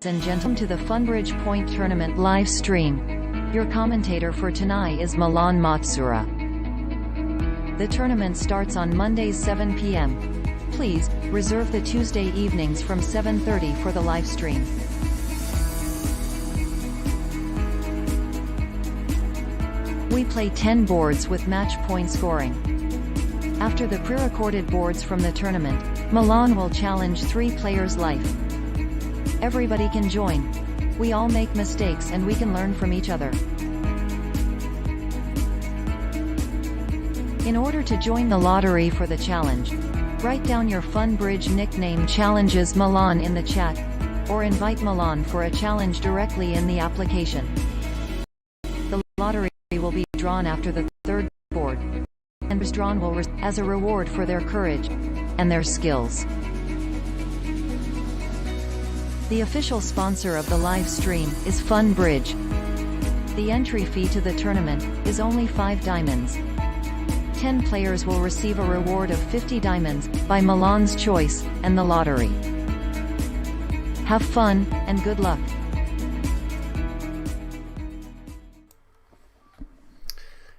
And gentlemen, to the Funbridge Point Tournament live stream. Your commentator for tonight is Milan Macura. The tournament starts on Mondays 7 p.m. Please, reserve the Tuesday evenings from 7:30 for the live stream. We play 10 boards with match point scoring. After the pre-recorded boards from the tournament, Milan will challenge 3 players live. Everybody can join. We all make mistakes and we can learn from each other. In order to join the lottery for the challenge, write down your Funbridge nickname challenges Milan in the chat, or invite Milan for a challenge directly in the application. The lottery will be drawn after the 3rd board, and is drawn will as a reward for their courage and their skills. The official sponsor of the live stream is Funbridge. The entry fee to the tournament is only 5 diamonds. 10 players will receive a reward of 50 diamonds by Milan's choice and the lottery. Have fun and good luck.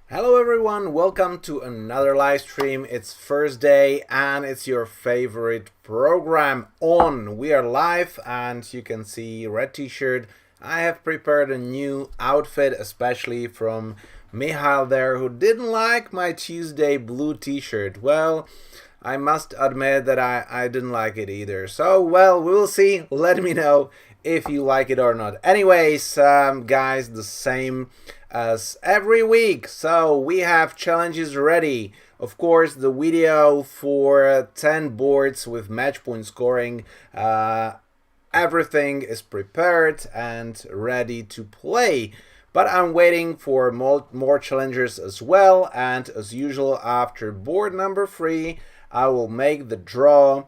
Hello everyone, welcome to another live stream. It's Thursday and it's your favorite program on. We are live and you can see red t-shirt. I have prepared a new outfit, especially from Michal there, who didn't like my Tuesday blue t-shirt. Well, I must admit that I didn't like it either. So, well, we will see. Let me know if you like it or not. Anyways, guys, the same as every week. So we have challenges ready. Of course, the video for 10 boards with match point scoring. Everything is prepared and ready to play. But I'm waiting for more challengers as well. And as usual, after board number 3, I will make the draw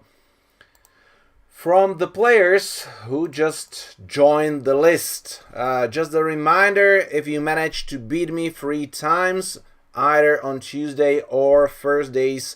from the players who just joined the list. Just a reminder, if you manage to beat me 3 times, either on Tuesday or Thursday's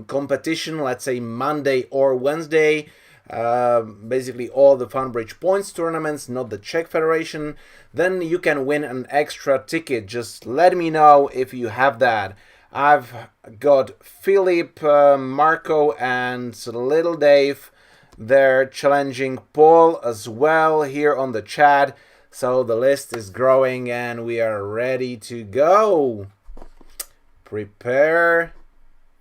competition, let's say Monday or Wednesday, basically all the Funbridge Points tournaments, not the Czech Federation, then you can win an extra ticket. Just let me know if you have that. I've got Philip, Marco and Little Dave. They're challenging Paul as well here on the chat. So the list is growing and we are ready to go. Prepare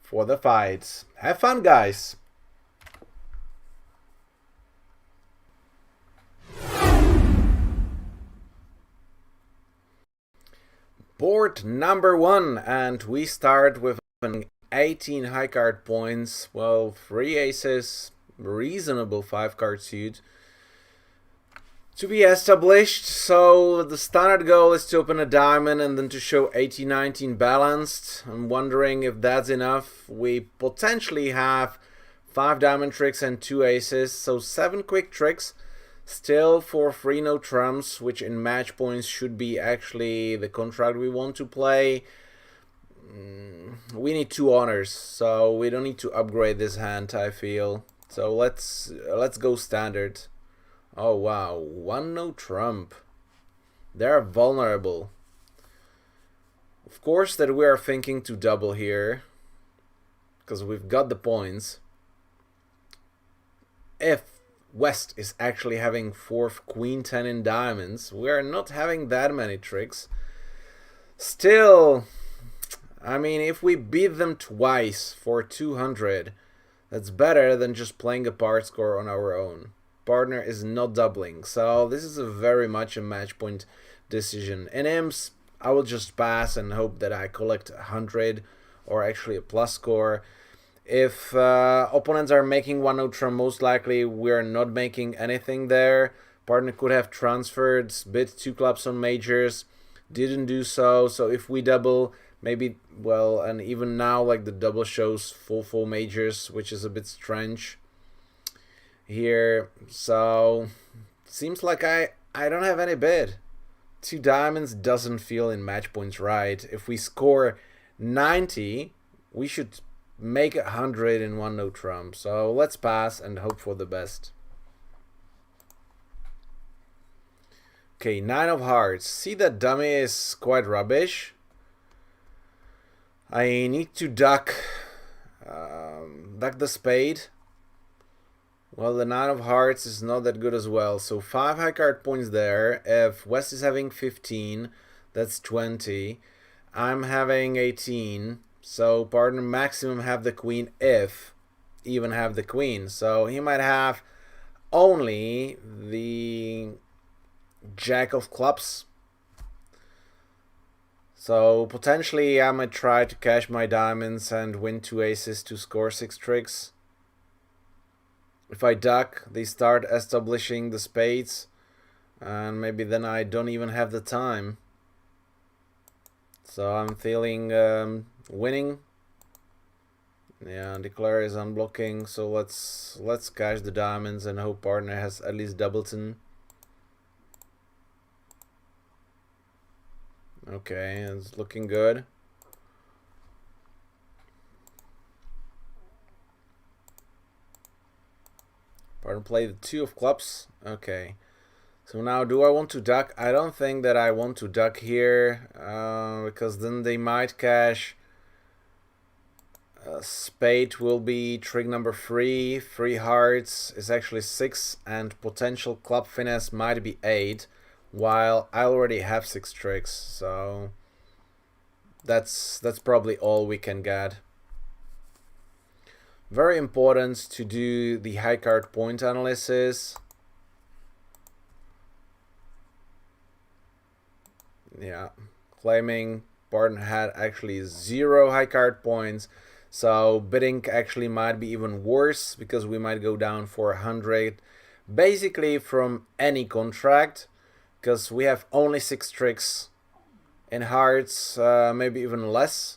for the fights. Have fun, guys. Board number 1, and we start with 18 high card points. Well, 3 aces. Reasonable 5-card suit to be established. So the standard goal is to open a diamond and then to show 18-19 balanced. I'm wondering if that's enough. We potentially have 5 diamond tricks and 2 aces, so 7 quick tricks. Still for 3 no trumps, which in match points should be actually the contract we want to play. We need 2 honors, so we don't need to upgrade this hand, I feel. So let's go standard. Oh wow, 1 no trump. They're vulnerable. Of course that we are thinking to double here, because we've got the points. If West is actually having 4th queen 10 in diamonds, we are not having that many tricks. Still, I mean, if we beat them twice for 200, that's better than just playing a part score on our own. Partner is not doubling, so this is very much a match point decision. In IMS, I will just pass and hope that I collect 100 or actually a plus score. If opponents are making 1 no trump, most likely we're not making anything there. Partner could have transferred, bid 2 clubs on majors, didn't do so. So if we double, maybe, well, and even now, like, the double shows full majors, which is a bit strange here. So seems like I don't have any bid. 2 diamonds doesn't feel in match points right. If we score 90, we should make 100 in 1 no trump. So let's pass and hope for the best. Okay, 9 of hearts. See, that dummy is quite rubbish. I need to duck the spade. Well, the 9 of hearts is not that good as well. So 5 high card points there. If West is having 15, that's 20. I'm having 18. So partner maximum have the queen, if even have the queen. So he might have only the jack of clubs. So potentially I might try to cash my diamonds and win 2 aces to score 6 tricks. If I duck, they start establishing the spades, and maybe then I don't even have the time. So I'm feeling winning. Yeah, declare is unblocking, so let's cash the diamonds and hope partner has at least doubleton. Okay, it's looking good. Partner play the 2 of clubs. Okay. So now, do I want to duck? I don't think that I want to duck here, because then they might cash. Spade will be trick number 3. 3 hearts is actually 6, and potential club finesse might be 8, while I already have 6 tricks. So that's probably all we can get. Very important to do the high card point analysis. Yeah, claiming partner had actually 0 high card points, so bidding actually might be even worse because we might go down for 100 basically from any contract, because we have only 6 tricks in hearts, maybe even less.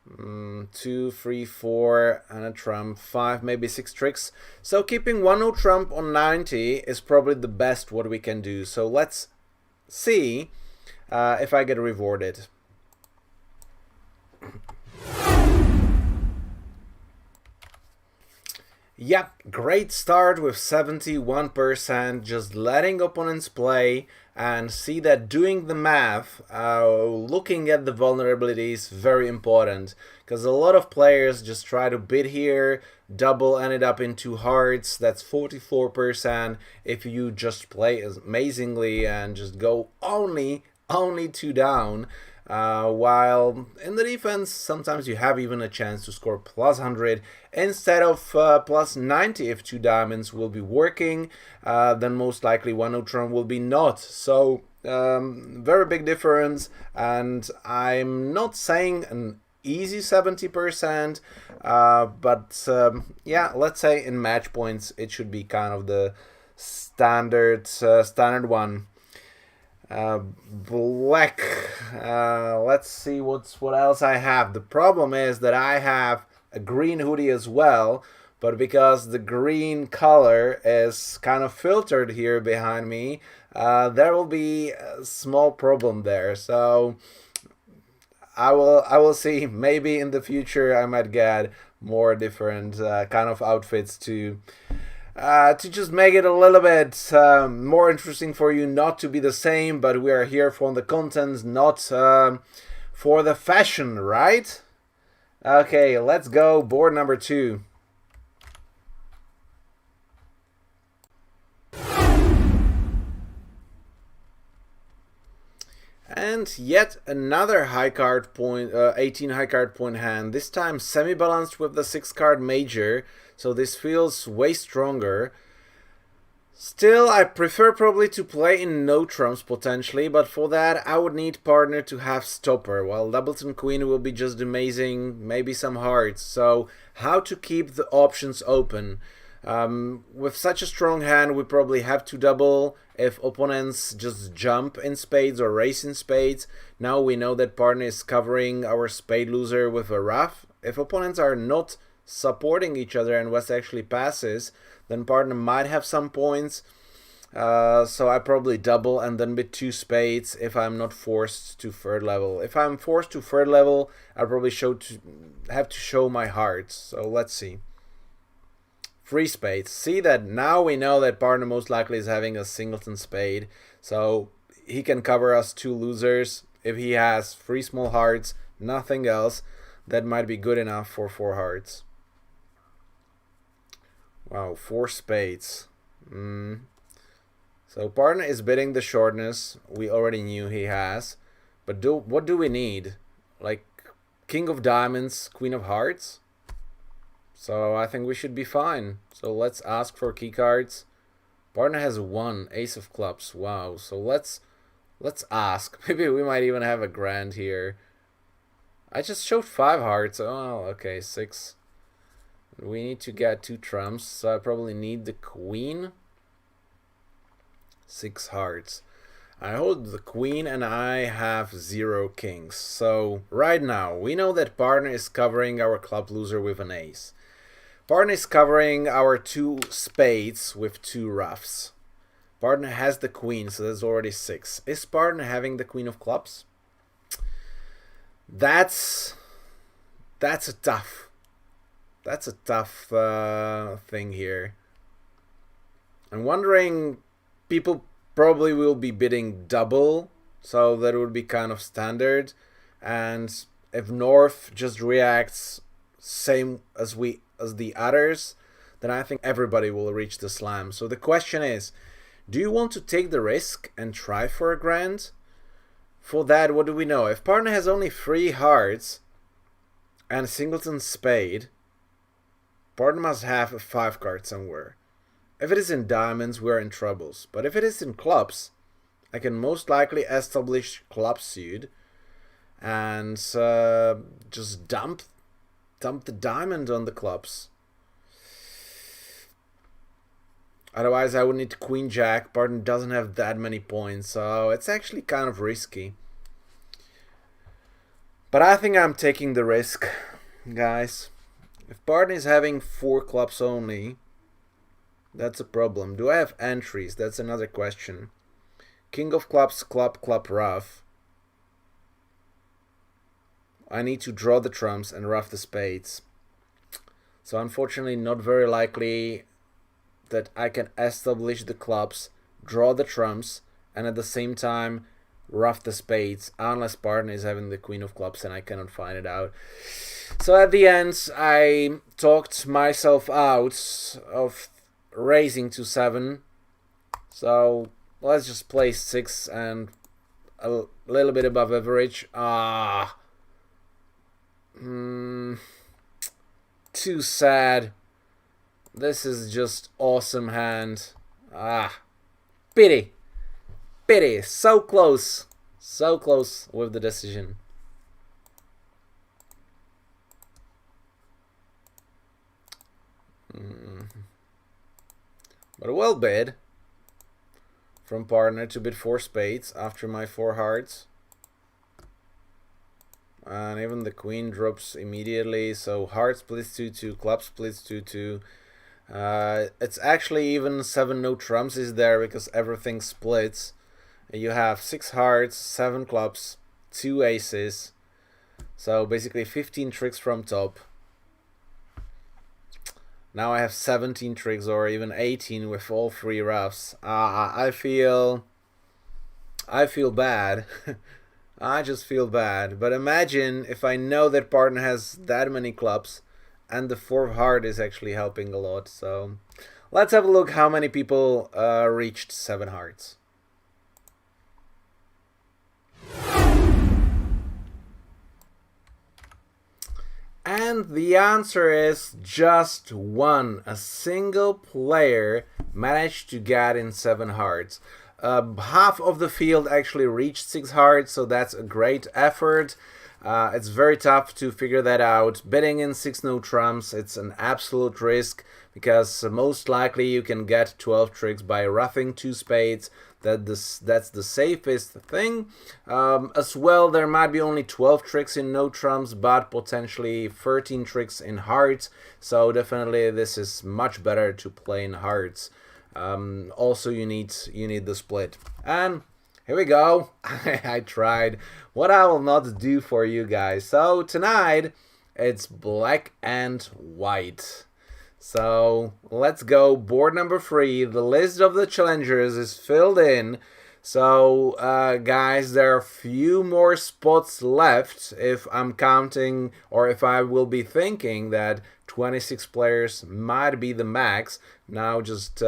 2, 3, 4 and a trump, 5, maybe 6 tricks. So keeping 1-0 trump on 90 is probably the best what we can do. So let's see if I get rewarded. Yeah, great start with 71%, just letting opponents play and see that doing the math, looking at the vulnerabilities, very important, because a lot of players just try to bid here, double ended up in 2 hearts, that's 44% if you just play amazingly and just go only 2 down. While in the defense, sometimes you have even a chance to score plus 100 instead of plus 90 if 2 diamonds will be working. Then most likely 1-0 trump will be not. So very big difference, and I'm not saying an easy 70%, but yeah, let's say in match points it should be kind of the standard one. Black. Let's see what else I have. The problem is that I have a green hoodie as well, but because the green color is kind of filtered here behind me, there will be a small problem there. So I will see. Maybe in the future I might get more different kind of outfits to just make it a little bit more interesting for you, not to be the same, but we are here for the content, not for the fashion, right? Okay, let's go. Board number 2. And yet another high card point, 18 high card point hand, this time semi-balanced with the 6 card major, so this feels way stronger. Still, I prefer probably to play in no trumps potentially, but for that I would need partner to have stopper, while doubleton queen will be just amazing, maybe some hearts. So how to keep the options open? With such a strong hand, we probably have to double if opponents just jump in spades or race in spades. Now we know that partner is covering our spade loser with a ruff. If opponents are not supporting each other and West actually passes, then partner might have some points. So I probably double and then bid 2 spades if I'm not forced to 3rd level. If I'm forced to 3rd level, I probably have to show my hearts. So let's see. 3 spades. See that now we know that partner most likely is having a singleton spade. So he can cover us 2 losers. If he has 3 small hearts, nothing else, that might be good enough for 4 hearts. Wow, 4 spades. So partner is bidding the shortness. We already knew he has. But what do we need? Like king of diamonds, queen of hearts? So I think we should be fine. So let's ask for key cards. Partner has 1, ace of clubs. Wow. So let's ask. Maybe we might even have a grand here. I just showed 5 hearts. Oh, okay, 6. We need to get 2 trumps, so I probably need the queen. 6 hearts. I hold the queen and I have 0 kings. So right now, we know that partner is covering our club loser with an ace. Partner is covering our 2 spades with 2 roughs. Partner has the queen, so that's already 6. Is partner having the queen of clubs? That's a tough thing here. I'm wondering, people probably will be bidding double, so that would be kind of standard. And if North just reacts same as the others, then I think everybody will reach the slam. So the question is, do you want to take the risk and try for a grand? For that, what do we know? If partner has only 3 hearts and a singleton spade, partner must have a 5 card somewhere. If it is in diamonds, we're in troubles. But if it is in clubs, I can most likely establish club suit and just dump the diamond on the clubs. Otherwise, I would need queen jack. Partner doesn't have that many points, so it's actually kind of risky. But I think I'm taking the risk, guys. If partner is having 4 clubs only, that's a problem. Do I have entries? That's another question. King of clubs, club, club, rough. I need to draw the trumps and rough the spades. So unfortunately, not very likely that I can establish the clubs, draw the trumps, and at the same time rough the spades, unless partner is having the queen of clubs and I cannot find it out. So at the end, I talked myself out of raising to 7. So let's just play 6 and a little bit above average. Too sad. This is just awesome hand. Pity. Pity. So close. So close with the decision. But a well bid from partner to bid 4 spades after my 4 hearts. And even the queen drops immediately. So heart splits 2-2, club splits 2-2. It's actually even 7 no trumps is there because everything splits. You have 6 hearts, 7 clubs, 2 aces. So basically 15 tricks from top. Now I have 17 tricks or even 18 with all 3 roughs. I feel bad. I just feel bad. But imagine if I know that partner has that many clubs and the 4th heart is actually helping a lot. So let's have a look how many people reached 7 hearts. And the answer is just 1. A single player managed to get in 7 hearts. Half of the field actually reached 6 hearts, so that's a great effort. It's very tough to figure that out. Betting in 6 no trumps, it's an absolute risk because most likely you can get 12 tricks by roughing 2 spades. That's the safest thing. As well, there might be only 12 tricks in no trumps, but potentially 13 tricks in hearts. So definitely this is much better to play in hearts. Also, you need the split. And here we go. I tried. What I will not do for you guys. So tonight, it's black and white. So let's go. Board number 3. The list of the challengers is filled in. So guys, there are a few more spots left if I'm counting, or if I will be thinking that 26 players might be the max. Now just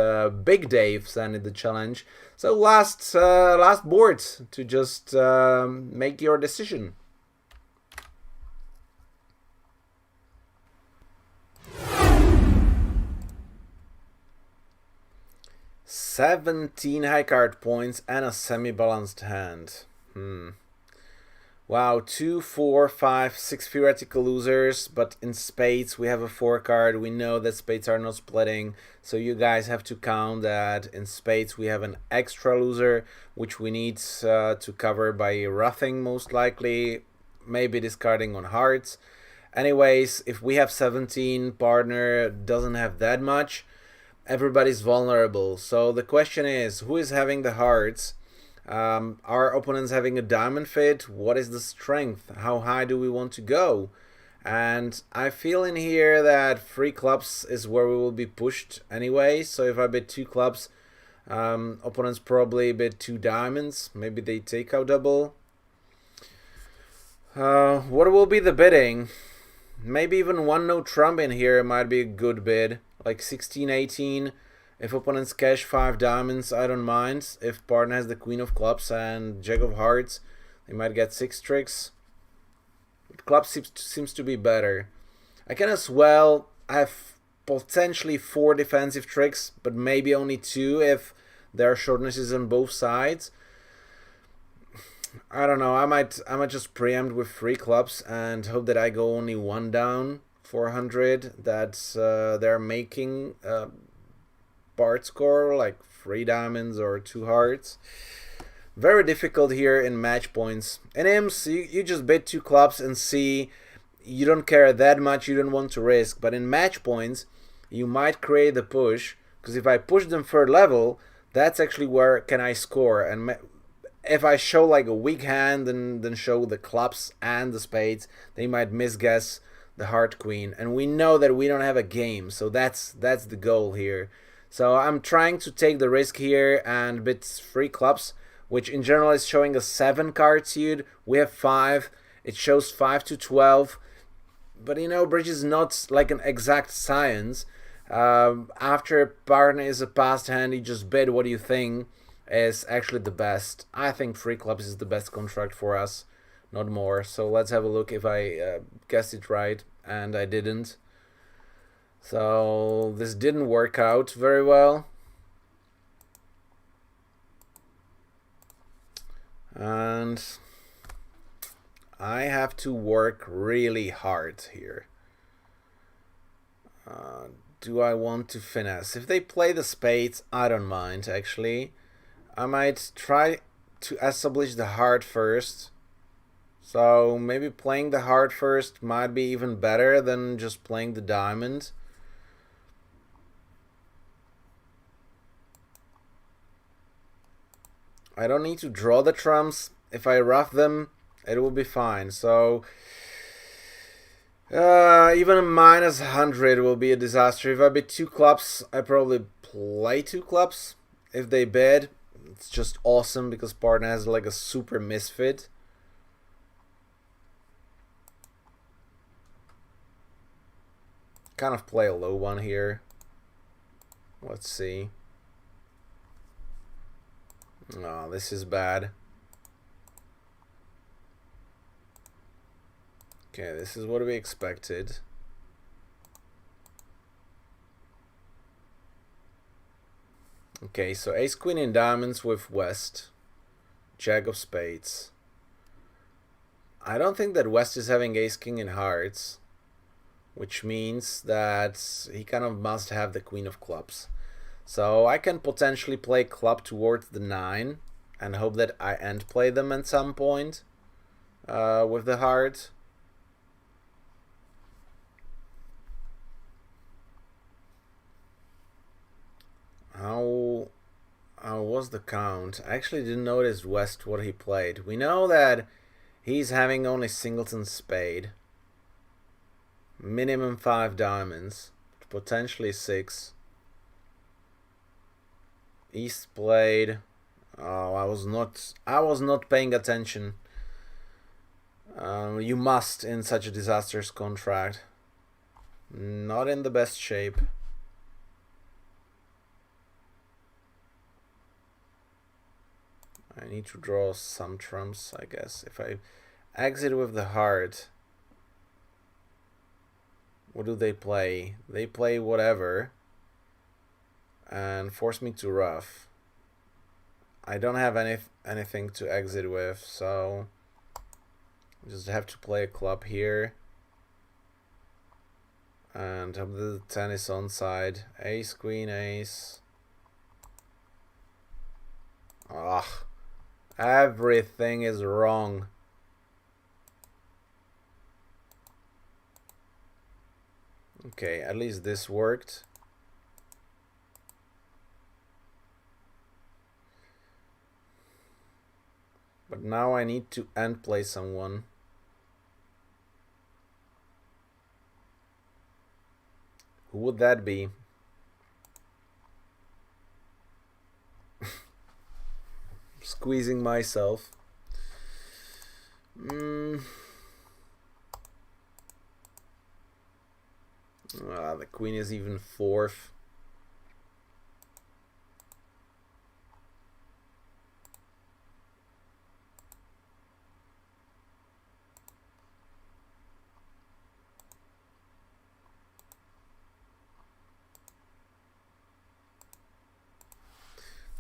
Big Dave sending the challenge. So last board to just make your decision. $17 high card points and a semi-balanced hand. Wow, 2, 4, 5, 6 theoretical losers, but in spades we have a 4 card. We know that spades are not splitting, so you guys have to count that in spades we have an extra loser, which we need to cover by roughing most likely, maybe discarding on hearts. Anyways, if we have 17, partner doesn't have that much, everybody's vulnerable. So the question is, who is having the hearts? Our opponent's having a diamond fit. What is the strength? How high do we want to go? And I feel in here that 3 clubs is where we will be pushed anyway. So if I bid 2 clubs, opponents probably bid 2 diamonds. Maybe they take out double. What will be the bidding? Maybe even 1 no trump in here might be a good bid. Like 16, 18. If opponents cash 5 diamonds, I don't mind. If partner has the queen of clubs and jack of hearts, they might get 6 tricks. But club seems to be better. I can as well have potentially 4 defensive tricks, but maybe only 2 if there are shortnesses on both sides. I don't know. I might just preempt with 3 clubs and hope that I go only 1 down. 400 that they're making part score like 3 diamonds or 2 hearts. Very difficult here in match points. In IMS you just bid 2 clubs and see you don't care that much, you don't want to risk, but in match points you might create the push, because if I push them 3rd level, that's actually where can I score. And if I show like a weak hand and then show the clubs and the spades, they might misguess the heart queen, and we know that we don't have a game, so that's the goal here. So I'm trying to take the risk here and bid 3 clubs, which in general is showing a 7 card suit. We have 5. It shows 5 to 12, but you know, bridge is not like an exact science. After partner is a passed hand, you just bid what you think is actually the best. I think 3 clubs is the best contract for us, not more. So let's have a look if I guessed it right, and I didn't. So this didn't work out very well. And I have to work really hard here. Do I want to finesse? If they play the spades, I don't mind actually. I might try to establish the heart first. So maybe playing the heart first might be even better than just playing the diamond. I don't need to draw the trumps. If I rough them, it will be fine. So even a minus 100 will be a disaster. If I bid 2 clubs, I probably play 2 clubs. If they bid, it's just awesome because partner has like a super misfit. Kind of play a low one here. Let's see. Oh, this is bad. Okay, this is what we expected. Okay, so ace queen in diamonds with West. Jack of spades. I don't think that West is having ace king in hearts, which means that he kind of must have the queen of clubs. So I can potentially play club towards the 9 and hope that I end play them at some point with the heart. How was the count? I actually didn't notice West what he played. We know that he's having only singleton spade. Minimum 5 diamonds. potentially 6. East played. Oh, I was not paying attention. You must in such a disastrous contract. Not in the best shape. I need to draw some trumps, I guess. If I exit with the heart, what do they play? They play whatever and force me to rough. I don't have anything to exit with, so just have to play a club here. And have the tennis on side. Ace, queen, ace. Ugh. Everything is wrong. Okay, at least this worked. But now I need to end play someone. Who would that be? Squeezing myself. The queen is even 4th.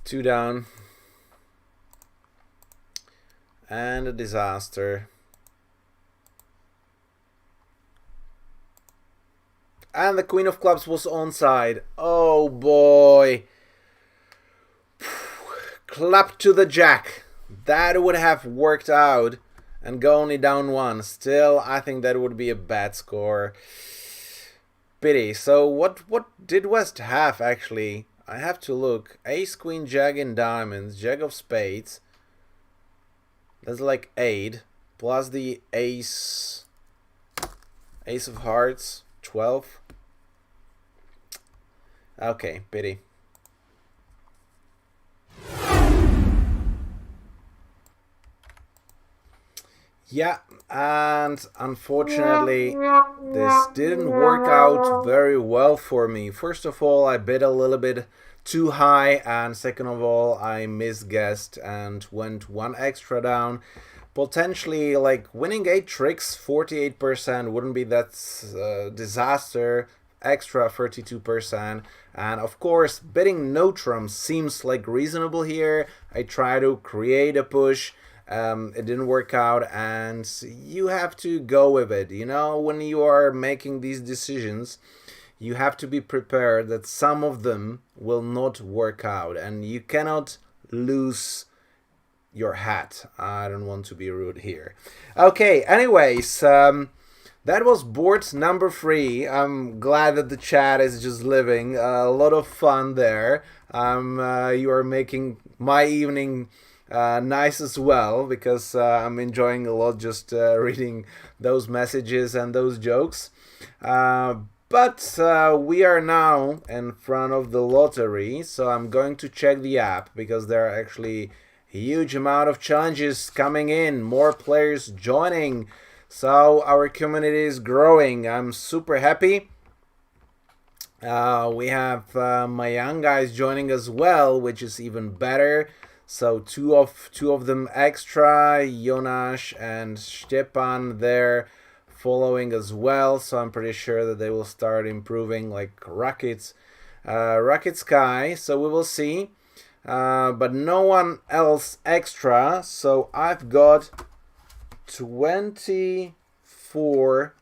Two down. And a disaster. And the queen of clubs was onside. Oh boy. Club to the jack. That would have worked out. And go only down 1. Still, I think that would be a bad score. Pity. So what did West have actually? I have to look. Ace, queen, jack in diamonds. Jack of spades. That's like 8. Plus the ace. Ace of hearts. 12. Okay, pity. Yeah, and unfortunately this didn't work out very well for me. First of all, I bid a little bit too high, and second of all, I misguessed and went 1 extra down. Potentially, like, winning 8 tricks, 48% wouldn't be that disaster. Extra 32%, and of course bidding no trumps seems like reasonable here. I try to create a push. It didn't work out, and you have to go with it. You know, when you are making these decisions, you have to be prepared that some of them will not work out, and you cannot lose your hat. I don't want to be rude here. Okay, anyways, that was board number 3. I'm glad that the chat is just living. A lot of fun there. You are making my evening nice as well, because I'm enjoying a lot just reading those messages and those jokes. But we are now in front of the lottery, so I'm going to check the app, because there are actually a huge amount of challenges coming in, more players joining. So our community is growing. I'm super happy. We have my young guys joining as well, which is even better. So two of them extra, Jonas and Stepan there following as well. So I'm pretty sure that they will start improving like rockets, rocket sky. So we will see. But no one else extra. So I've got 24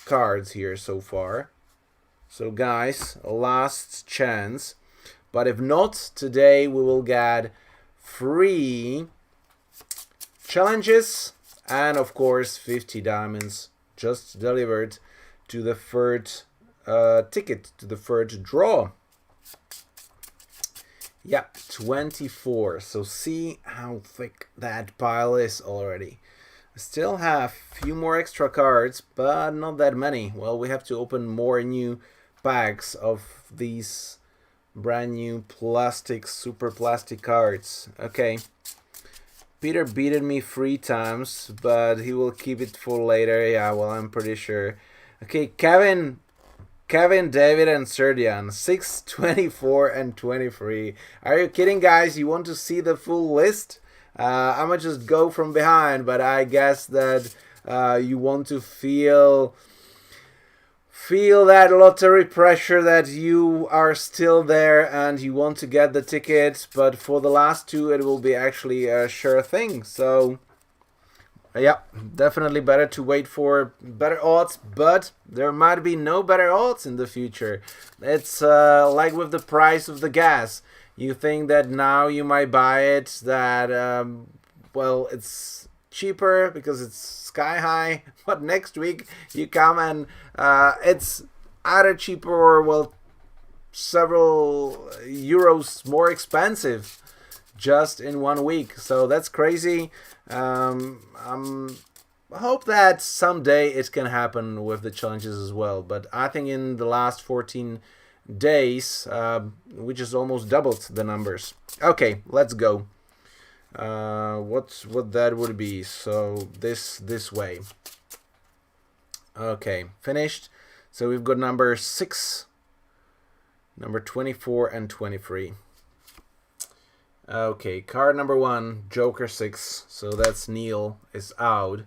cards here so far. So guys, last chance. But if not, today we will get 3 challenges and of course 50 diamonds just delivered to the third ticket, to the third draw. Yeah, 24. So see how thick that pile is already. I still have a few more extra cards, but not that many. Well, we have to open more new packs of these brand new plastic, super plastic cards. Okay. Peter beated me 3 times, but he will keep it for later. Yeah, well, I'm pretty sure. Okay, Kevin, David, and Serdian, 6, 24, and 23. Are you kidding, guys? You want to see the full list? I'm gonna just go from behind, but I guess that you want to feel that lottery pressure that you are still there and you want to get the ticket. But for the last 2, it will be actually a sure thing. So yeah, definitely better to wait for better odds, but there might be no better odds in the future. It's like with the price of the gas. You think that now you might buy it, that, well, it's cheaper because it's sky high, but next week you come and it's either cheaper or, well, several euros more expensive just in 1 week. So that's crazy. I hope that someday it can happen with the challenges as well, but I think in the last 14 days we just almost doubled the numbers. Okay, let's go. What that would be? So this way. Okay, finished. So we've got number 6, number 24, and 23. Okay, card number 1, Joker 6. So that's Neil is out.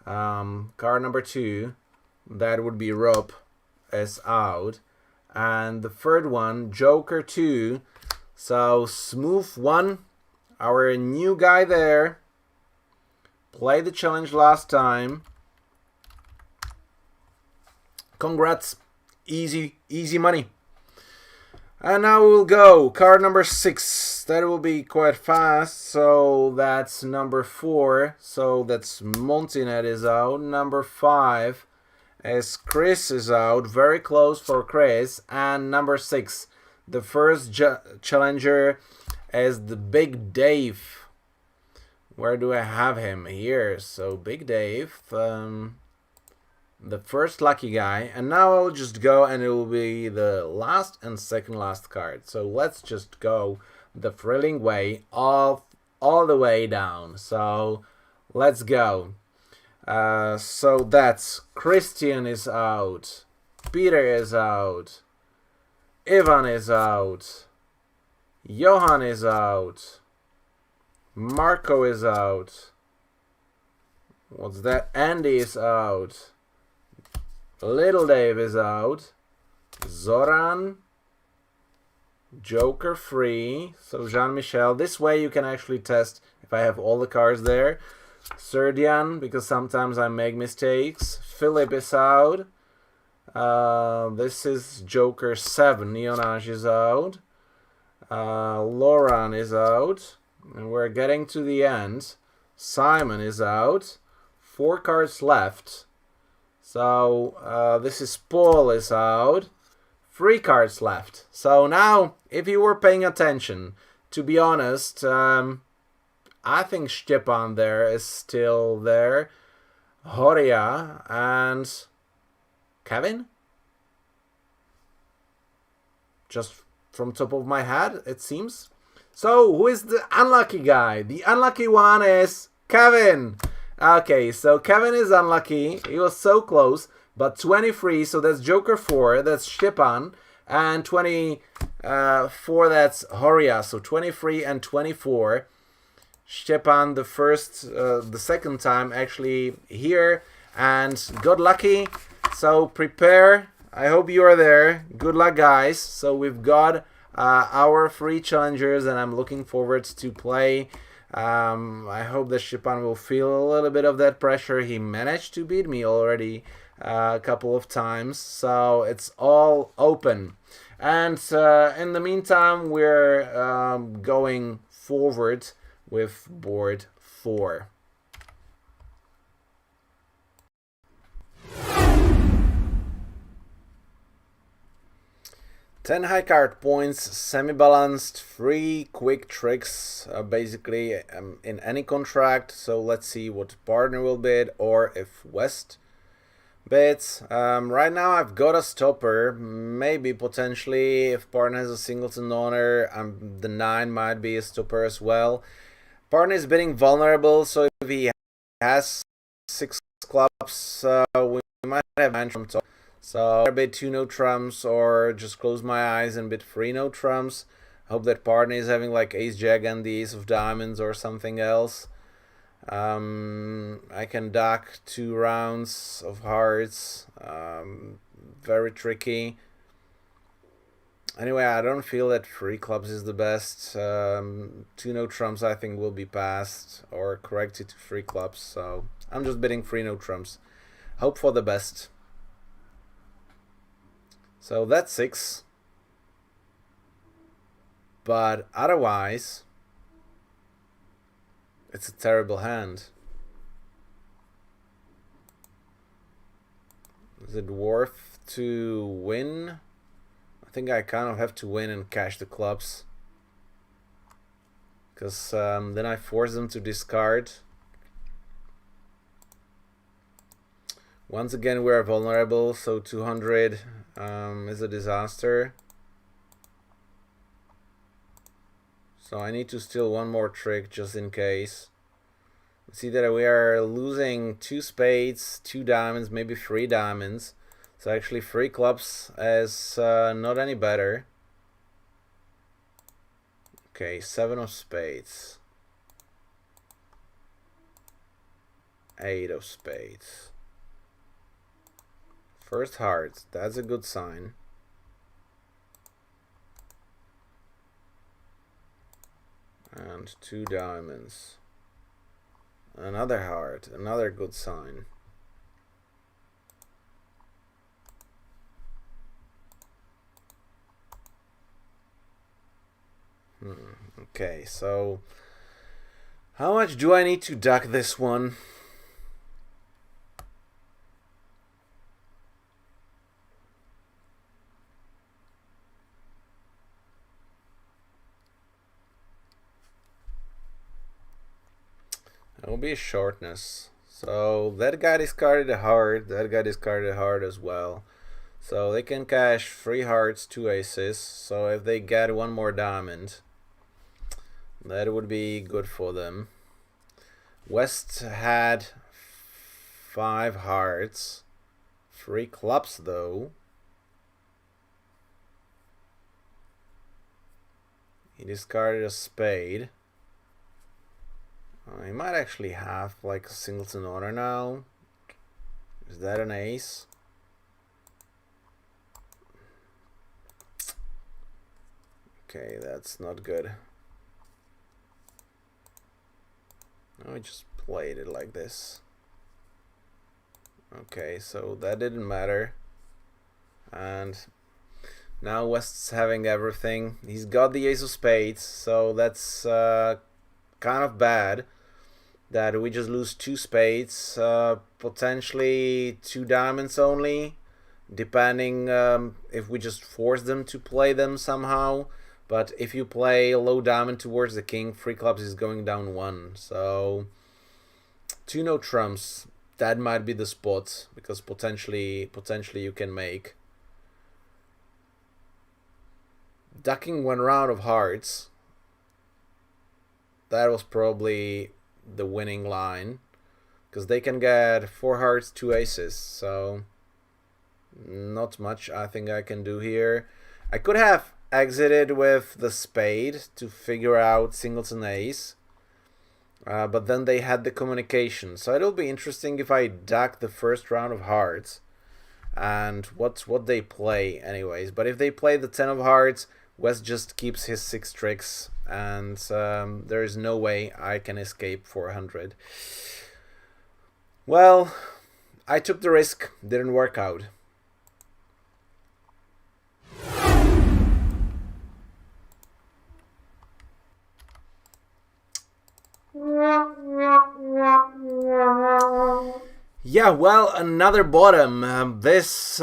Card number 2, that would be Rob, is out. And the third one, Joker 2. So Smooth 1, our new guy there. Played the challenge last time. Congrats. Easy money. And now we'll go. Card number 6. That will be quite fast. So that's number 4. So that's Montinet is out. Number 5 is Chris is out. Very close for Chris. And number 6. The first challenger is the Big Dave. Where do I have him? Here. So Big Dave. The first lucky guy, and now I'll just go and it will be the last and second last card. So let's just go the thrilling way all the way down. So let's go. So that's Christian is out, Peter is out, Ivan is out, Johan is out, Marco is out, what's that, Andy is out, Little Dave is out. Zoran. Joker free. So Jean-Michel. This way you can actually test if I have all the cards there. Serdian, because sometimes I make mistakes. Philip is out. This is Joker 7. Neonage is out. Lauren is out. And we're getting to the end. Simon is out. 4 cards left. So this is Paul is out. 3 cards left. So now, if you were paying attention, to be honest, I think Stepan there is still there. Horia and Kevin? Just from top of my head, it seems. So, who is the unlucky guy? The unlucky one is Kevin. Okay, so Kevin is unlucky. He was so close, but 23, so that's Joker 4, that's Stepan, and 24, that's Horia. So 23 and 24. Stepan the second time actually here, and got lucky. So prepare. I hope you are there. Good luck, guys. So we've got our 3 challengers, and I'm looking forward to play. I hope that Stepan will feel a little bit of that pressure. He managed to beat me already a couple of times, so it's all open. And in the meantime, we're going forward with board 4. Ten high card points, semi-balanced, 3 quick tricks, basically in any contract. So let's see what partner will bid, or if West bits. Right now I've got a stopper. Maybe potentially if partner has a singleton owner, the 9 might be a stopper as well. Partner is betting vulnerable, so if he has 6 clubs, we might have 9 from top. So I bet 2 no trumps or just close my eyes and bet 3 no trumps. Hope that partner is having like ace jack and the ace of diamonds or something else. I can dock 2 rounds of hearts. Very tricky. Anyway, I don't feel that 3 clubs is the best. 2 no trumps I think will be passed or corrected to 3 clubs. So I'm just betting 3 no trumps. Hope for the best. So that's 6. But otherwise, it's a terrible hand. Is it worth to win? I think I kind of have to win and cash the clubs. Because then I force them to discard. Once again, we're vulnerable, so 200 is a disaster. So I need to steal one more trick just in case. See that we are losing 2 spades, 2 diamonds, maybe 3 diamonds. So actually 3 clubs is not any better. Okay, 7 of spades. 8 of spades. First hearts, that's a good sign. And 2 diamonds. Another heart, another good sign. Okay, so how much do I need to duck this one? It will be a shortness. So that guy discarded a heart, that guy discarded a heart as well. So they can cash 3 hearts, 2 aces. So if they get 1 more diamond, that would be good for them. West had 5 hearts, 3 clubs though. He discarded a spade. He might actually have like a singleton order now. Is that an ace? Okay, that's not good. No, I just played it like this. Okay, so that didn't matter. And now West's having everything. He's got the ace of spades, so that's kind of bad that we just lose 2 spades, potentially 2 diamonds only, depending if we just force them to play them somehow. But if you play low diamond towards the king, 3 clubs is going down 1. So 2 no trumps, that might be the spot, because potentially you can make. Ducking 1 round of hearts, that was probably the winning line, because they can get 4 hearts, 2 aces, so not much I think I can do here. I could have exited with the spade to figure out singleton ace, but then they had the communication, so it'll be interesting if I duck the first round of hearts and what they play anyways. But if they play the 10 of hearts, West just keeps his 6 tricks, and there is no way I can escape 400. Well, I took the risk, didn't work out. Yeah, well, another bottom. This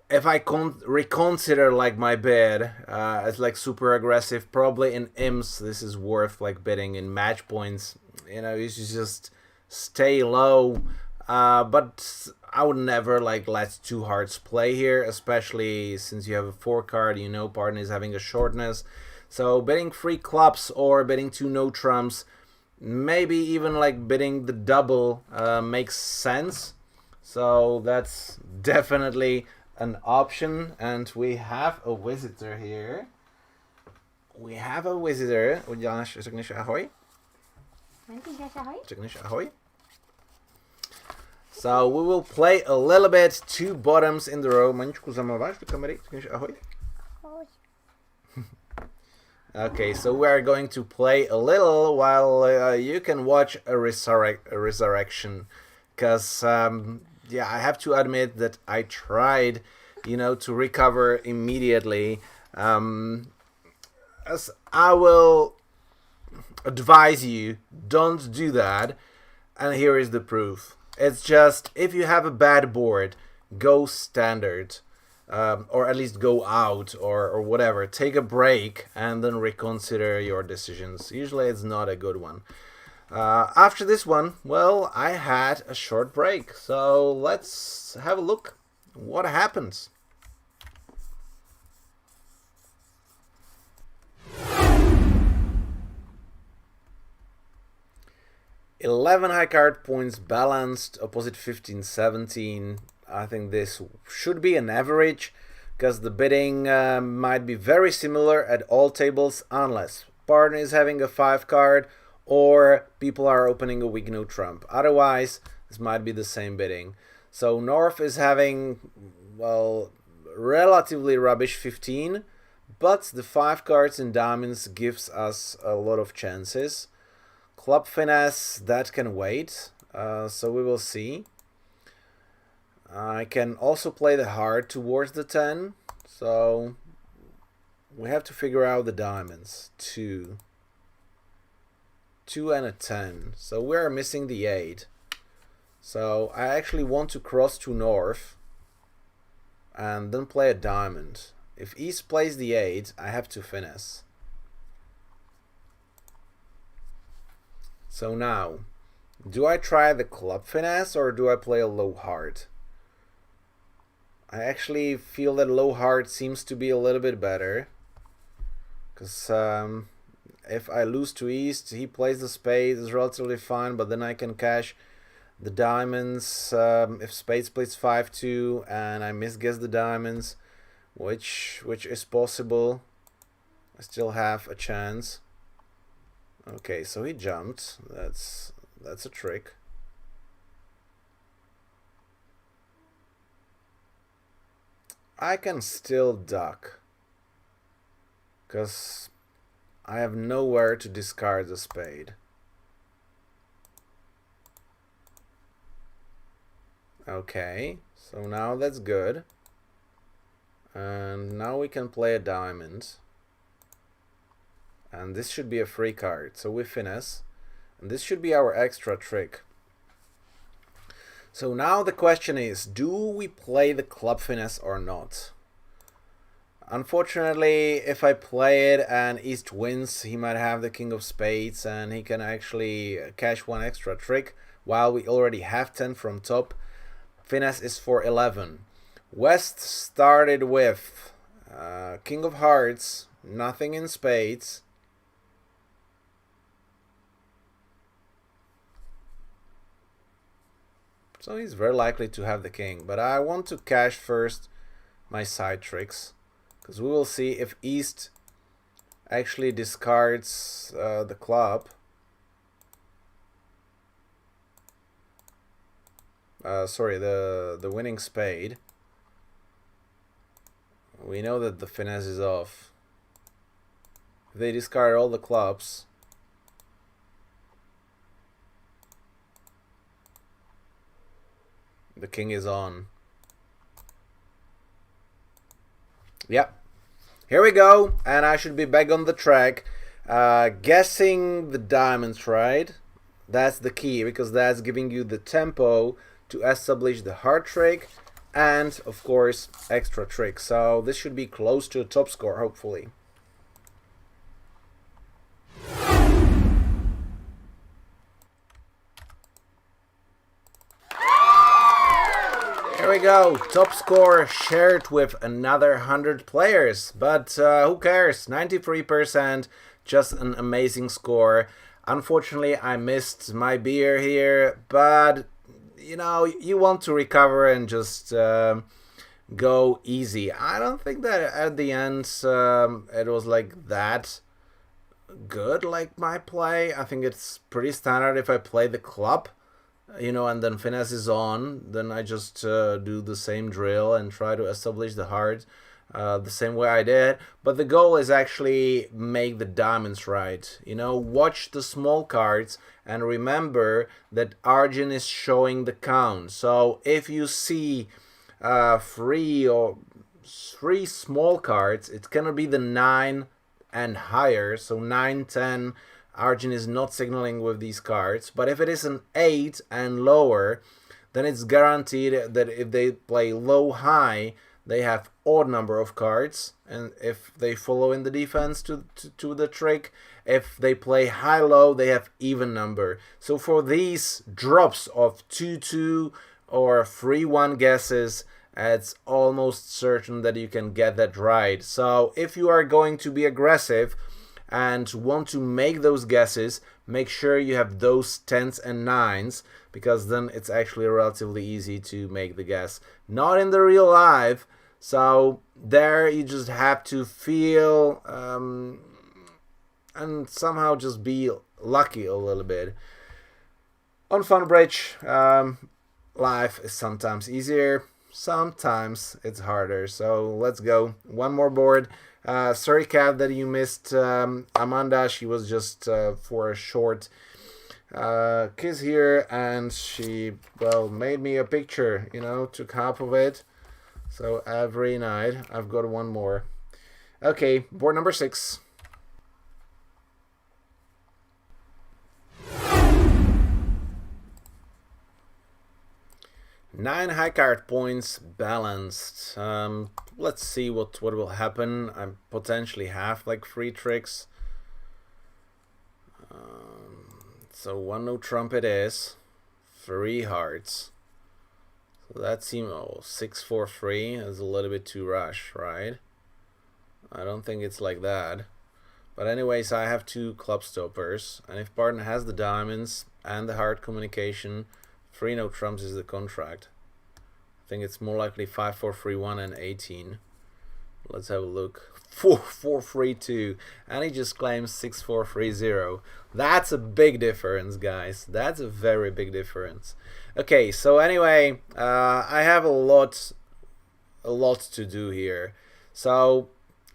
if I reconsider like my bid as like super aggressive, probably in imps this is worth like bidding. In match points, you know, you should just stay low. But I would never like let two hearts play here, especially since you have a 4 card, you know partner is having a shortness. So betting 3 clubs or betting 2 no trumps, maybe even like betting the double makes sense. So that's definitely an option. And we have a visitor here. We have a visitor. Řekneš ahoj? Řekneš ahoj? So we will play a little bit 2 bottoms in the row. Maničku zamluváš do kamery? Řekneš ahoj? Okay, so we are going to play a little while you can watch a resurrection. Because, yeah, I have to admit that I tried, to recover immediately. As I will advise you, don't do that. And here is the proof. It's just, if you have a bad board, go standard. Or at least go out or whatever. Take a break and then reconsider your decisions. Usually it's not a good one. After this one, well, I had a short break. So let's have a look what happens. $11 high card points balanced, opposite 15, 17. I think this should be an average because the bidding might be very similar at all tables unless partner is having a 5 card or people are opening a weak no trump. Otherwise, this might be the same bidding. So North is having, well, relatively rubbish 15, but the 5 cards in diamonds gives us a lot of chances. Club finesse, that can wait, so we will see. I can also play the heart towards the 10, so we have to figure out the diamonds. 2 and a 10, so we are missing the 8. So I actually want to cross to North and then play a diamond. If East plays the 8, I have to finesse. So now, do I try the club finesse or do I play a low heart? I actually feel that low heart seems to be a little bit better. Because if I lose to East, he plays the spade, is relatively fine, but then I can cash the diamonds. If spades plays 5-2 and I misguess the diamonds, which is possible, I still have a chance. Okay, so he jumped. That's a trick. I can still duck because I have nowhere to discard the spade. Okay, so now that's good. And now we can play a diamond. And this should be a free card, so we finesse. And this should be our extra trick. So now the question is, do we play the club finesse or not? Unfortunately, if I play it and East wins, he might have the king of spades and he can actually cash one extra trick while we already have 10 from top. Finesse is for 11. West started with king of hearts, nothing in spades. So he's very likely to have the king. But I want to cash first my side tricks. Because we will see if East actually discards the club. Sorry, the winning spade. We know that the finesse is off. If they discard all the clubs, the king is on. Yep. Here we go. And I should be back on the track. Guessing the diamonds, right? That's the key, because that's giving you the tempo to establish the heart trick and, of course, extra trick. So this should be close to a top score, hopefully. we go. Top score shared with another 100 players. But who cares? 93%. Just an amazing score. Unfortunately, I missed my beer here. But, you know, you want to recover and just go easy. I don't think that at the end it was like that good, like my play. I think it's pretty standard if I play the club, you know, and then finesse is on, then I just do the same drill and try to establish the heart the same way I did. But the goal is actually make the diamonds right. You know, watch the small cards and remember that Argent is showing the count. So if you see three small cards, it's gonna be the 9 and higher. So 9, 10, Argent is not signaling with these cards. But if it is an 8 and lower, then it's guaranteed that if they play low-high, they have odd number of cards. And if they follow in the defense to the trick, if they play high-low, they have even number. So for these drops of 2-2 or 3-1 guesses, it's almost certain that you can get that right. So if you are going to be aggressive and want to make those guesses, make sure you have those 10s and 9s, because then it's actually relatively easy to make the guess. Not in the real life, so there you just have to feel and somehow just be lucky a little bit. On Funbridge, life is sometimes easier, sometimes it's harder. So let's go. One more board. Sorry, Kat, that you missed Amanda. She was just for a short kiss here, and she, well, made me a picture, you know, took half of it. So every night I've got one more. Okay, board number 6. Nine high card points balanced. Let's see what will happen. I potentially have like 3 tricks. So 1 no trump it is. 3 hearts. So that seems 6-4-3 is a little bit too rush, right? I don't think it's like that. But anyways, I have 2 club stoppers, and if partner has the diamonds and the heart communication, 3 no trumps is the contract. I think it's more likely 5-4-3-1 and 18. Let's have a look. 4-4-3-2, and he just claims 6-4-3-0. That's a big difference, guys. That's a very big difference. Okay, so anyway, I have a lot to do here. So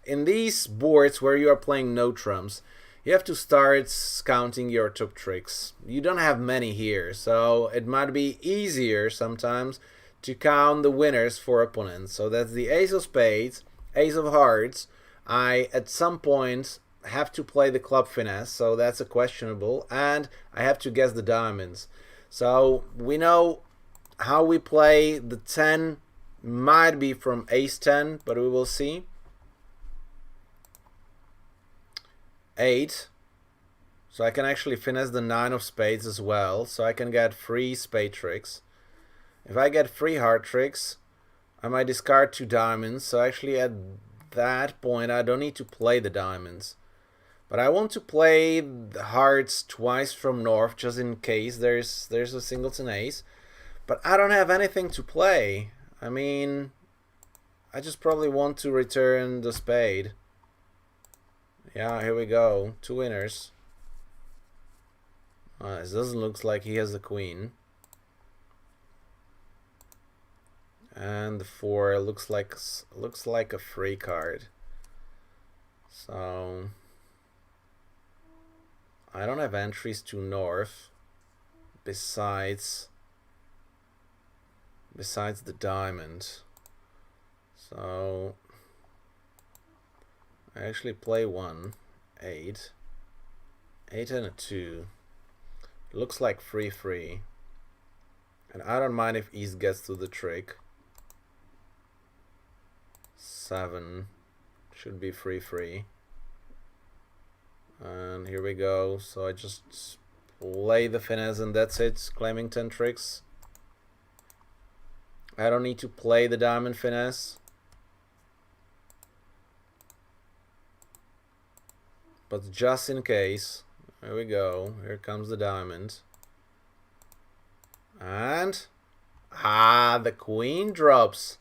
in these boards where you are playing no trumps, you have to start counting your top tricks. You don't have many here, so it might be easier sometimes to count the winners for opponents. So that's the ace of spades, ace of hearts. I at some point have to play the club finesse, so that's a questionable, and I have to guess the diamonds. So we know how we play. The 10 might be from ace 10, but we will see. 8, so I can actually finesse the 9 of spades as well, so I can get 3 spade tricks. If I get 3 heart tricks, I might discard 2 diamonds, so actually at that point I don't need to play the diamonds. But I want to play the hearts twice from north, just in case there's a singleton ace. But I don't have anything to play. I mean, I just probably want to return the spade. Yeah, here we go. 2 winners. It doesn't look like he has the queen. And the 4 looks like a free card. So I don't have entries to north besides the diamond. So I actually play 1, 8 and a 2. Looks like 3-3. And I don't mind if East gets to the trick. 7 should be 3-3. And here we go. So I just play the finesse and that's it, claiming 10 tricks. I don't need to play the diamond finesse. But just in case, here we go. Here comes the diamond. And the queen drops.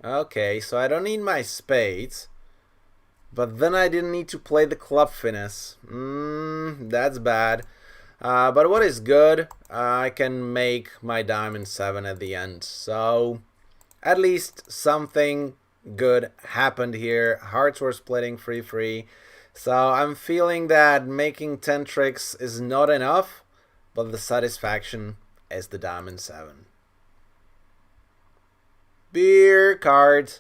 Okay, so I don't need my spades. But then I didn't need to play the club finesse. That's bad. But what is good, I can make my diamond 7 at the end. So at least something good happened here. Hearts were splitting 3-3. So I'm feeling that making 10 tricks is not enough, but the satisfaction is the diamond 7. Beer card.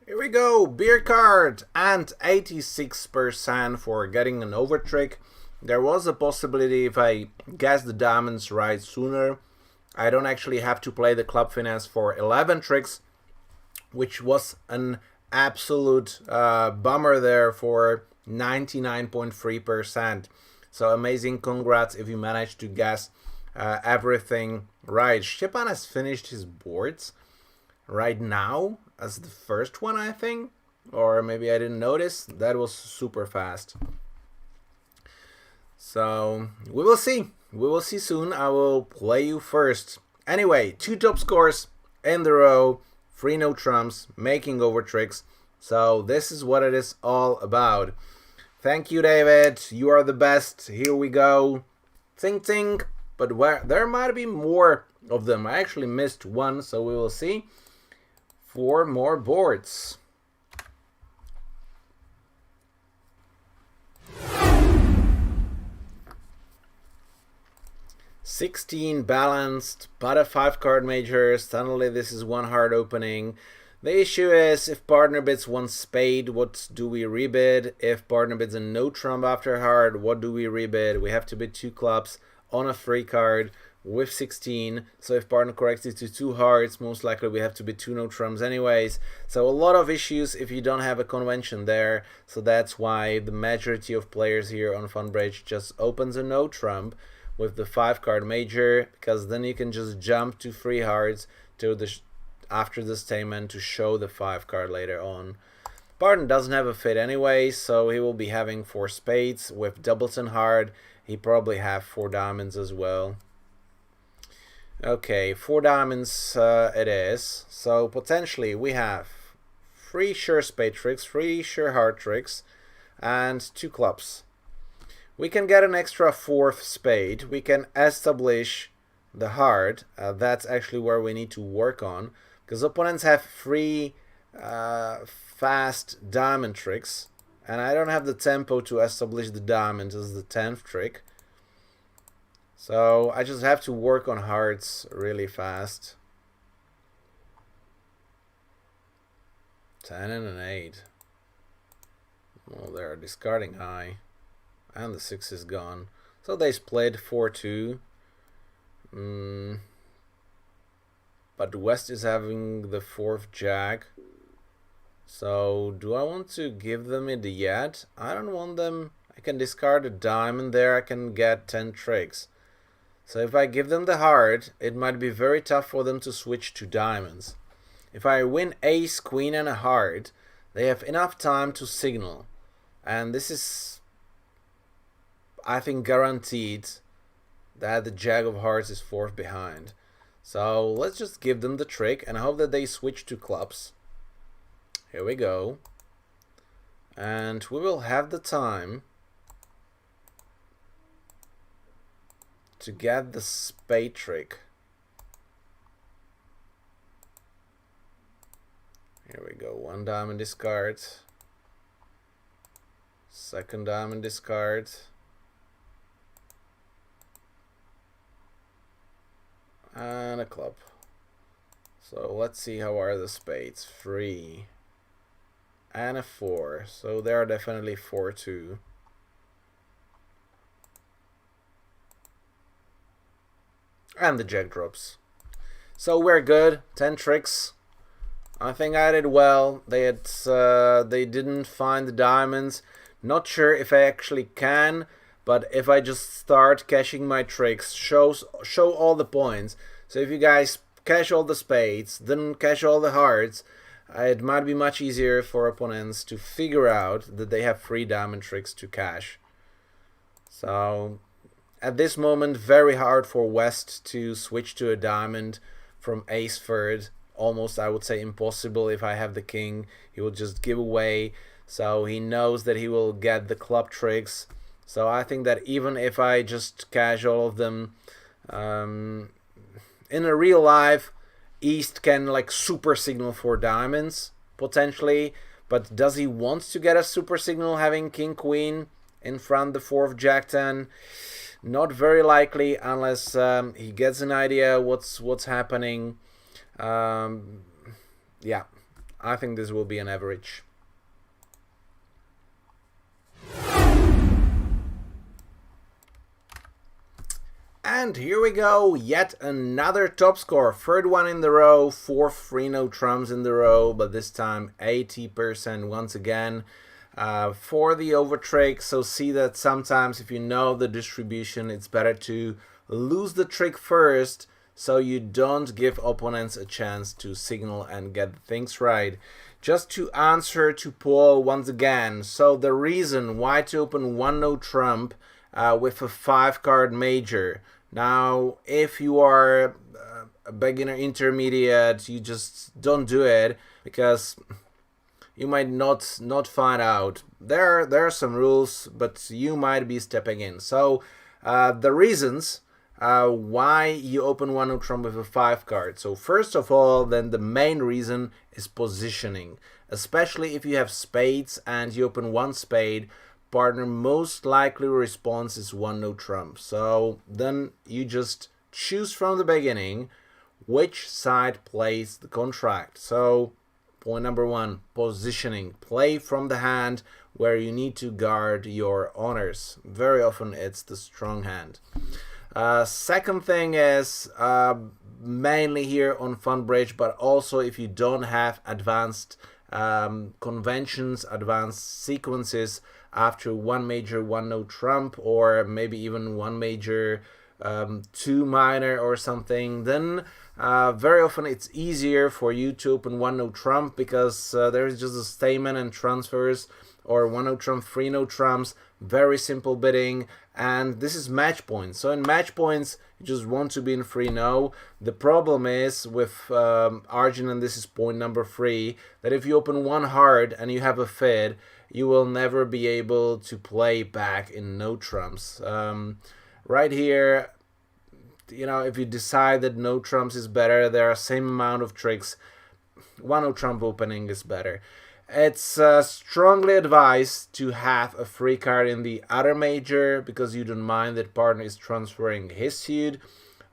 Here we go, beer card, and 86% for getting an over trick. There was a possibility if I guessed the diamonds right sooner, I don't actually have to play the club finesse for 11 tricks, which was an absolute bummer there for 99.3%. So amazing, congrats if you managed to guess everything right. Stepan has finished his boards right now as the first one, I think, or maybe I didn't notice. That was super fast. So we will see. We will see soon. I will play you first. Anyway, 2 top scores in the row, 3 no trumps, making over tricks. So this is what it is all about. Thank you, David. You are the best. Here we go. Ting ting. But there might be more of them. I actually missed one, so we will see. 4 more boards. $16 balanced, but a 5-card major. Suddenly this is one hard opening. The issue is if partner bids 1 spade, what do we rebid? If partner bids a no trump after hard, what do we rebid? We have to bid 2 clubs on a free card with 16. So if partner corrects it to 2 hearts, most likely we have to bid 2 no trumps anyways. So a lot of issues if you don't have a convention there. So that's why the majority of players here on Funbridge just opens a no trump with the 5-card major, because then you can just jump to 3 hearts to the after the statement to show the 5-card later on. Partner doesn't have a fit anyway, so he will be having 4 spades with doubleton hard. He probably have 4 diamonds as well. Okay, 4 diamonds it is. So potentially we have 3 sure spade tricks, 3 sure heart tricks, and 2 clubs. We can get an extra 4th spade. We can establish the heart. That's actually where we need to work on, because opponents have 3 fast diamond tricks, and I don't have the tempo to establish the diamond as the 10th trick. So I just have to work on hearts really fast. 10 and an 8. Well, they're discarding high. And the 6 is gone. So they split 4-2. But West is having the 4th jack. So do I want to give them it yet? I don't want them. I can discard a diamond there. I can get 10 tricks. So if I give them the heart, it might be very tough for them to switch to diamonds. If I win ace, queen, and a heart, they have enough time to signal. And this is, I think, guaranteed that the jack of hearts is 4th behind. So let's just give them the trick and hope that they switch to clubs. Here we go. And we will have the time to get the spade trick. Here we go. 1 diamond discard. 2nd diamond discard. And a club. So let's see how are the spades. 3 and a 4. So they are definitely 4-2. And the jack drops. So we're good. 10 tricks. I think I did well. They didn't find the diamonds. Not sure if I actually can, but if I just start cashing my tricks, show all the points. So if you guys cash all the spades, then cash all the hearts, it might be much easier for opponents to figure out that they have 3 diamond tricks to cash. So at this moment, very hard for West to switch to a diamond from ace third. Almost, I would say, impossible. If I have the king, he will just give away. So he knows that he will get the club tricks. So I think that even if I just cash all of them, in a real life, East can like super signal for diamonds potentially, but does he want to get a super signal having king queen in front the 4th jack 10? Not very likely unless he gets an idea what's happening. Yeah, I think this will be an average. And here we go, yet another top score, 3rd one in the row, 4th 3-no trumps in the row, but this time 80% once again for the over trick. So see that sometimes if you know the distribution, it's better to lose the trick first so you don't give opponents a chance to signal and get things right. Just to answer to Paul once again, so the reason why to open 1-no trump with a 5-card major. Now, if you are a beginner intermediate, you just don't do it because you might not find out. There are some rules, but you might be stepping in. So the reasons why you open 1-no trump with a 5-card. So first of all, then the main reason is positioning, especially if you have spades and you open 1 spade. Partner most likely response is 1-no trump. So then you just choose from the beginning which side plays the contract. So point number 1, positioning. Play from the hand where you need to guard your honors. Very often it's the strong hand. Second thing is mainly here on Funbridge, but also if you don't have advanced conventions, advanced sequences after 1 major, 1-no trump, or maybe even 1 major, 2 minor or something, then very often it's easier for you to open 1-no trump because there is just a stamen and transfers, or 1-no trump, 3-no trumps, very simple bidding, and this is match points. So in match points, you just want to be in 3-no. The problem is with Arjun, and this is point number 3, that if you open 1 hard and you have a fid, you will never be able to play back in no trumps. Right here, you know, if you decide that no trumps is better, there are same amount of tricks. 1-no trump opening is better. It's strongly advised to have a free card in the other major because you don't mind that partner is transferring his suit.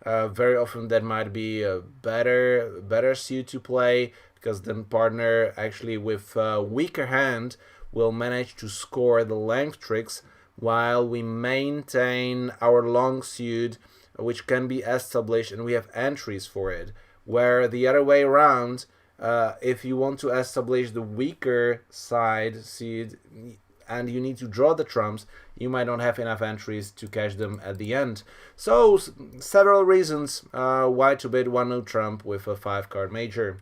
Very often that might be a better suit to play because then partner actually with a weaker hand will manage to score the length tricks while we maintain our long suit, which can be established and we have entries for it. Where the other way around, if you want to establish the weaker side suit and you need to draw the trumps, you might not have enough entries to cash them at the end. So several reasons why to bid 1-no trump with a 5-card major.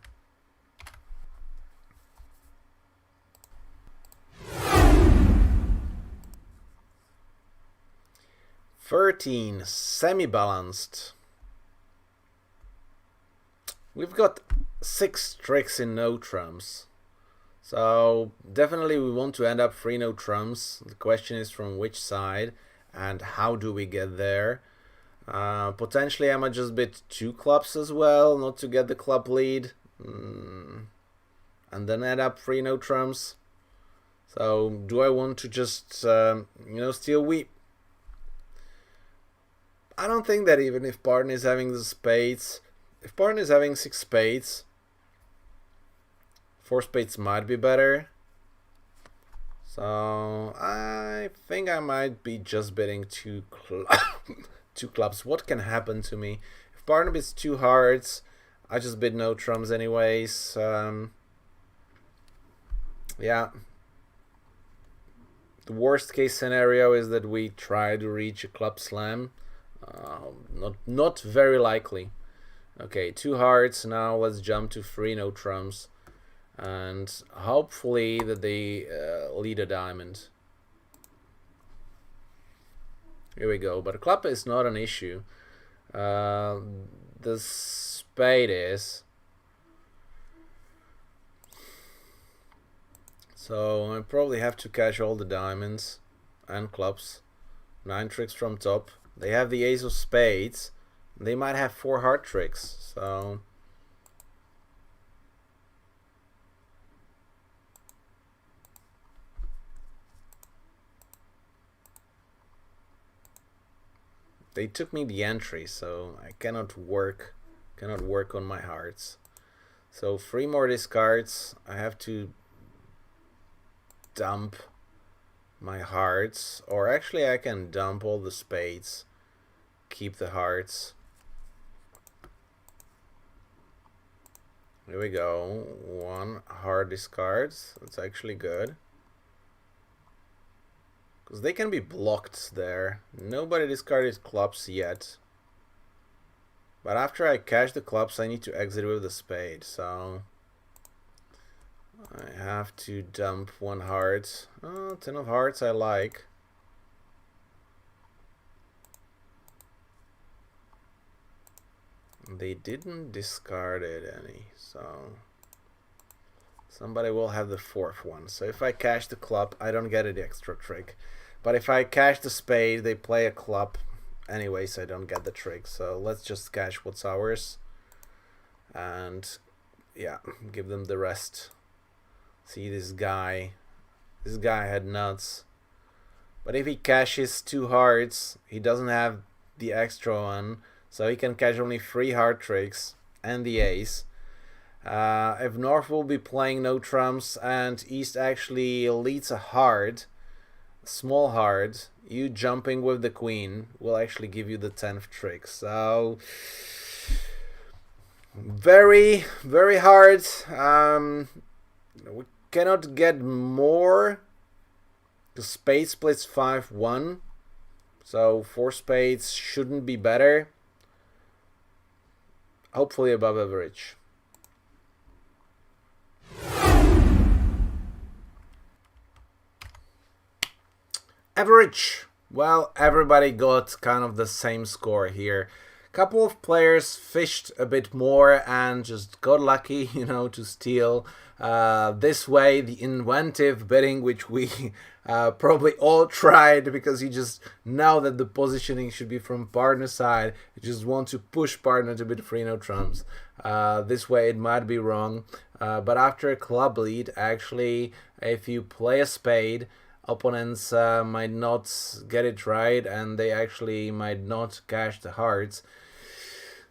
Semi-balanced. We've got 6 tricks in no trumps. So definitely we want to end up 3-no trumps. The question is from which side and how do we get there. Potentially I might just bid 2 clubs as well, not to get the club lead. And then end up 3-no trumps. So do I want to just, steal wheat? I don't think that even if partner is having the spades, if partner is having 6 spades, 4 spades might be better. So I think I might be just bidding 2 clubs. What can happen to me? If partner bids 2 hearts, I just bid no trumps anyways. Yeah. The worst case scenario is that we try to reach a club slam. Not very likely. Okay, 2 hearts. Now let's jump to 3 no trumps. And hopefully that they lead a diamond. Here we go. But a club is not an issue. The spade is. So I probably have to cash all the diamonds and clubs. 9 tricks from top. They have the ace of spades. They might have 4 heart tricks. So they took me the entry, so I cannot work on my hearts. So 3 more discards. I have to dump my hearts, or actually I can dump all the spades, keep the hearts. Here we go. 1 hard discards. That's actually good, because they can be blocked there. Nobody discarded clubs yet. But after I cash the clubs, I need to exit with the spade. So I have to dump 1 heart. Oh, 10 of hearts I like. They didn't discard it any, so somebody will have the 4th one. So if I cash the club, I don't get the extra trick. But if I cash the spade, they play a club. Anyways, I don't get the trick. So let's just cash what's ours. And yeah, give them the rest. See, this guy had nuts. But if he cashes 2 hearts, he doesn't have the extra one. So he can cash only 3 hard tricks and the ace. If North will be playing no trumps and East actually leads a hard, small hard, you jumping with the queen will actually give you the 10th trick. So very, very hard. We cannot get more. The spade splits 5-1. So 4 spades shouldn't be better. Hopefully above average. Average. Well, everybody got kind of the same score here. Couple of players fished a bit more and just got lucky, to steal. This way, the inventive bidding, which we probably all tried, because you just know that the positioning should be from partner side. You just want to push partner to bid 3 no trumps. This way it might be wrong. But after a club lead, actually, if you play a spade, opponents might not get it right, and they actually might not cash the hearts.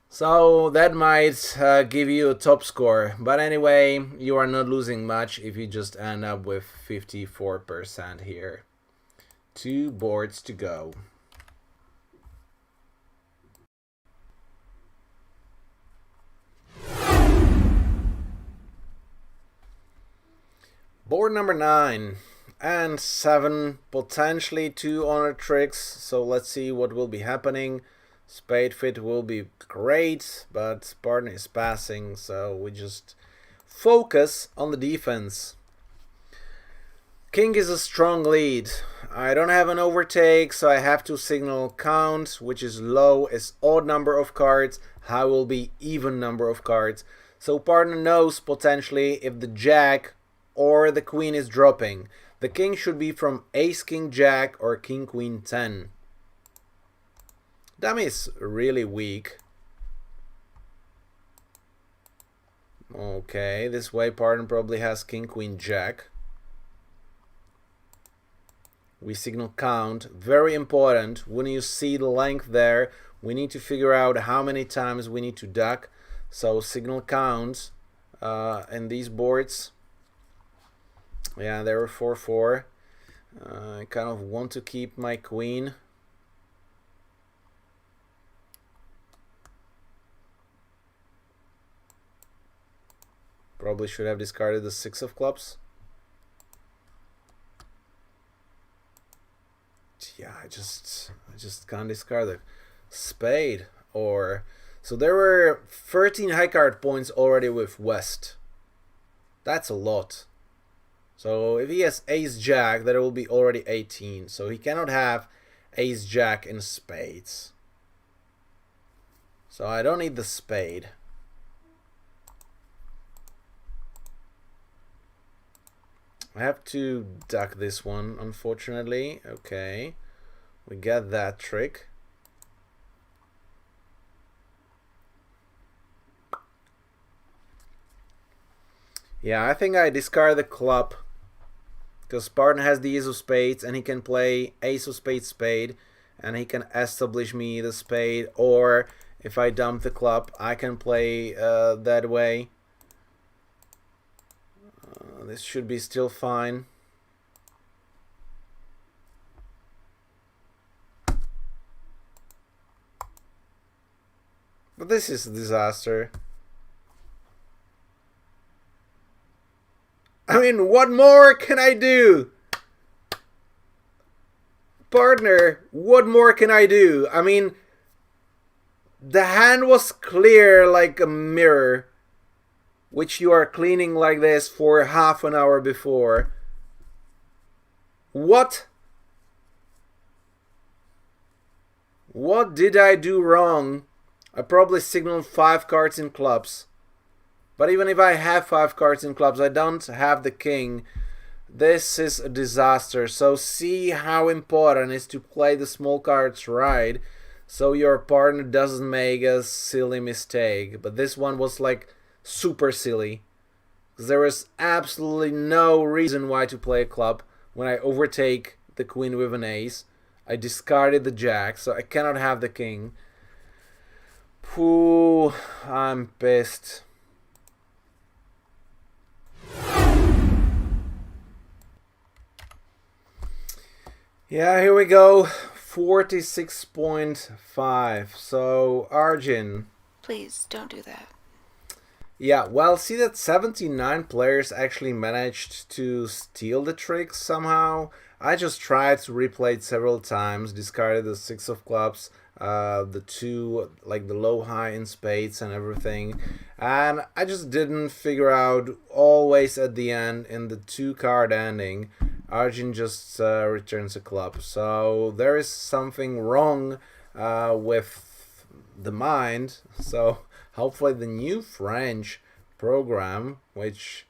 So that might give you a top score. But anyway, you are not losing much if you just end up with 54% here. 2 boards to go. Board number 9 and 7, potentially 2 honor tricks. So let's see what will be happening. Spade fit will be great, but partner is passing, so we just focus on the defense. King is a strong lead. I don't have an overtake, so I have to signal count, which is low as odd number of cards. High will be even number of cards. So partner knows potentially if the jack or the queen is dropping. The king should be from ace king jack or king queen 10. Dummy is really weak. Okay, this way partner probably has king queen jack. We signal count, very important. When you see the length there, we need to figure out how many times we need to duck. So signal count in these boards. Yeah, there were 4-4. I kind of want to keep my queen. Probably should have discarded the 6 of clubs. I just can't discard the spade. Or so there were 13 high card points already with West. That's a lot. So if he has ace jack, there will be already 18. So he cannot have ace jack in spades. So I don't need the spade. I have to duck this one, unfortunately. Okay, we get that trick. Yeah, I think I discard the club because partner has the ace of spades and he can play ace of spades spade and he can establish me the spade, or if I dump the club I can play that way. This should be still fine. But this is a disaster. I mean, what more can I do? Partner, what more can I do? I mean, the hand was clear like a mirror, which you are cleaning like this for half an hour before. What? What did I do wrong? I probably signaled 5 cards in clubs. But even if I have 5 cards in clubs, I don't have the king. This is a disaster. So see how important it is to play the small cards right, so your partner doesn't make a silly mistake. But this one was like super silly. There was absolutely no reason why to play a club when I overtake the queen with an ace. I discarded the jack, so I cannot have the king. Pooh, I'm pissed. Yeah, here we go. 46.5. So, Arjun. Please, don't do that. Yeah, well, see that 79 players actually managed to steal the trick somehow. I just tried to replay it several times, discarded the 6 of clubs, the 2, like the low high in spades and everything, and I just didn't figure out always at the end in the 2 card ending Arjun just returns a club. So there is something wrong with the mind. So hopefully the new French program, which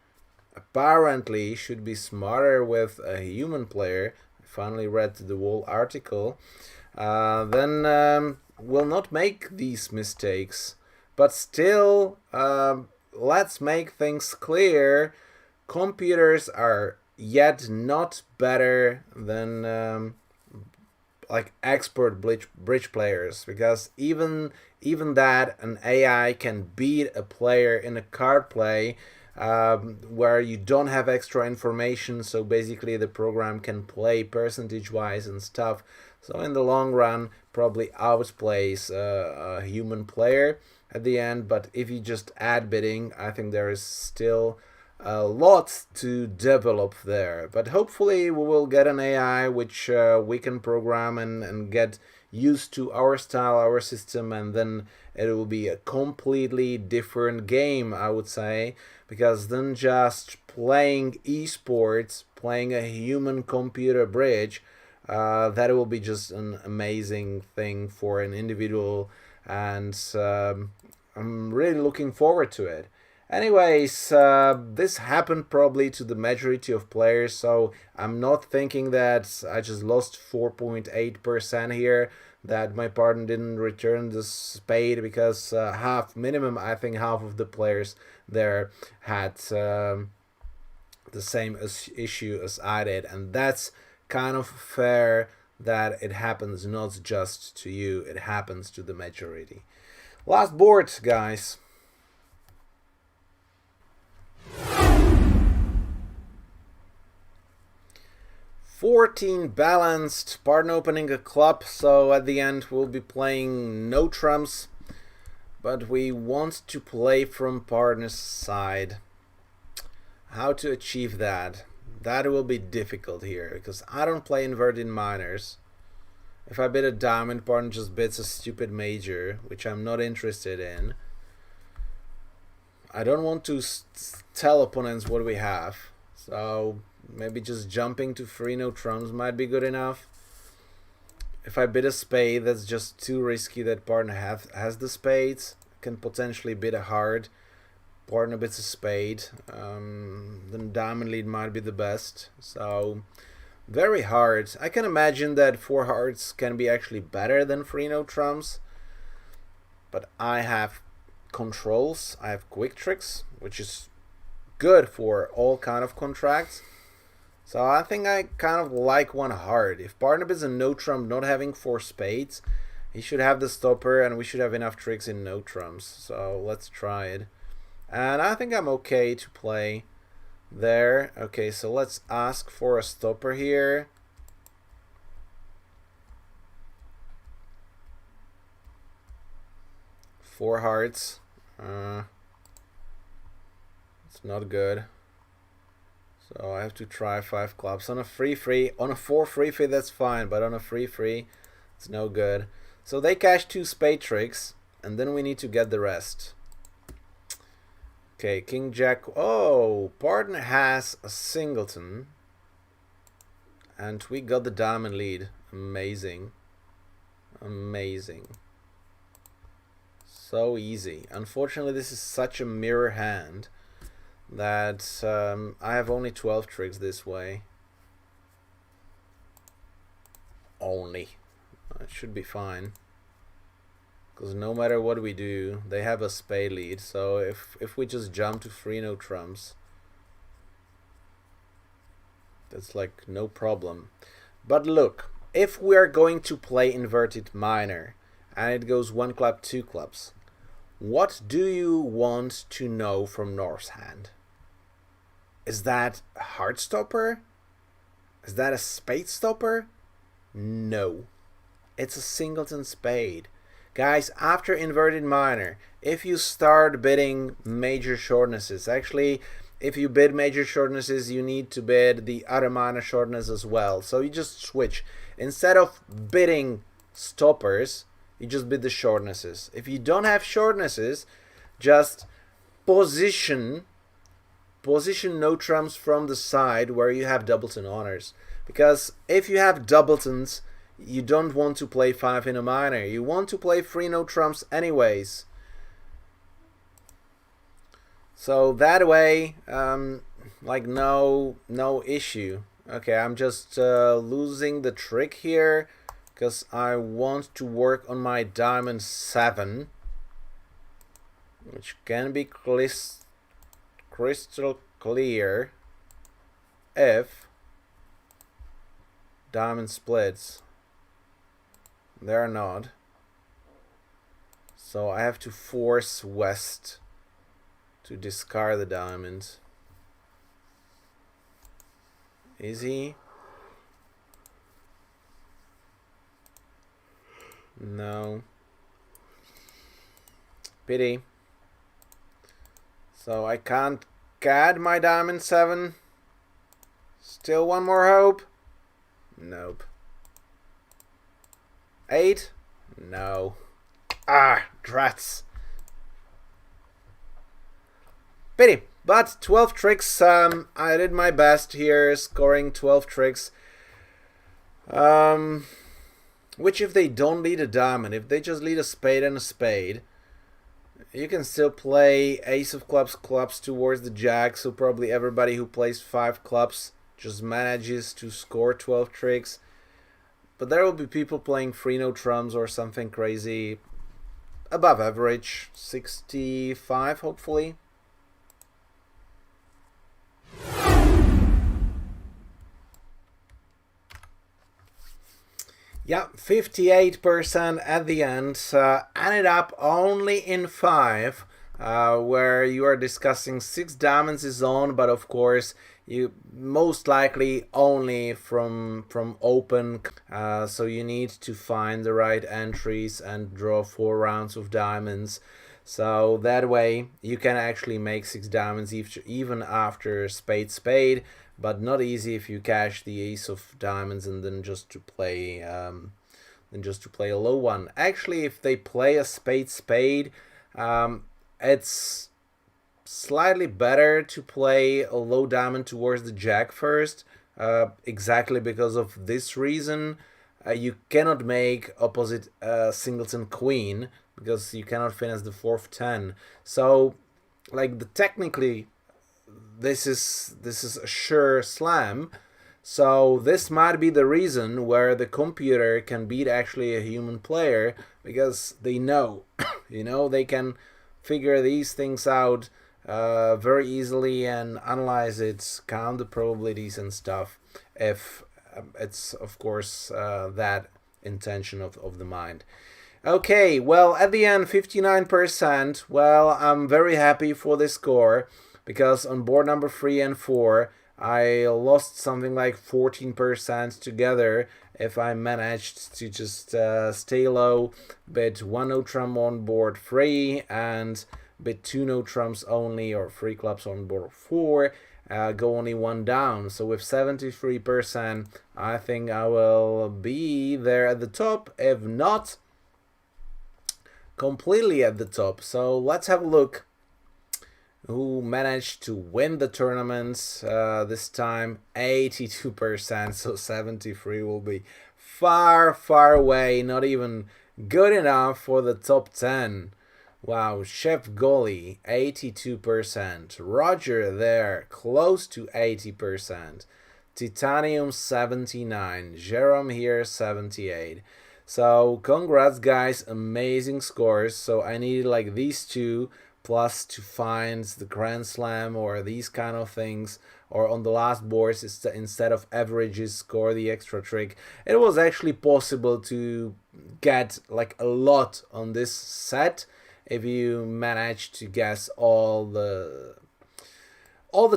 apparently should be smarter with a human player, I finally read the whole article, then will not make these mistakes. But still, let's make things clear. Computers are yet not better than like expert bridge players, because even that an AI can beat a player in a card play where you don't have extra information, so basically the program can play percentage wise and stuff. So in the long run probably outplays a human player at the end. But if you just add bidding, I think there is still a lot to develop there. But hopefully we will get an AI which we can program and get used to our style, our system, and then it will be a completely different game, I would say, because then just playing esports, playing a human computer bridge, that will be just an amazing thing for an individual, and I'm really looking forward to it. Anyways, this happened probably to the majority of players, so I'm not thinking that I just lost 4.8% here, that my partner didn't return the spade, because minimum, I think half of the players there had the same issue as I did, and that's kind of fair that it happens not just to you, it happens to the majority. Last board, guys. $14 balanced, partner opening a club, so at the end we'll be playing no trumps, but we want to play from partner's side. How to achieve that? That will be difficult here, because I don't play inverted minors. If I bid a diamond, partner just bids a stupid major, which I'm not interested in. I don't want to tell opponents what we have, so maybe just jumping to free no trumps might be good enough. If I bid a spade, that's just too risky. That partner has the spades, can potentially bid a heart. Partner bids a spade, then diamond lead might be the best. So very hard. I can imagine that 4 hearts can be actually better than free no trumps, but I have controls, I have quick tricks, which is good for all kind of contracts. So I think I kind of like 1 heart. If partner bids a no trump not having 4 spades, he should have the stopper and we should have enough tricks in no trumps. So let's try it. And I think I'm okay to play there. Okay, so let's ask for a stopper here. Four hearts. It's not good. So I have to try 5 clubs. On a free, on a 4 free, that's fine, but on a free, it's no good. So they cash 2 spade tricks, and then we need to get the rest. Okay, king jack. Oh, partner has a singleton, and we got the diamond lead. Amazing, amazing. So easy. Unfortunately, this is such a mirror hand that I have only 12 tricks this way. Only. It should be fine. Because no matter what we do, they have a spade lead. So if we just jump to free no trumps, that's like no problem. But look, if we are going to play inverted minor and it goes 1 club, 2 clubs, what do you want to know from North's hand? Is that a heart stopper? Is that a spade stopper? No. It's a singleton spade. Guys, after inverted minor, if you start bidding major shortnesses, actually, if you bid major shortnesses, you need to bid the other minor shortness as well. So you just switch. Instead of bidding stoppers, you just bid the shortnesses. If you don't have shortnesses, just position no trumps from the side where you have doubleton honors. Because if you have doubletons, you don't want to play 5 in a minor. You want to play free no trumps anyways. So that way, like no issue. Okay, I'm just losing the trick here because I want to work on my diamond 7, which can be crystal clear if diamond splits. They're not. So I have to force West to discard the diamond. Is he? No. Pity. So I can't cad my diamond 7. Still 1 more hope? Nope. 8? No. Ah, drats. Pity. But 12 tricks. I did my best here, scoring 12 tricks. Which if they don't lead a diamond, if they just lead a spade and a spade, you can still play ace of clubs towards the jack. So probably everybody who plays 5 clubs just manages to score 12 tricks. But there will be people playing free no trumps or something crazy above average, 65 hopefully. Yeah, 58% at the end. Ended up only in 5, where you are discussing 6 diamonds is on, but of course you most likely only from open, so you need to find the right entries and draw 4 rounds of diamonds. So that way you can actually make 6 diamonds even after spade, but not easy if you cash the ace of diamonds and then just to play than just to play a low one. Actually, if they play a spade, it's slightly better to play a low diamond towards the jack first, exactly because of this reason. You cannot make opposite singleton queen because you cannot finish the fourth 10. So, like, technically, this is a sure slam. So this might be the reason where the computer can beat actually a human player, because they know, they can figure these things out very easily and analyze it, count the probabilities and stuff, if it's of course that intention of the mind. Okay, well, at the end, 59%. Well, I'm very happy for this score, because on board number 3 and 4 I lost something like 14% together if I managed to just stay low, bid 1 no trump on board 3 and bid 2 no trumps only, or 3 clubs on board 4, go only 1 down. So with 73%, I think I will be there at the top, if not completely at the top. So let's have a look who managed to win the tournament this time. 82%, so 73 will be far away, not even good enough for the top 10. Wow, Chef Golly, 82%. Roger there, close to 80%. Titanium, 79. Jerome here, 78. So congrats guys, amazing scores. So I needed like these two plus to find the Grand Slam or these kind of things, or on the last boards instead of averages score the extra trick. It was actually possible to get like a lot on this set if you manage to guess all the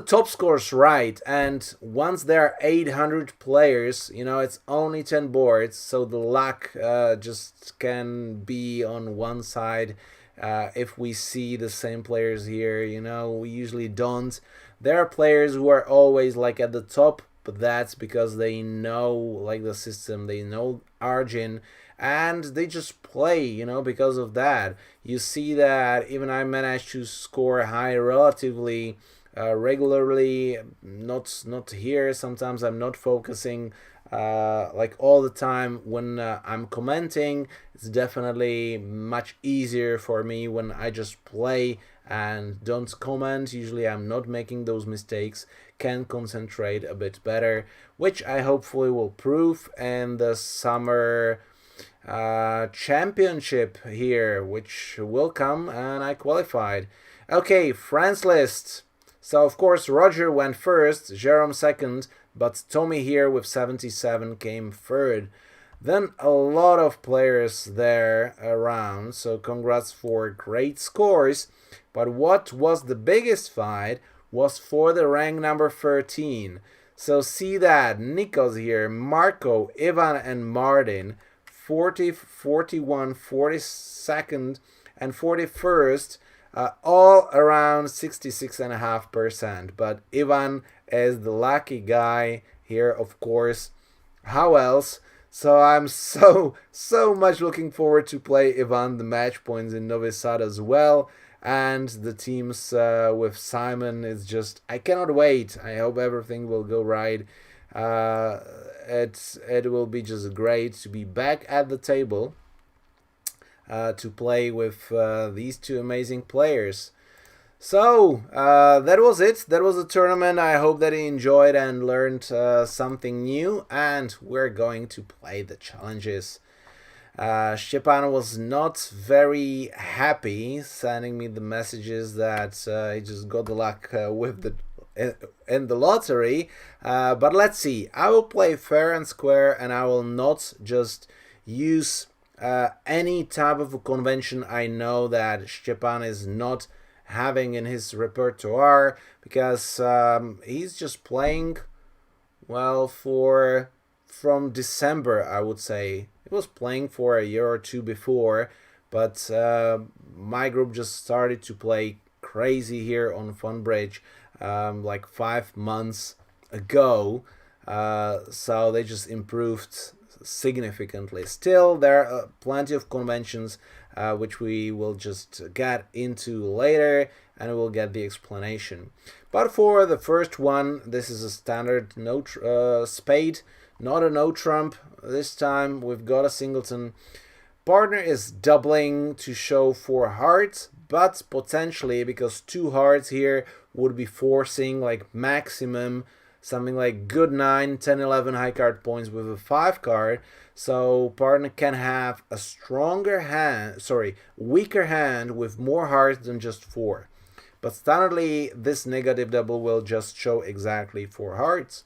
top scores right. And once there are 800 players, it's only 10 boards, so the luck just can be on one side. If we see the same players here, we usually don't. There are players who are always like at the top, but that's because they know like the system, they know Arjun, and they just play, because of that. You see that even I managed to score high relatively regularly, not here. Sometimes I'm not focusing like all the time when I'm commenting. It's definitely much easier for me when I just play and don't comment. Usually I'm not making those mistakes, can concentrate a bit better, which I hopefully will prove in the summer championship here, which will come, and I qualified. Okay, France list. So of course Roger went first, Jerome second, but Tommy here with 77 came third. Then a lot of players there around, so congrats for great scores. But what was the biggest fight was for the rank number 13. So see that, Nikos here, Marco, Ivan and Martin, 40, 41, 42nd and 41st, all around 66.5%. But Ivan is the lucky guy here, of course. How else? So I'm so much looking forward to play Ivan the match points in Novi Sad as well. And the teams with Simon is just, I cannot wait. I hope everything will go right. It will be just great to be back at the table to play with these two amazing players. So that was it. That was the tournament. I hope that you enjoyed and learned something new. And we're going to play the challenges. Stepan was not very happy sending me the messages that he just got the luck with the in the lottery. But let's see. I will play fair and square, and I will not just use any type of a convention I know that Stepan is not having in his repertoire, because he's just playing well from December, I would say. He was playing for a year or two before, but my group just started to play crazy here on Funbridge like 5 months ago. So they just improved significantly. Still, there are plenty of conventions which we will just get into later, and we'll get the explanation. But for the first one, this is a standard no spade, not a no trump. This time we've got a singleton. Partner is doubling to show 4 hearts, but potentially, because 2 hearts here would be forcing like maximum something like good 9, 10, 11 high card points with a 5 card. So partner can have a weaker hand with more hearts than just 4. But standardly, this negative double will just show exactly 4 hearts,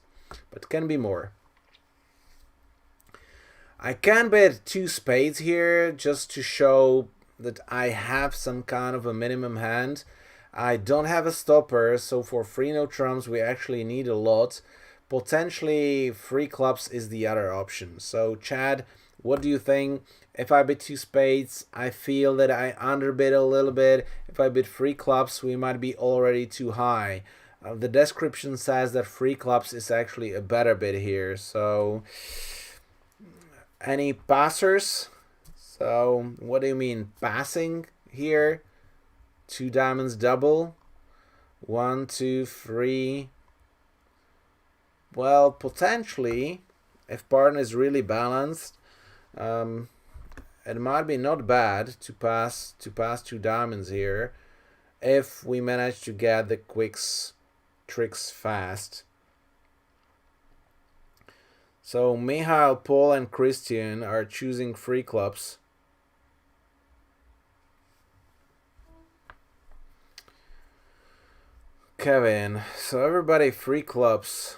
but can be more. I can bet 2 spades here just to show that I have some kind of a minimum hand. I don't have a stopper, so for free no trumps we actually need a lot. Potentially free clubs is the other option. So Chad, what do you think? If I bid 2 spades, I feel that I underbid a little bit. If I bid free clubs, we might be already too high. The description says that free clubs is actually a better bid here. So any passers? So what do you mean passing here? 2 diamonds double. 1, 2, 3. Well, potentially, if partner is really balanced, it might be not bad to pass 2 diamonds here if we manage to get the quicks tricks fast. So Mihail, Paul, and Christian are choosing free clubs. Kevin, so everybody free clubs.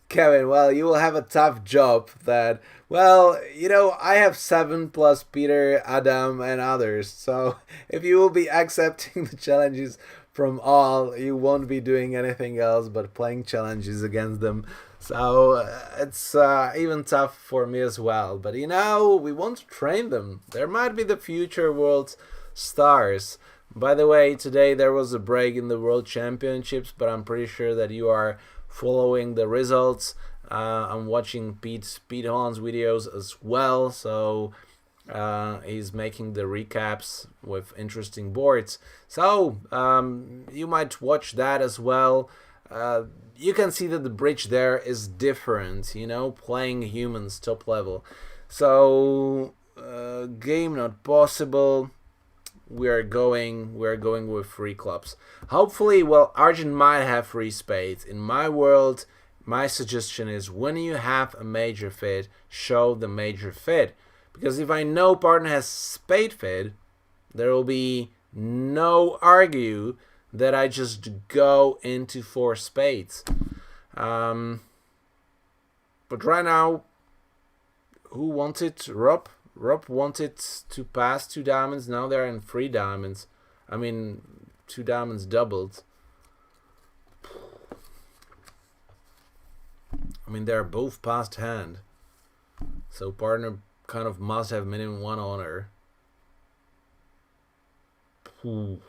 Kevin, well, you will have a tough job that, well, you know, I have 7 plus Peter, Adam, and others. So if you will be accepting the challenges from all, you won't be doing anything else but playing challenges against them. So it's even tough for me as well. But you know, we want to train them. There might be the future world stars. By the way, today there was a break in the World Championships, but I'm pretty sure that you are following the results. I'm watching Pete Holland's videos as well, so he's making the recaps with interesting boards. So you might watch that as well. You can see that the bridge there is different, you know, playing humans top level. So game not possible. We're going with free clubs. Hopefully, well, Arjun might have free spades. In my world, my suggestion is when you have a major fit, show the major fit. Because if I know partner has spade fit, there will be no argue that I just go into 4 spades. But right now, who wanted Rob? Rob wanted to pass 2 diamonds. Now they're in 3 diamonds. I mean, 2 diamonds doubled. I mean, they're both past hand. So partner kind of must have minimum 1 honor. Ooh.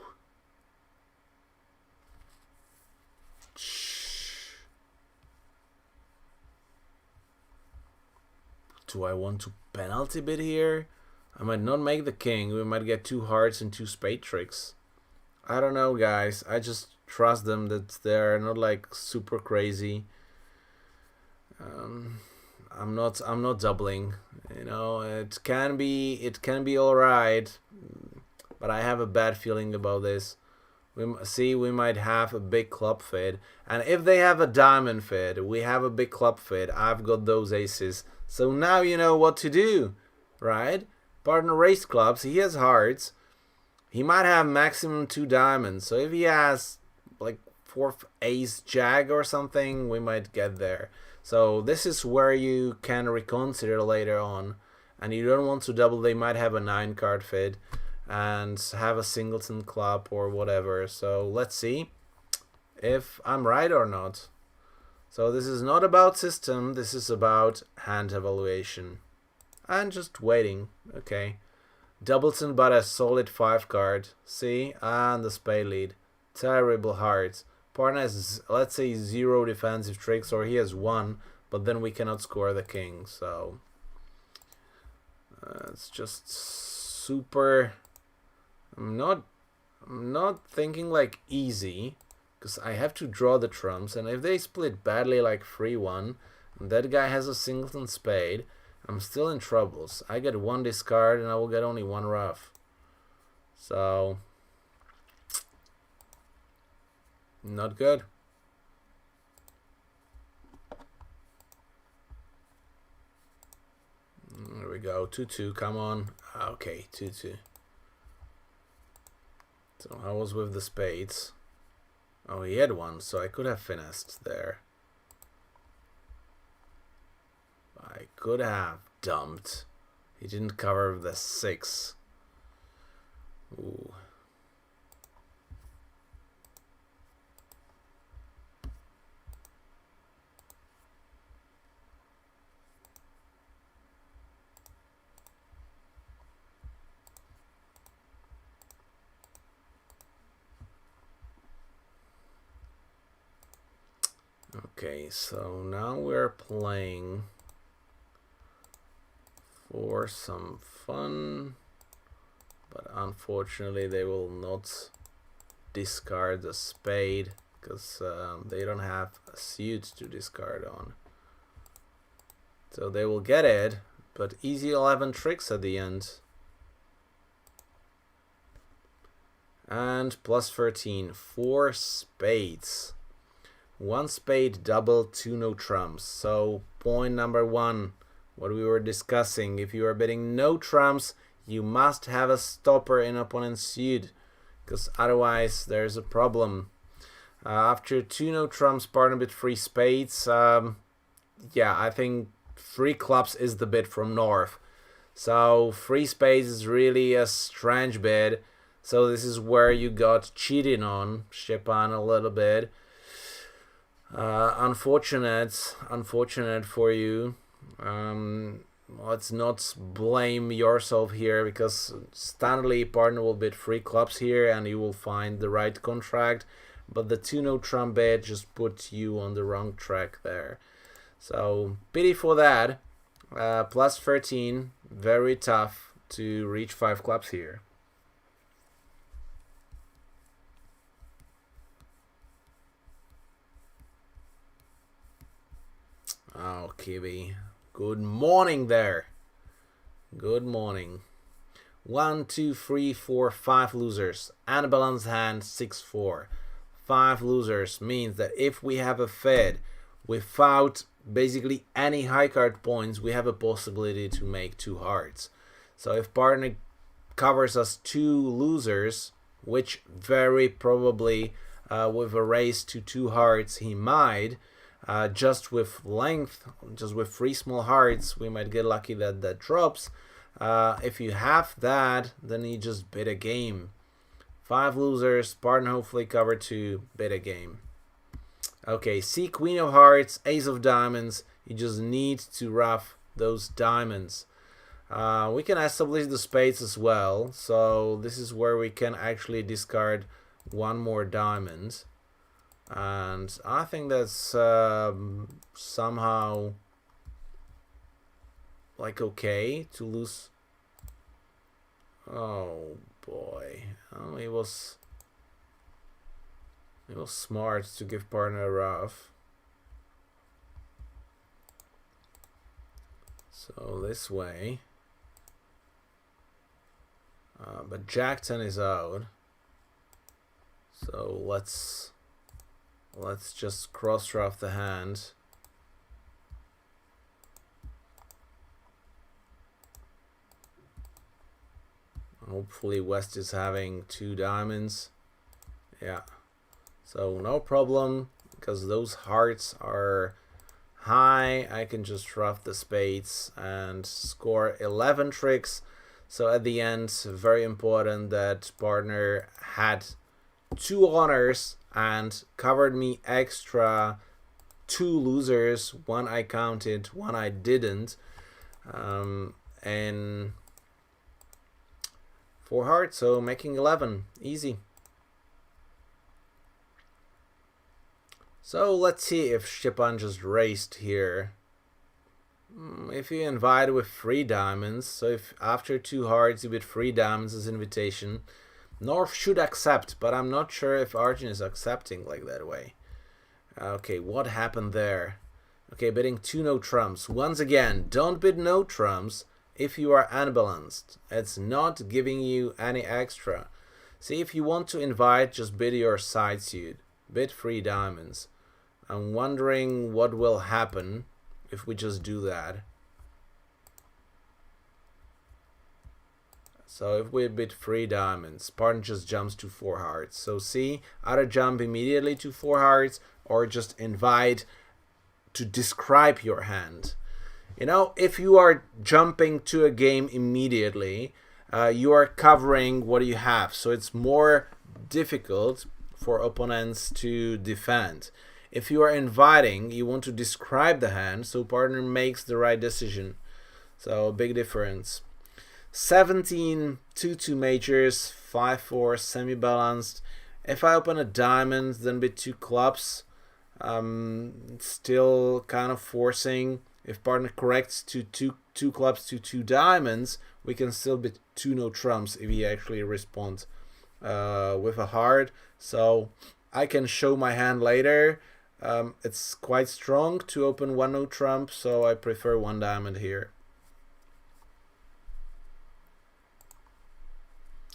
Do I want to penalty bid here? I might not make the king. We might get 2 hearts and 2 spade tricks. I don't know, guys. I just trust them that they're not like super crazy. I'm not doubling. You know, it can be all right, but I have a bad feeling about this. We might have a big club fit, and if they have a diamond fit, we have a big club fit. I've got those aces. So now you know what to do, right? Partner race clubs, he has hearts. He might have maximum 2 diamonds. So if he has like 4th ace jack or something, we might get there. So this is where you can reconsider later on. And you don't want to double, they might have a 9 card fit and have a singleton club or whatever. So let's see if I'm right or not. So this is not about system, this is about hand evaluation. And just waiting. Okay. Doubleton but a solid 5 card. See? And the spade lead. Terrible hearts. Partner has, let's say, 0 defensive tricks, or he has 1. but then we cannot score the king, so it's just super. I'm not thinking like easy, because I have to draw the trumps, and if they split badly like 3-1, and that guy has a singleton spade, I'm still in troubles. I get one discard and I will get only one ruff. So not good. There we go. 2-2. Come on. Okay, 2-2. So I was with the spades. Oh, he had one, so I could have finessed there. I could have dumped. He didn't cover the 6. Ooh. Okay, so now we're playing for some fun, but unfortunately they will not discard the spade because they don't have a suit to discard on. So they will get it, but easy 11 tricks at the end. And plus 13, 4 spades. 1 spade, double, 2 no trumps. So point number 1, what we were discussing, if you are betting no trumps, you must have a stopper in opponent's suit, because otherwise there's a problem. After 2 no trumps, partner bet 3 spades, yeah, I think 3 clubs is the bid from North. So 3 spades is really a strange bid. So this is where you got cheating on Stepan a little bit. Unfortunate for you. Let's not blame yourself here, because standardly partner will bid 3 clubs here and you will find the right contract, but the 2 no trump bet just put you on the wrong track there. So pity for that. Plus 13, very tough to reach 5 clubs here. Oh, Kiwi. Good morning there. Good morning. 1, 2, 3, 4, 5 losers. And a balanced hand, 6-4. 5 losers means that if we have a fed without basically any high card points, we have a possibility to make 2 hearts. So if partner covers us 2 losers, which very probably with a raise to 2 hearts he might, just with length, just with 3 small hearts, we might get lucky that that drops. If you have that, then you just bid a game. 5 losers, partner hopefully cover 2, bid a game. Okay, see Queen of Hearts, Ace of Diamonds. You just need to ruff those diamonds. We can establish the spades as well. So this is where we can actually discard 1 more diamond. And I think that's somehow like okay to lose. Oh boy, oh, he was smart to give partner a ruff. So this way, but Jack 10 is out. So let's just cross ruff the hand. Hopefully West is having 2 diamonds. Yeah. So no problem, because those hearts are high. I can just ruff the spades and score 11 tricks. So at the end, very important that partner had 2 honors and covered me extra 2 losers. 1 I counted, 1 I didn't. And 4 hearts, so making 11, easy. So let's see if Stepan just raced here. if you invite with 3 diamonds, so if after 2 hearts you bid 3 diamonds as invitation, North should accept, but I'm not sure if Argent is accepting like that way. Okay, what happened there? Okay, bidding 2 no trumps. Once again, don't bid no trumps if you are unbalanced. It's not giving you any extra. See, if you want to invite, just bid your side suit. Bid 3 diamonds. I'm wondering what will happen if we just do that. So if we bid 3 diamonds, partner just jumps to 4 hearts. So see, either jump immediately to 4 hearts or just invite to describe your hand. You know, if you are jumping to a game immediately, you are covering what you have. So it's more difficult for opponents to defend. If you are inviting, you want to describe the hand so partner makes the right decision. So big difference. 17 2-2 majors, 5-4 semi-balanced. If I open a diamond, then bid 2 clubs, still kind of forcing. If partner corrects to two clubs to 2 diamonds, we can still bid 2 no trumps if he actually responds with a heart. So I can show my hand later. It's quite strong to open 1 no trump, so I prefer 1 diamond here.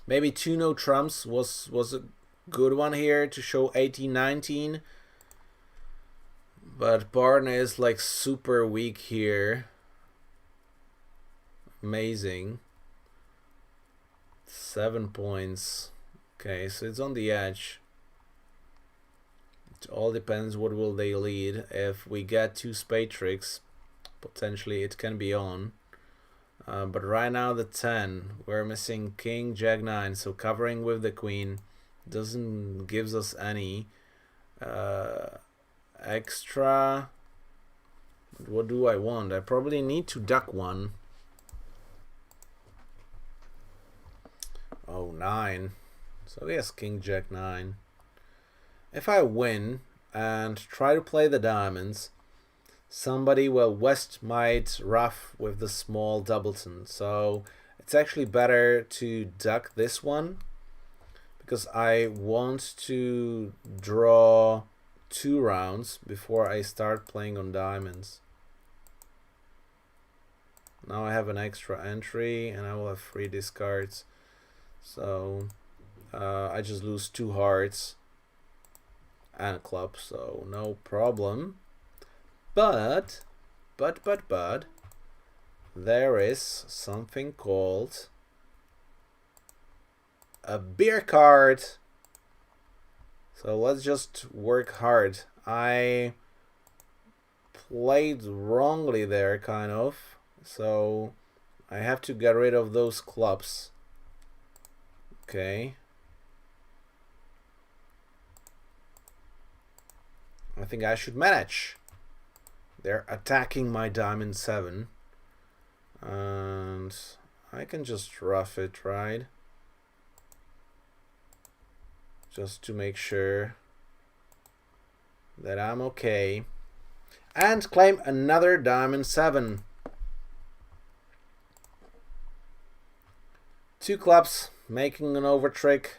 Maybe 2 no trumps was a good one here to show 18-19. But partner is like super weak here. Amazing. 7 points. Okay, so it's on the edge. It all depends what will they lead. If we get 2 spade tricks, potentially it can be on. But right now the 10, we're missing king, jack 9, so covering with the queen doesn't gives us any extra. What do I want? I probably need to duck 1. Oh, 9. So yes, king, jack 9. If I win and try to play the diamonds, somebody, well, West might ruff with the small doubleton. So it's actually better to duck this one because I want to draw 2 rounds before I start playing on diamonds. Now I have an extra entry and I will have 3 discards. So I just lose 2 hearts and a club, so no problem. But there is something called a beer card. So let's just work hard. I played wrongly there, kind of. So I have to get rid of those clubs. Okay. I think I should manage. They're attacking my diamond 7. And I can just rough it, right? Just to make sure that I'm okay. And claim another diamond 7. 2 clubs, making an over trick.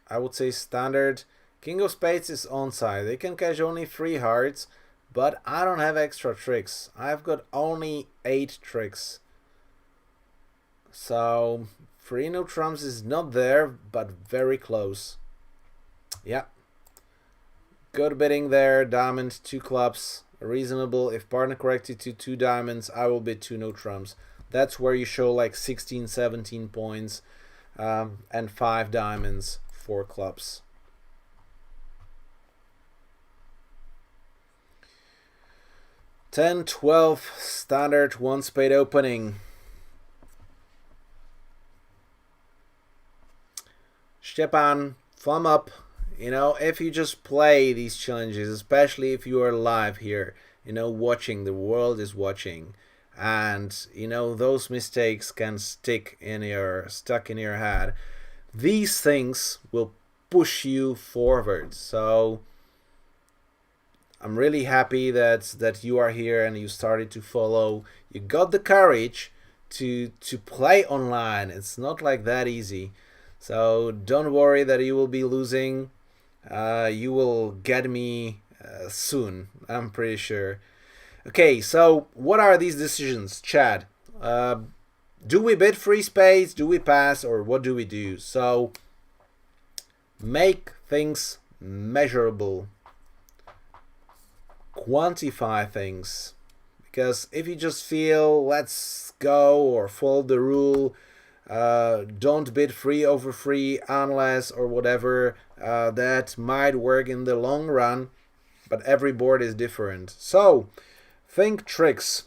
I would say standard. King of spades is onside. They can cash only 3 hearts, but I don't have extra tricks. I've got only 8 tricks. So 3 no trumps is not there, but very close. Yeah. Good bidding there. Diamond, 2 clubs. Reasonable. If partner corrected to 2 diamonds, I will bid 2 no trumps. That's where you show like 16, 17 points. And 5 diamonds, 4 clubs. Ten, 12, standard, 1 spade opening. Stepan, thumb up. You know, if you just play these challenges, especially if you are live here, you know, watching, the world is watching. And, you know, those mistakes can stuck in your head. These things will push you forward. So I'm really happy that you are here and you started to follow. You got the courage to play online. It's not like that easy. So don't worry that you will be losing. You will get me soon, I'm pretty sure. Okay, so what are these decisions, Chad? Do we bid free spades? Do we pass? Or what do we do? So make things measurable. Quantify things. Because if you just feel let's go or follow the rule, don't bid free over free unless or whatever, that might work in the long run, but every board is different. So think tricks.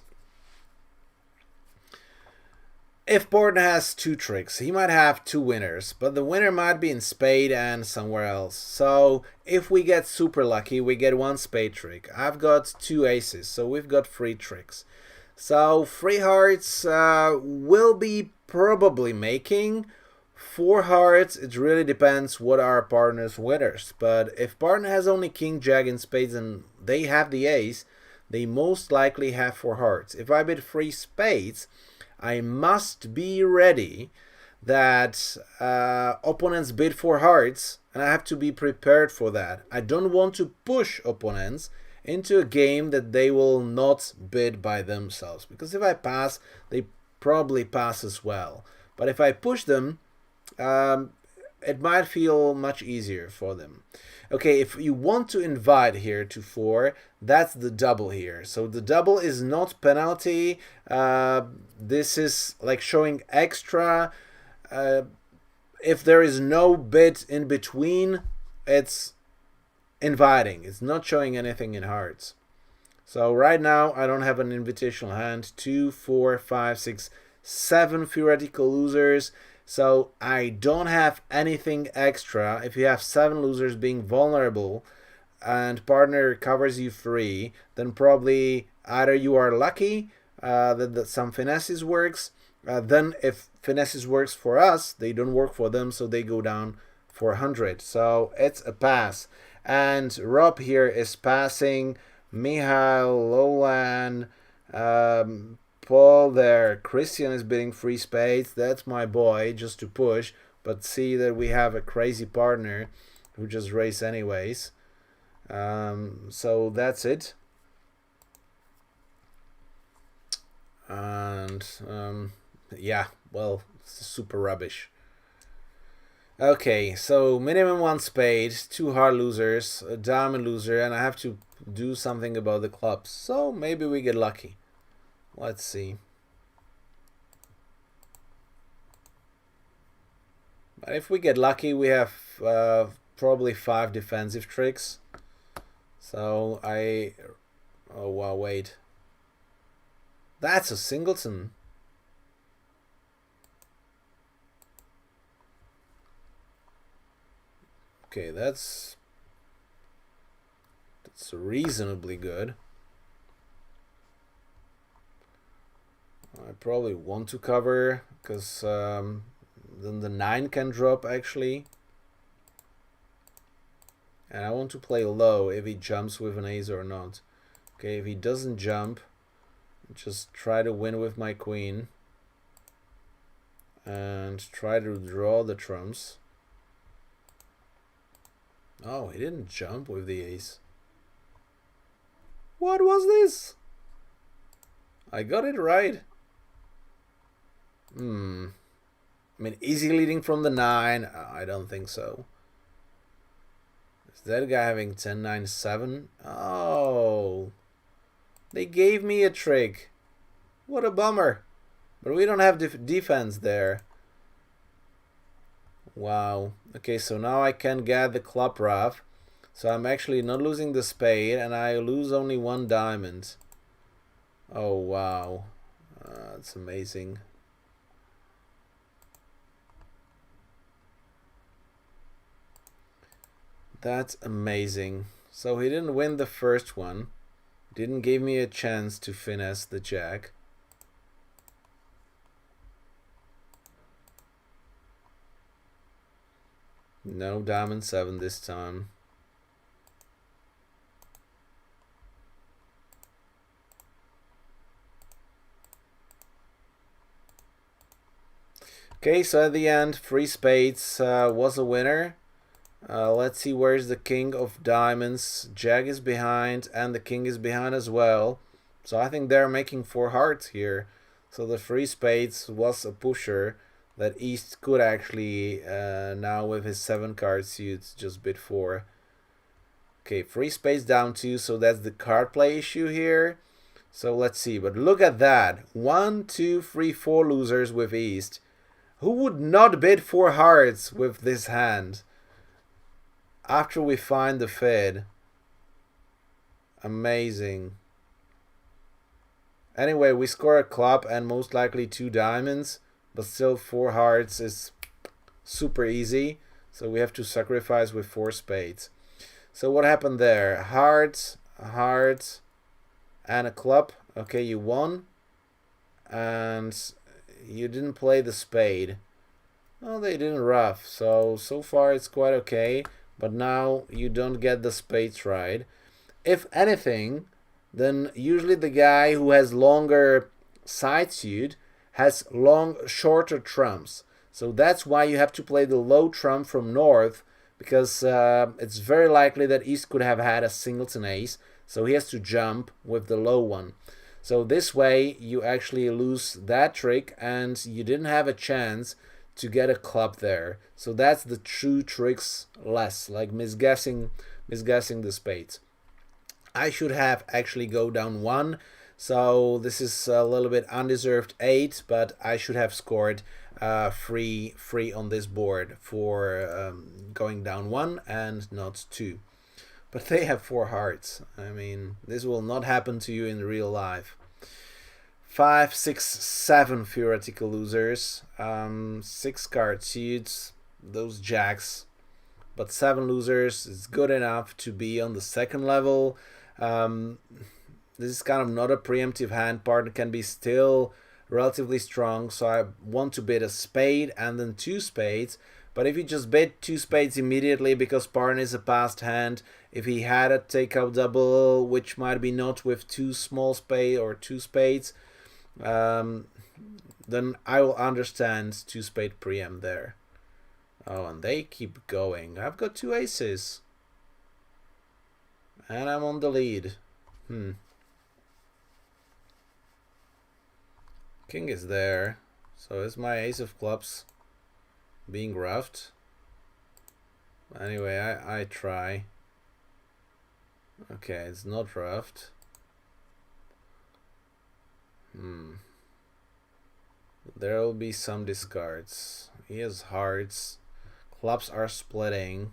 If Borden has 2 tricks, he might have 2 winners, but the winner might be in spade and somewhere else. So if we get super lucky, we get 1 spade trick. I've got 2 aces, so we've got 3 tricks. So 3 hearts will be probably making. 4 hearts, it really depends what our partner's winners. But if partner has only king, jack, and spades and they have the ace, they most likely have 4 hearts. If I bid 3 spades, I must be ready that opponents bid 4 hearts, and I have to be prepared for that. I don't want to push opponents into a game that they will not bid by themselves, because if I pass, they probably pass as well. But if I push them, it might feel much easier for them. Okay, if you want to invite here to 4, that's the double here. So the double is not penalty. This is like showing extra. If there is no bid in between, it's inviting. It's not showing anything in hearts. So right now I don't have an invitational hand. 2, 4, 5, 6, 7 theoretical losers. So I don't have anything extra. If you have 7 losers being vulnerable and partner covers you 3, then probably either you are lucky that some finesses works. Then if finesses works for us, they don't work for them, so they go down for 100. So it's a pass. And Rob here is passing. Mihail, Lolan, Paul there. Christian is bidding 3 spades. That's my boy, just to push. But see that we have a crazy partner who just raised anyways. So that's it. And yeah, well, super rubbish. Okay, so minimum 1 spade, 2 hard losers, a diamond loser, and I have to do something about the clubs. So maybe we get lucky. Let's see. But if we get lucky, we have probably 5 defensive tricks. So oh wow, wait. That's a singleton. Okay, that's reasonably good. I probably want to cover because then the 9 can drop actually. And I want to play low if he jumps with an ace or not. Okay, if he doesn't jump, just try to win with my queen. And try to draw the trumps. Oh, he didn't jump with the ace. What was this? I got it right. I mean, easy leading from the 9. I don't think so. Is that guy having 10, 9, 7? Oh. They gave me a trick. What a bummer. But we don't have defense there. Wow. Okay, so now I can get the club rough. So I'm actually not losing the spade, and I lose only 1 diamond. Oh, wow. That's amazing. That's amazing. So he didn't win the first one. Didn't give me a chance to finesse the jack. No diamond 7 this time. Okay, so at the end, free spades was a winner. Let's see, where's the king of diamonds? Jack is behind and the king is behind as well. So I think they're making 4 hearts here. So the free spades was a pusher that East could actually, now with his 7 card suits, just bid for. Okay, free spades down 2, so that's the card play issue here. So let's see, but look at that. 1, 2, 3, 4 losers with East. Who would not bid 4 hearts with this hand? After we find the fid. Amazing. Anyway, we score a club and most likely 2 diamonds, but still 4 hearts is super easy. So we have to sacrifice with 4 spades. So what happened there? Hearts, hearts, and a club. Okay, you won. And you didn't play the spade. Well, they didn't rough, so far it's quite okay, but now you don't get the spades right. If anything, then usually the guy who has longer side suit has shorter trumps. So that's why you have to play the low trump from north, because it's very likely that East could have had a singleton ace, so he has to jump with the low one. So this way you actually lose that trick and you didn't have a chance to get a club there. So that's the true tricks less, like misguessing the spades. I should have actually go down 1, so this is a little bit undeserved 8, but I should have scored free on this board for going down 1 and not 2. But they have 4 hearts. I mean, this will not happen to you in real life. 5, 6, 7 theoretical losers. 6 card suits, those jacks. But 7 losers is good enough to be on the 2nd level. This is kind of not a preemptive hand. Partner can be still relatively strong. So I want to bid a spade and then 2 spades. But if you just bid 2 spades immediately because partner is a passed hand, if he had a takeout double, which might be not with 2 small spades or 2 spades, then I will understand 2 spade preempt there. Oh, and they keep going. I've got 2 aces. And I'm on the lead. King is there. So is my ace of clubs being roughed? Anyway, I try. Okay, it's not roughed. There will be some discards. He has hearts. Clubs are splitting.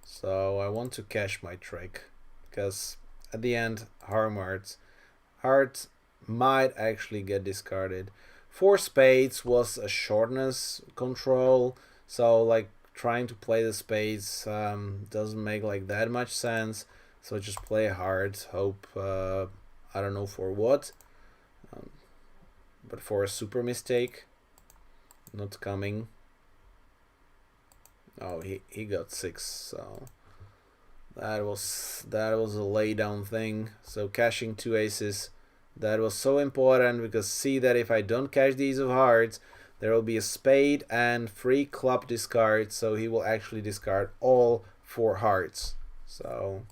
So I want to cash my trick. Because at the end, heart might actually get discarded. 4 spades was a shortness control. So like trying to play the spades doesn't make like that much sense. So just play hard. Hope, I don't know for what. But for a super mistake, not coming. Oh, he got 6, so that was a lay down thing. So cashing 2 aces, that was so important, because see that if I don't cash the ace of hearts, there will be a spade and 3 club discards, so he will actually discard all 4 hearts. So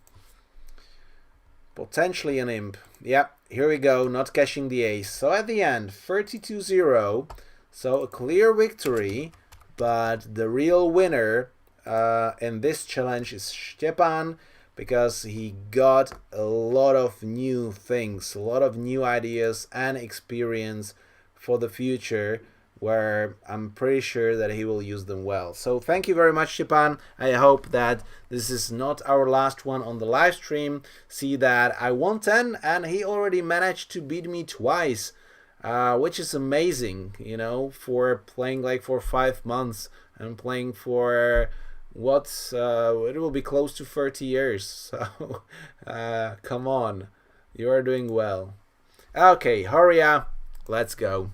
potentially an imp. Yep, here we go, not cashing the ace. So at the end, 32-0. So a clear victory, but the real winner in this challenge is Stepan, because he got a lot of new things, a lot of new ideas and experience for the future, where I'm pretty sure that he will use them well. So thank you very much, Stepan. I hope that this is not our last one on the live stream. See that I won 10 and he already managed to beat me twice, which is amazing, you know, for playing like for 5 months and playing for what, it will be close to 30 years. So come on, you are doing well. Okay, hurry up, let's go.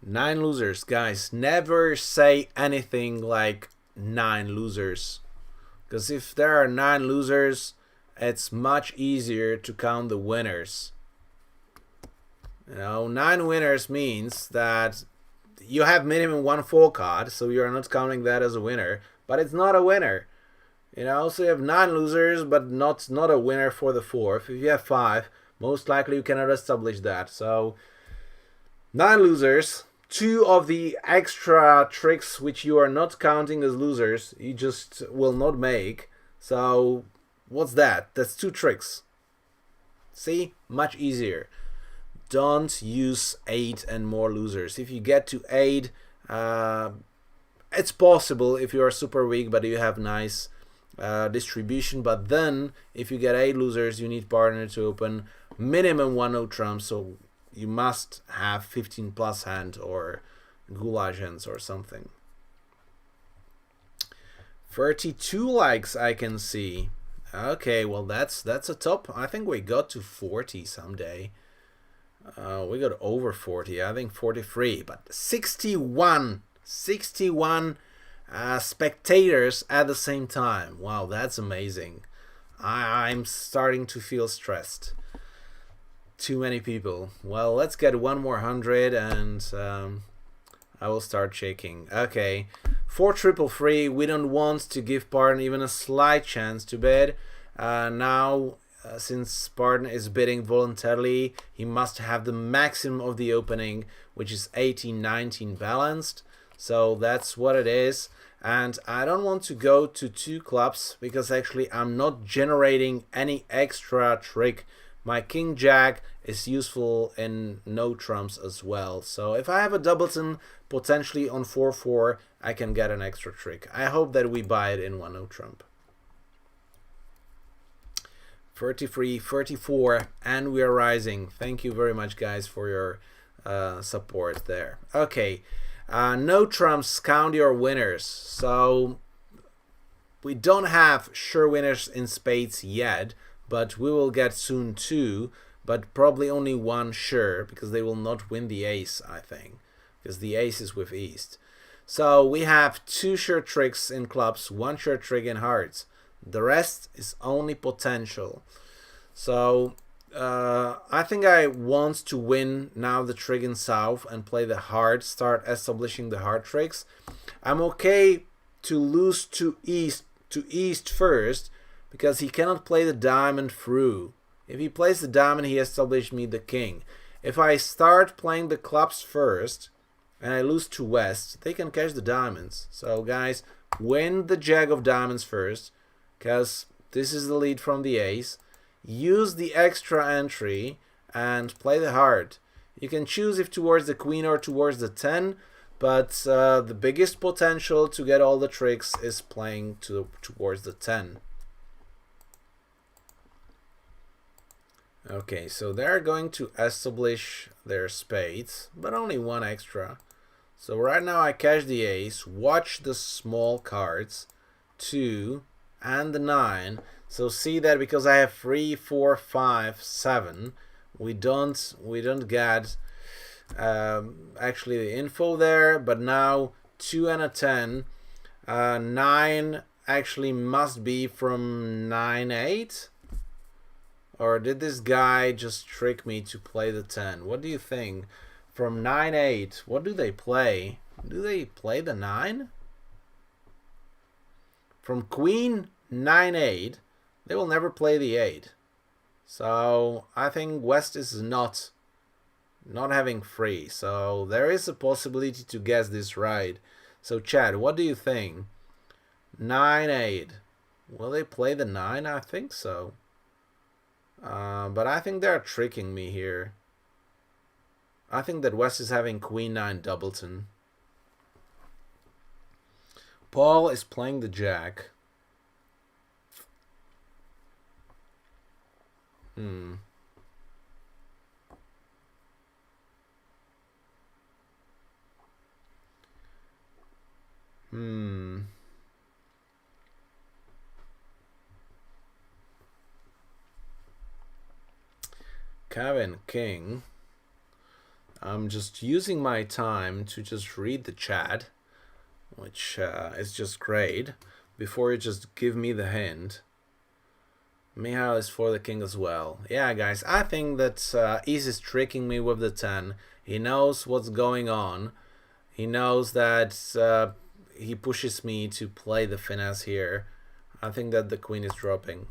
Nine losers, guys. Never say anything like 9 losers, because if there are 9 losers it's much easier to count the winners. 9 winners means that you have minimum 1 full card, so you're not counting that as a winner, but it's not a winner. So you have 9 losers, but not a winner for the 4th. If you have 5, most likely you cannot establish that. So 9 losers, 2 of the extra tricks which you are not counting as losers, you just will not make. So what's that? That's 2 tricks. See? Much easier. Don't use 8 and more losers. If you get to 8, it's possible if you are super weak, but you have nice distribution. But then, if you get 8 losers, you need partner to open minimum 1 no trump. So you must have 15 plus hand or goulash hands or something. 32 likes I can see. Okay, well that's a top. I think we got to 40 someday. We got over 40, I think 43, but 61 spectators at the same time. Wow, that's amazing. I'm starting to feel stressed. Too many people. Well, let's get 1 more 100 and I will start shaking. Okay, 4 triple free. We don't want to give Pardon even a slight chance to bid. Now, since Pardon is bidding voluntarily, he must have the maximum of the opening, which is 18-19 balanced. So that's what it is. And I don't want to go to 2 clubs because actually I'm not generating any extra trick. My King Jack is useful in no trumps as well. So if I have a doubleton potentially on 4-4, I can get an extra trick. I hope that we buy it in 1 no trump. 33, 34, and we are rising. Thank you very much, guys, for your support there. Okay, no trumps, count your winners. So we don't have sure winners in spades yet, but we will get soon 2, but probably only 1 sure, because they will not win the ace, I think, because the ace is with East. So we have 2 sure tricks in clubs, 1 sure trick in hearts. The rest is only potential. So I think I want to win now the trick in south and play the heart, start establishing the heart tricks. I'm okay to lose to East first because he cannot play the diamond through. If he plays the diamond, he established me the king. If I start playing the clubs first and I lose to West, they can catch the diamonds. So guys, win the jack of diamonds first, because this is the lead from the ace. Use the extra entry and play the heart. You can choose if towards the queen or towards the 10, but the biggest potential to get all the tricks is playing towards the 10. Okay, so they're going to establish their spades, but only 1 extra. So right now I cash the ace, watch the small cards, 2 and the 9. So see that because I have 3, 4, 5, 7, we don't get actually the info there, but now 2 and a 10, 9 actually must be from 9-8. Or did this guy just trick me to play the 10? What do you think? From 9-8, what do they play? Do they play the 9? From queen 9-8, they will never play the 8. So I think West is not having free. So there is a possibility to guess this right. So Chad, what do you think? 9-8. Will they play the 9? I think so. But I think they're tricking me here. I think that West is having queen 9 doubleton. Paul is playing the jack. Kevin King. I'm just using my time to just read the chat, which is just great, before you just give me the hint. Michal is for the king as well. Yeah, guys, I think that East is tricking me with the 10. He knows what's going on. He knows that he pushes me to play the finesse here. I think that the queen is dropping.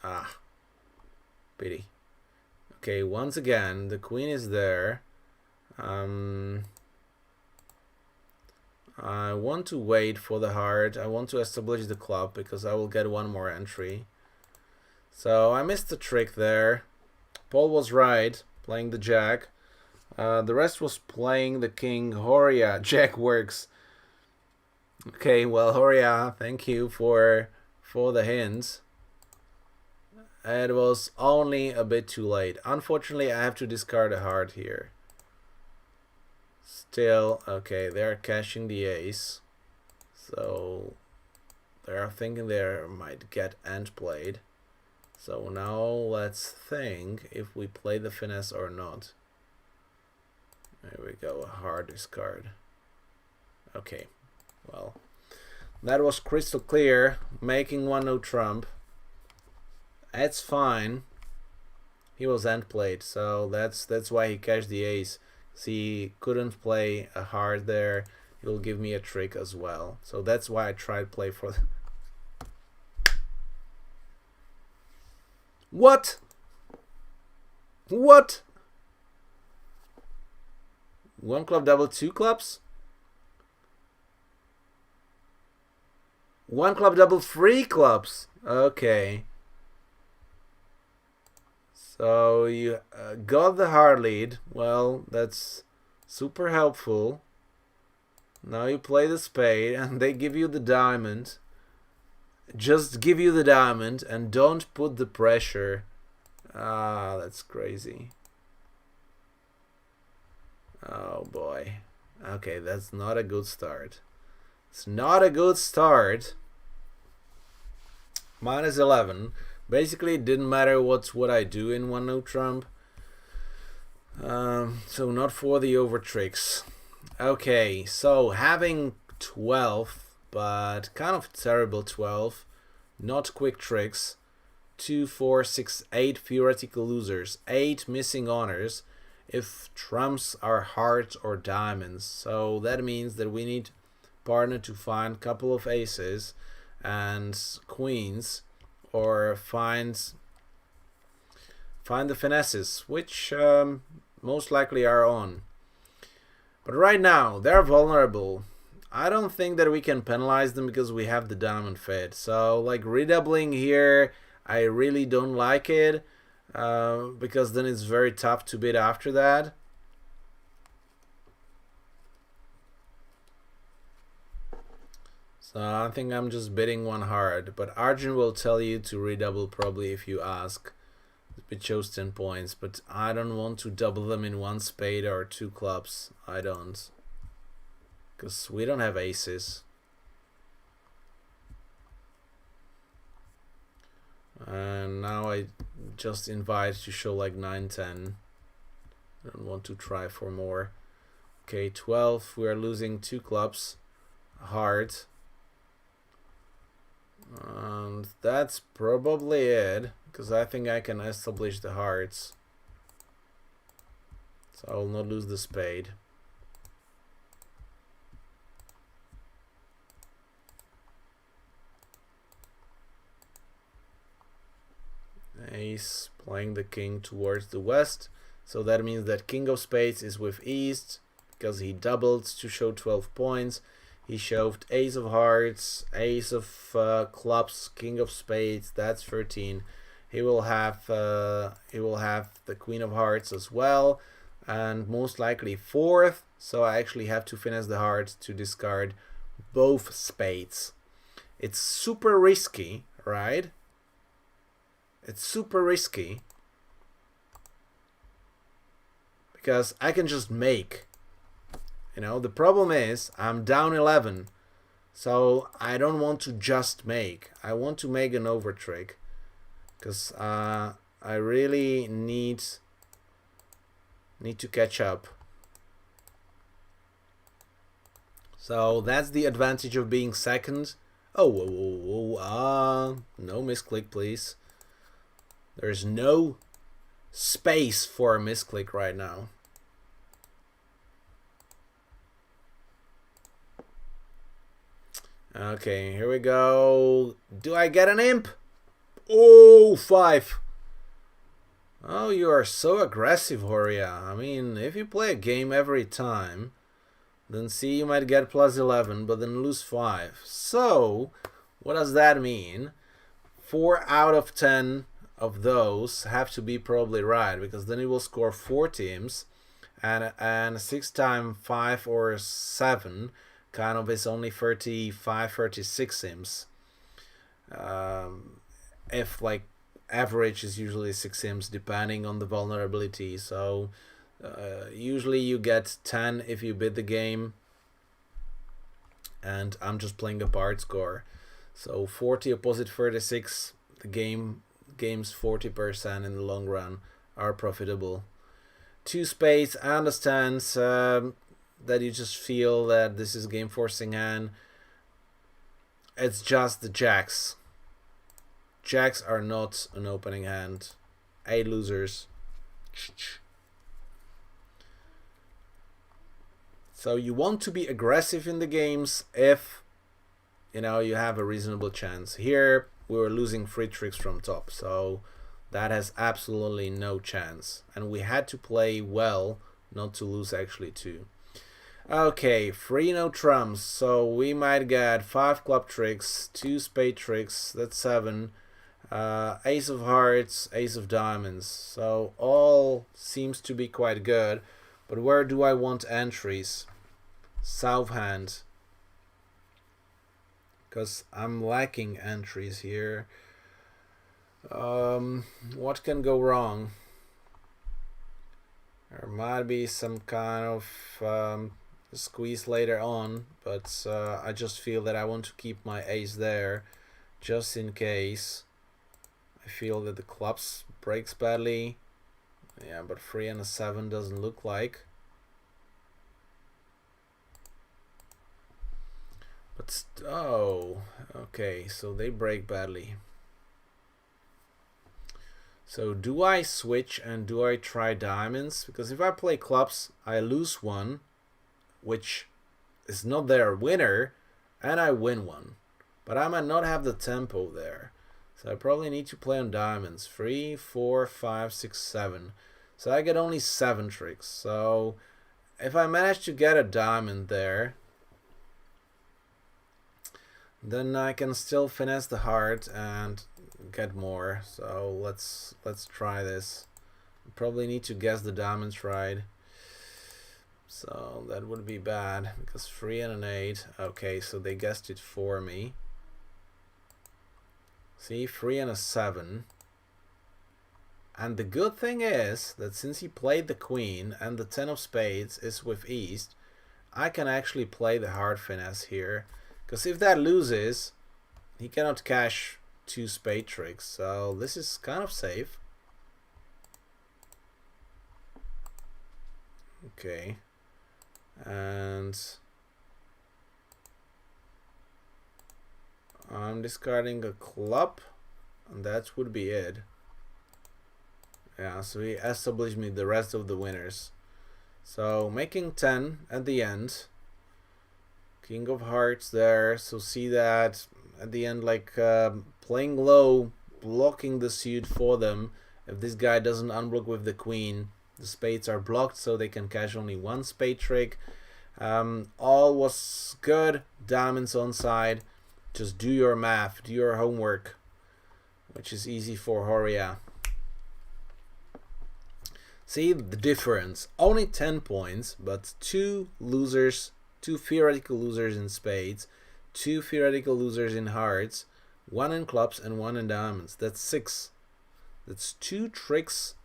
Ah, pity. Okay, once again, the queen is there. I want to wait for the heart. I want to establish the club because I will get one more entry. So I missed the trick there. Paul was right, playing the jack. The rest was playing the king. Horia, jack works. Okay, well, Horia, thank you for the hints. It was only a bit too late. Unfortunately, I have to discard a heart here. Still, okay, they're cashing the ace. So they're thinking they might get end played. So now let's think if we play the finesse or not. There we go, a hard discard. Okay, well, that was crystal clear. Making one no trump. That's fine. He was end played, so that's why he cashed the ace. See, couldn't play a heart there. He'll give me a trick as well. So that's why I tried play for. What? What? One club double, two clubs? One club double, three clubs. Okay. So you got the hard lead. Well, that's super helpful. Now you play the spade and they give you the diamond. Just give you the diamond and don't put the pressure. Ah, that's crazy. Oh boy. Okay, that's not a good start. It's not a good start. Minus 11. Basically, it didn't matter what I do in one no trump. So not for the over tricks. Okay, so having 12, but kind of terrible 12. Not quick tricks. 2, 4, 6, 8 theoretical losers. 8 missing honors if trumps are hearts or diamonds. So that means that we need partner to find a couple of aces and queens, or find the finesses, which most likely are on. But right now they're vulnerable. I don't think that we can penalize them because we have the diamond fit. So like redoubling here, I really don't like it because then it's very tough to bid after that. So I think I'm just bidding one hard, but Arjun will tell you to redouble probably if you ask. It chose 10 points, but I don't want to double them in one spade or two clubs. I don't. Because we don't have aces. And now I just invite to show like 9, 10. I don't want to try for more. Okay, 12. We are losing 2 clubs. Heart. And that's probably it, because I think I can establish the hearts. So I will not lose the spade. Ace playing the king towards the west. So that means that king of spades is with east, because he doubled to show 12 points. He shoved ace of hearts, ace of clubs, king of spades. That's 13. He will have the queen of hearts as well, and most likely fourth. So I actually have to finesse the heart to discard both spades. It's super risky, right? It's super risky because I can just make. You know, the problem is I'm down 11, so I don't want to just make. I want to make an over trick because I really need to catch up. So that's the advantage of being second. No misclick, please. There's no space for a misclick right now. Okay, here we go. Do I get an imp? Oh, 5. Oh, you are so aggressive, Horia. I mean, if you play a game every time, then see, you might get plus 11, but then lose 5. So, what does that mean? 4 out of 10 of those have to be probably right, because then it will score 4 teams, and 6 times 5 or 7 kind of is only 35, 36 sims. If like average is usually 6 sims depending on the vulnerability. So usually you get 10 if you bid the game, and I'm just playing a part score. So 40 opposite 36, the game's 40% in the long run are profitable. 2 spades, I understand that you just feel that this is game forcing hand. It's just the jacks. Jacks are not an opening hand. 8 losers. So you want to be aggressive in the games if you have a reasonable chance. Here we were losing free tricks from top, so that has absolutely no chance, and we had to play well not to lose actually too. Okay, free no trumps, so we might get 5 club tricks, 2 spade tricks, that's 7, ace of hearts, ace of diamonds, so all seems to be quite good. But where do I want entries? South hand, because I'm lacking entries here. What can go wrong? There might be some kind of squeeze later on, but I just feel that I want to keep my ace there just in case I feel that the clubs breaks badly. Yeah, but 3 and a 7 doesn't look like. But oh, okay, so they break badly. So do I switch and do I try diamonds? Because if I play clubs, I lose 1, which is not their winner, and I win 1. But I might not have the tempo there. So I probably need to play on diamonds. 3, 4, 5, 6, 7. So I get only 7 tricks. So if I manage to get a diamond there, then I can still finesse the heart and get more. So let's try this. Probably need to guess the diamonds right. So that would be bad because 3 and an 8. Okay, so they guessed it for me. See, 3 and a 7. And the good thing is that since he played the queen and the 10 of spades is with east, I can actually play the hard finesse here. Because if that loses, he cannot cash 2 spade tricks. So this is kind of safe. Okay. And I'm discarding a club, and that would be it. Yeah, so he established me the rest of the winners. So making 10 at the end. King of hearts there, so see that at the end, like playing low, blocking the suit for them. If this guy doesn't unblock with the queen, the spades are blocked, so they can cash only 1 spade trick. All was good, diamonds on side. Just do your math, do your homework, which is easy for Horia. See the difference, only 10 points, but 2 losers, 2 theoretical losers in spades, 2 theoretical losers in hearts, 1 in clubs and 1 in diamonds. That's 6. That's 2 tricks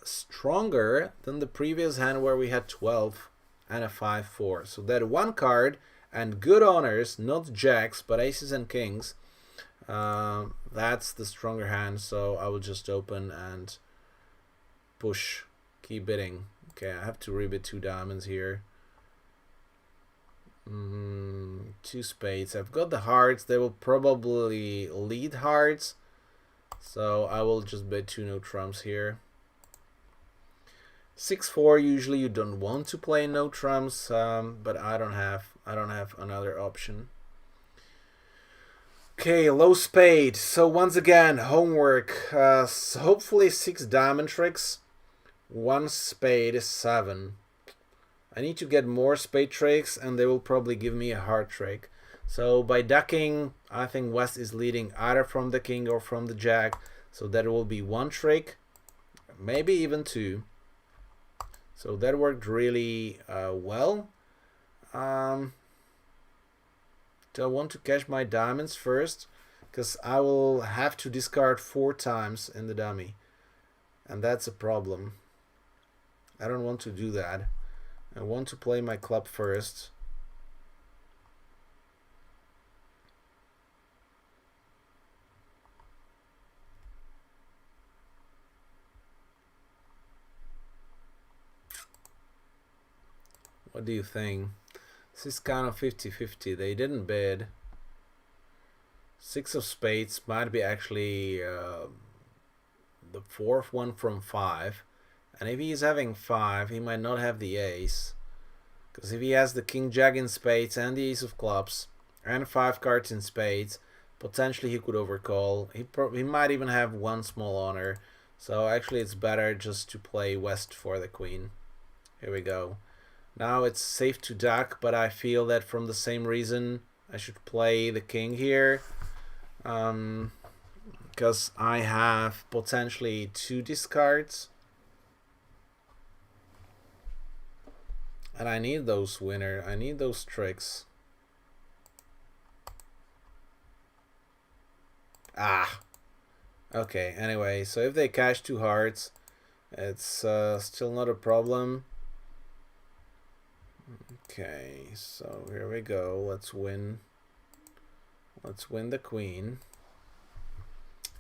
stronger than the previous hand where we had 12 and a 5-4. So that 1 card and good honors, not jacks but aces and kings, that's the stronger hand. So I will just open and push, keep bidding. Okay, I have to rebid 2 diamonds here. Two spades. I've got the hearts. They will probably lead hearts. So I will just bet two no trumps here. 6-4. Usually you don't want to play no trumps, but I don't have another option. Okay, low spade. So once again, homework. So hopefully 6 diamond tricks. 1 spade is 7. I need to get more spade tricks, and they will probably give me a heart trick. So by ducking, I think West is leading either from the king or from the jack. So that will be 1 trick, maybe even 2. So that worked really well. Do I want to cash my diamonds first? Because I will have to discard 4 times in the dummy. And that's a problem. I don't want to do that. I want to play my club first. What do you think? This is kind of 50-50. They didn't bid. 6 of spades might be actually the 4th one from 5. And if he's having 5, he might not have the ace. Because if he has the king jack in spades and the ace of clubs and 5 cards in spades, potentially he could overcall. He might even have 1 small honor. So actually it's better just to play West for the queen. Here we go. Now it's safe to duck, but I feel that from the same reason I should play the king here. Because I have potentially 2 discards. And I need those winner. I need those tricks. Ah. Okay, anyway, so if they cash 2 hearts, it's still not a problem. Okay, so here we go. Let's win. Let's win the queen.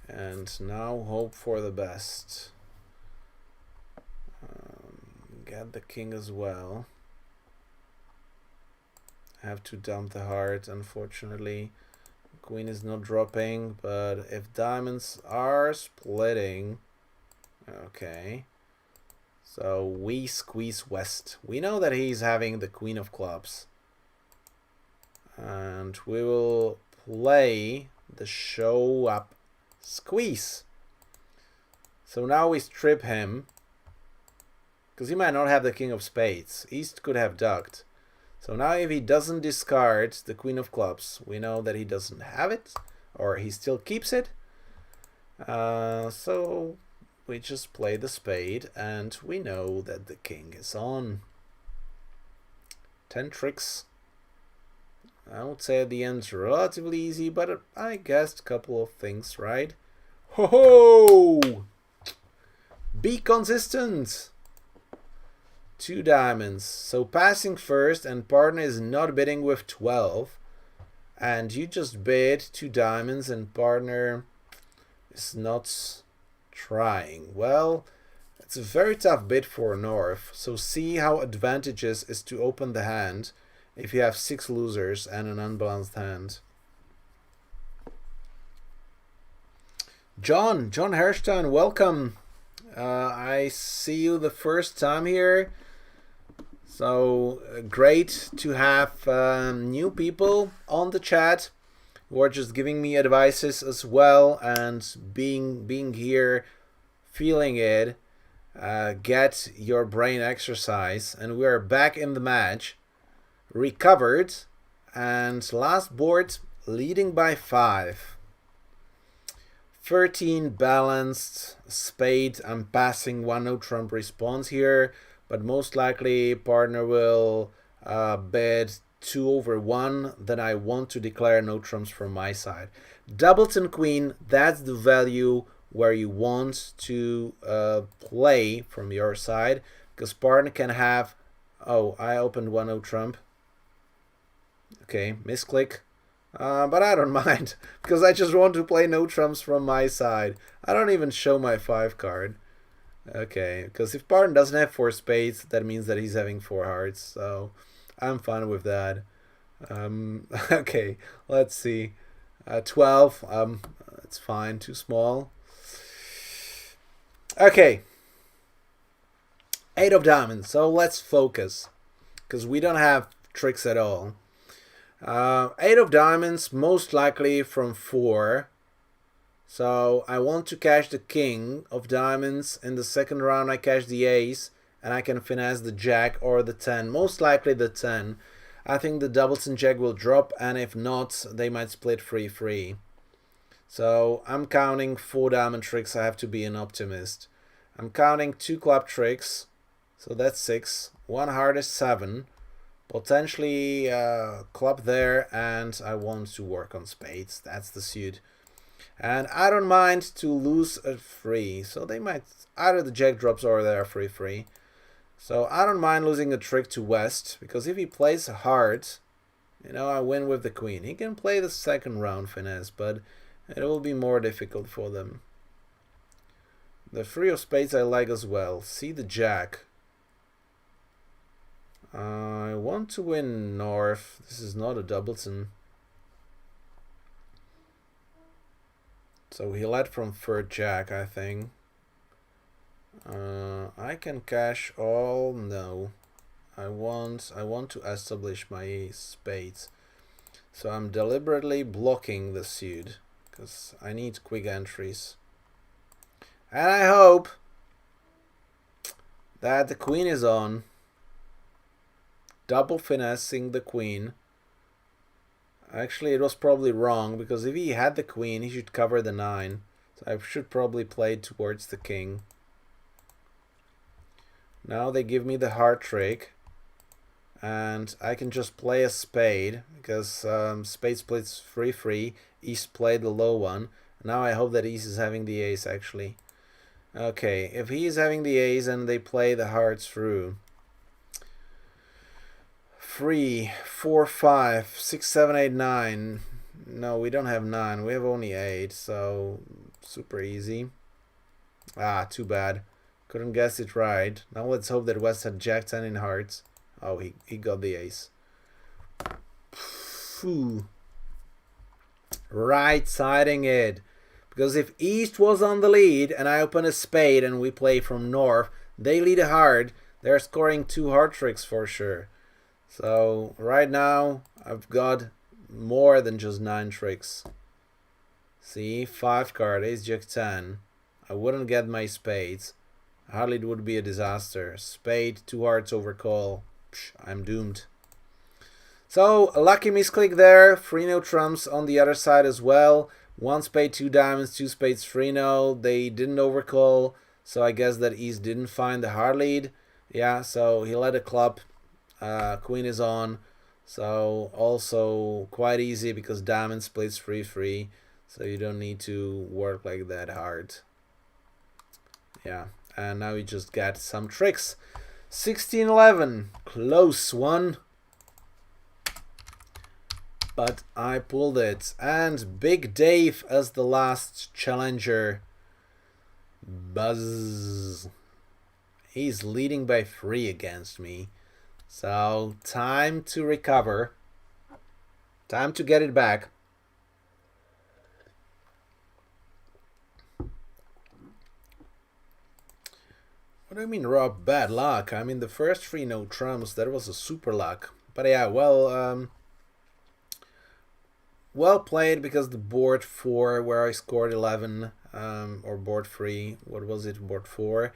And now hope for the best. Get the king as well. Have to dump the heart, unfortunately. Queen is not dropping, but if diamonds are splitting, okay. So we squeeze West. We know that he's having the queen of clubs. And we will play the show up squeeze. So now we strip him. Because he might not have the king of spades. East could have ducked. So now if he doesn't discard the queen of clubs, we know that he doesn't have it, or he still keeps it. So we just play the spade, and we know that the king is on. 10 tricks. I would say at the end relatively easy, but I guessed a couple of things right. Ho ho! Be consistent! 2 diamonds. So passing first, and partner is not bidding with 12. And you just bid 2 diamonds, and partner is not trying. Well, it's a very tough bid for North. So see how advantageous is to open the hand if you have 6 losers and an unbalanced hand. John Herstein, welcome. I see you the first time here. So great to have new people on the chat who are just giving me advices as well, and being here, feeling it, get your brain exercise. And we are back in the match, recovered, and last board leading by 5. 13 balanced, spade. I'm passing 1 no trump response here. But most likely partner will bet 2/1. Then I want to declare no trumps from my side. Doubleton queen, that's the value where you want to play from your side. Because partner can have... Oh, I opened 1 no trump. Okay, misclick. But I don't mind. Because I just want to play no trumps from my side. I don't even show my 5 card. Okay, because if partner doesn't have 4 spades, that means that he's having 4 hearts, so I'm fine with that. Okay, let's see. 12. It's fine. Too small. Okay. 8 of diamonds. So let's focus, because we don't have tricks at all. 8 of diamonds, most likely from 4. So I want to cash the king of diamonds. In the second round I cash the ace, and I can finesse the jack or the 10. Most likely the 10. I think the doubleton jack will drop, and if not, they might split 3-3. So I'm counting 4 diamond tricks. I have to be an optimist. I'm counting 2 club tricks. So that's 6. 1 heart is 7. Potentially club there, and I want to work on spades. That's the suit. And I don't mind to lose a 3. So they might, either the jack drops or they are 3-3. So I don't mind losing a trick to West, because if he plays a heart, I win with the queen. He can play the second round finesse, but it will be more difficult for them. The 3 of spades I like as well. See the jack. I want to win north. This is not a doubleton. So he led from third jack, I think. I can cash all. No, I want to establish my spades. So I'm deliberately blocking the suit because I need quick entries. And I hope that the queen is on. Double finessing the queen. Actually, it was probably wrong, because if he had the queen, he should cover the 9. So I should probably play towards the king. Now they give me the heart trick, and I can just play a spade, because spade splits 3-3. East played the low one. Now I hope that East is having the ace, actually. Okay, if he is having the ace and they play the hearts through. 3, 4, 5, 6, 7, 8, 9. No, we don't have 9. We have only 8, so super easy. Ah, too bad. Couldn't guess it right. Now let's hope that West had Jack 10 in hearts. Oh, he got the ace. Phew. Right-siding it. Because if East was on the lead and I open a spade and we play from north, they lead a heart. They're scoring 2 heart tricks for sure. So right now I've got more than just 9 tricks. See, 5 card, ace jack 10. I wouldn't get my spades. Hardly it would be a disaster. Spade, 2 hearts over call. Psh, I'm doomed. So a lucky misclick there. 3 no trumps on the other side as well. 1 spade, 2 diamonds, 2 spades, 3 no. They didn't overcall. So I guess that East didn't find the hard lead. Yeah, so he led a club. Queen is on, so also quite easy because diamond splits 3-3, so you don't need to work like that hard. Yeah, and now we just got some tricks. 16-11, close one, but I pulled it. And Big Dave as the last challenger. Buzz. He's leading by 3 against me. So, time to recover. Time to get it back. What do you mean, Rob? Bad luck? I mean, the first 3 no trumps, that was a super luck. But yeah, well played, because the board 4, where I scored 11, or board 3, what was it, board 4,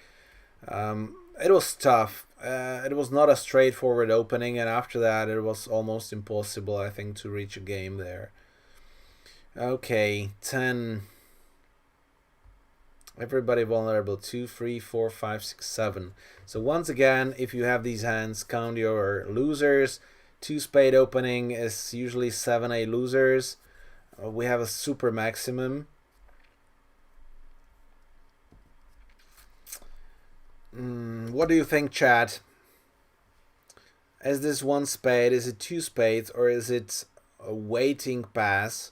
it was tough. It was not a straightforward opening, and after that it was almost impossible, I think, to reach a game there. Okay, 10. Everybody vulnerable. 2, 3, 4, 5, 6, 7. So once again, if you have these hands, count your losers. 2 spade opening is usually 7-8 losers. We have a super maximum. What do you think, chat? Is this 1 spade? Is it 2 spades? Or is it a waiting pass?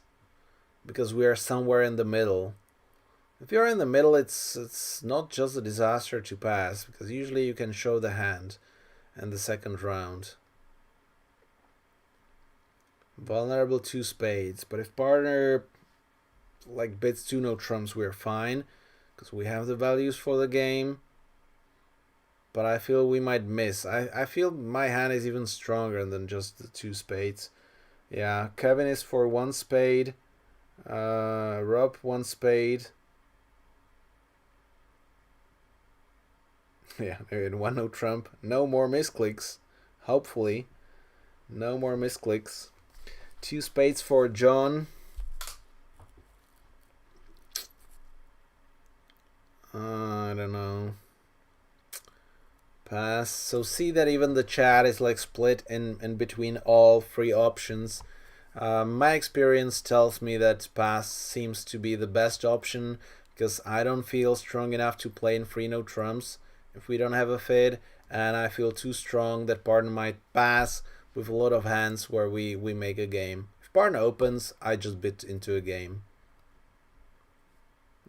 Because we are somewhere in the middle. If you're in the middle, it's not just a disaster to pass, because usually you can show the hand in the second round. Vulnerable 2 spades. But if partner like bids 2 no trumps, we're fine. Because we have the values for the game. But I feel we might miss. I feel my hand is even stronger than just the 2 spades. Yeah, Kevin is for 1 spade. Rob 1 spade. Yeah, there in 1 no trump. No more misclicks. Hopefully. No more misclicks. 2 spades for John. I don't know. Pass. So see that even the chat is like split in between all 3 options. My experience tells me that pass seems to be the best option because I don't feel strong enough to play in 3 no trumps if we don't have a fid, and I feel too strong that partner might pass with a lot of hands where we make a game. If partner opens, I just bid into a game.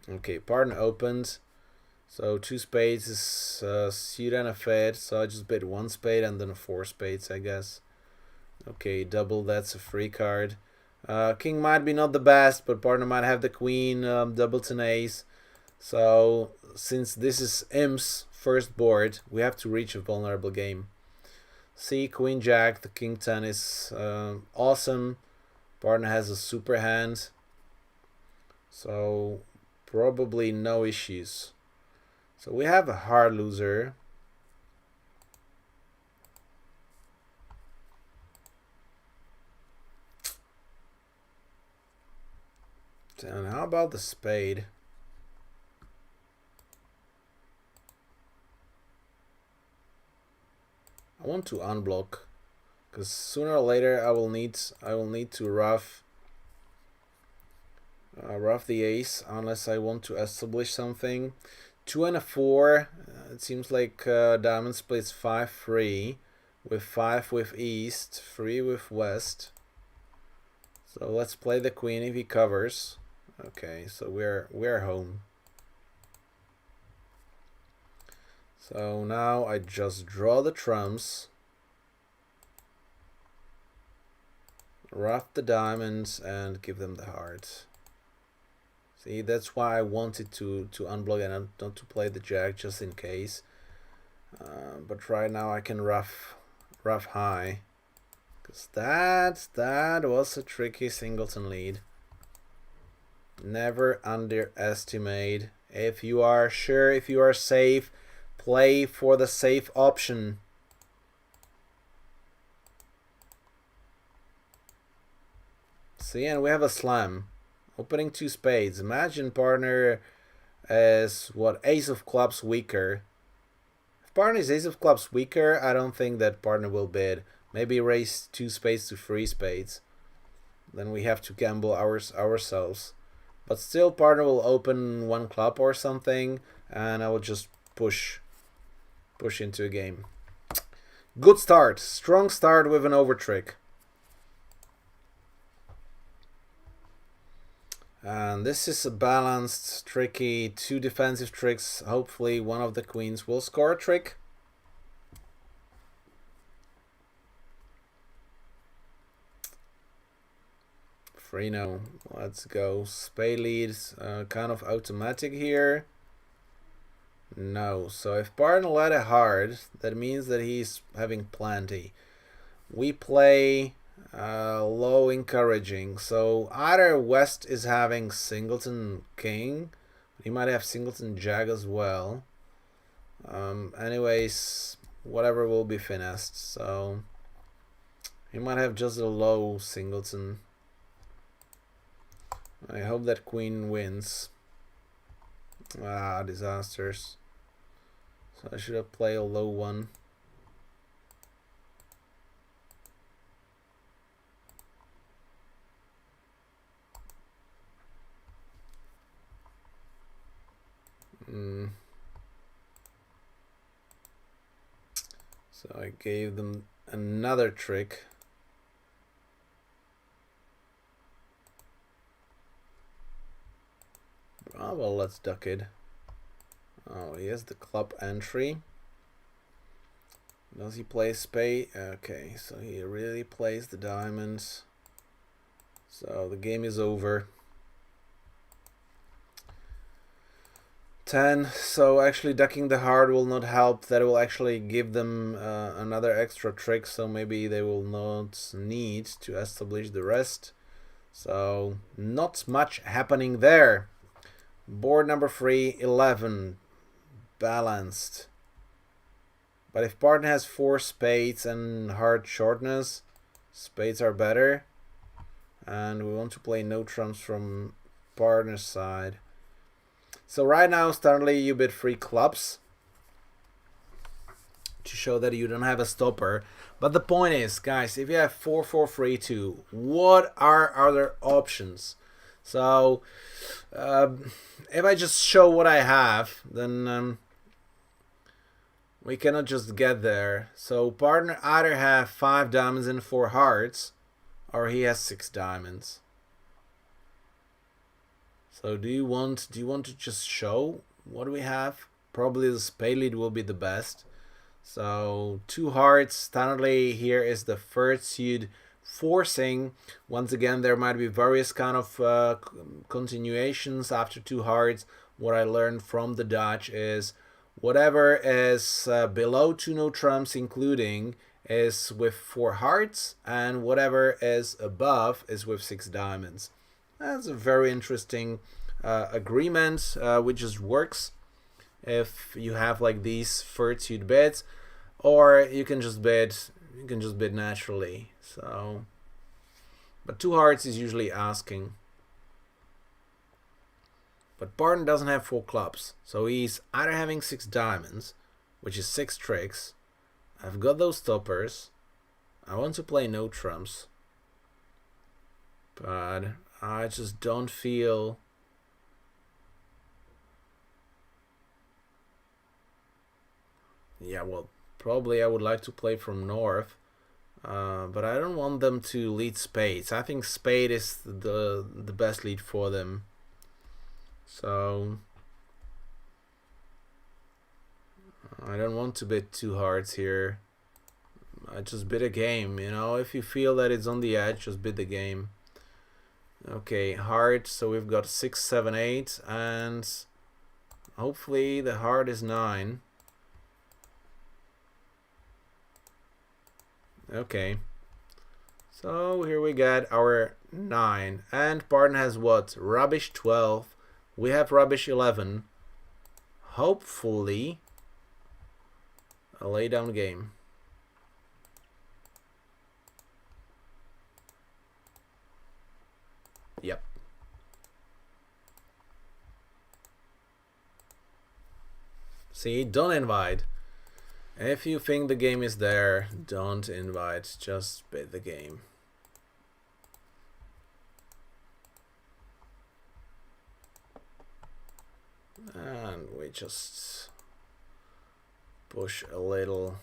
Okay, partner opened. So 2 spades is suit and a fed, so I just bid 1 spade and then 4 spades, I guess. Okay, double, that's a free card. King might be not the best, but partner might have the queen, double to an ace. So since this is Im's first board, we have to reach a vulnerable game. See, queen jack, the king 10 is awesome. Partner has a super hand, so probably no issues. So we have a hard loser. And how about the spade? I want to unblock because sooner or later I will need to rough the ace unless I want to establish something. 2 and a 4. It seems like diamond splits 5-3 with 5 with east, 3 with west. So let's play the queen if he covers. Okay, so we're home. So now I just draw the trumps, rough the diamonds, and give them the hearts. See, that's why I wanted to unblock and not to play the jack just in case. But right now I can rough high, because that was a tricky singleton lead. Never underestimate. If you are sure, if you are safe, play for the safe option. See, and we have a slam. Opening 2 spades. Imagine partner is what, ace of clubs weaker. If partner is ace of clubs weaker, I don't think that partner will bid. Maybe raise 2 spades to 3 spades. Then we have to gamble ourselves. But still partner will open 1 club or something, and I will just push into a game. Good start. Strong start with an over trick. And this is a balanced, tricky, 2 defensive tricks. Hopefully one of the queens will score a trick. Free no. Let's go. Spade leads, kind of automatic here. No. So if partner let it hard, that means that he's having plenty. We play low encouraging. So either West is having singleton king. He might have singleton jack as well. Anyways, whatever will be finessed. So he might have just a low singleton. I hope that queen wins. Ah, disasters. So I should have played a low one. So I gave them another trick. Oh, well, let's duck it. Oh, he has the club entry. Does he play spade? Okay, so he really plays the diamonds. So the game is over. 10. So actually ducking the heart will not help. That will actually give them another extra trick, so maybe they will not need to establish the rest. So not much happening there. Board number 3, 11. Balanced. But if partner has 4 spades and heart shortness, spades are better. And we want to play no trumps from partner's side. So right now, Stanley, you bid 3 clubs to show that you don't have a stopper. But the point is, guys, if you have 4, 4, 3, 2, what are other options? So if I just show what I have, then we cannot just get there. So partner either have 5 diamonds and 4 hearts, or he has 6 diamonds. So do you want to just show what we have? Probably the spade lead will be the best. So 2 hearts. Standardly here is the third suit forcing. Once again, there might be various kind of continuations after 2 hearts. What I learned from the Dutch is whatever is below 2 no trumps including is with 4 hearts, and whatever is above is with 6 diamonds. That's a very interesting agreement, which just works if you have like these third suit bids, or you can just bid naturally. So, but 2 hearts is usually asking. But Barton doesn't have 4 clubs, so he's either having 6 diamonds, which is 6 tricks. I've got those stoppers. I want to play no trumps, but I just don't feel. Yeah, well, probably I would like to play from north, but I don't want them to lead spades. I think spade is the best lead for them. So I don't want to bid 2 hearts here. I just bid a game, you know. If you feel that it's on the edge, just bid the game. Okay, heart. So we've got 6, 7, 8, and hopefully the heart is 9. Okay. So here we got our 9, and Barton has what? Rubbish 12. We have rubbish 11. Hopefully a laydown game. Yep. See, don't invite. If you think the game is there, don't invite. Just bid the game. And we just push a little.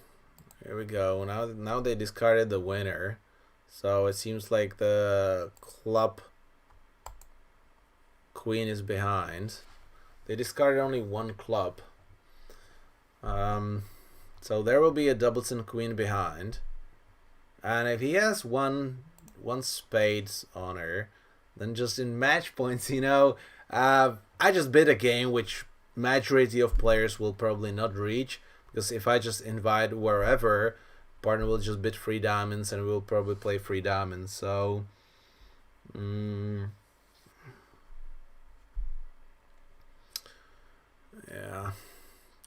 Here we go. Now they discarded the winner. So it seems like the club queen is behind. They discarded only 1 club. So there will be a doubleton queen behind. And if he has one spades honor, then just in match points, you know, I just bid a game which majority of players will probably not reach, because if I just invite wherever, partner will just bid 3 diamonds and we'll probably play 3 diamonds. So yeah.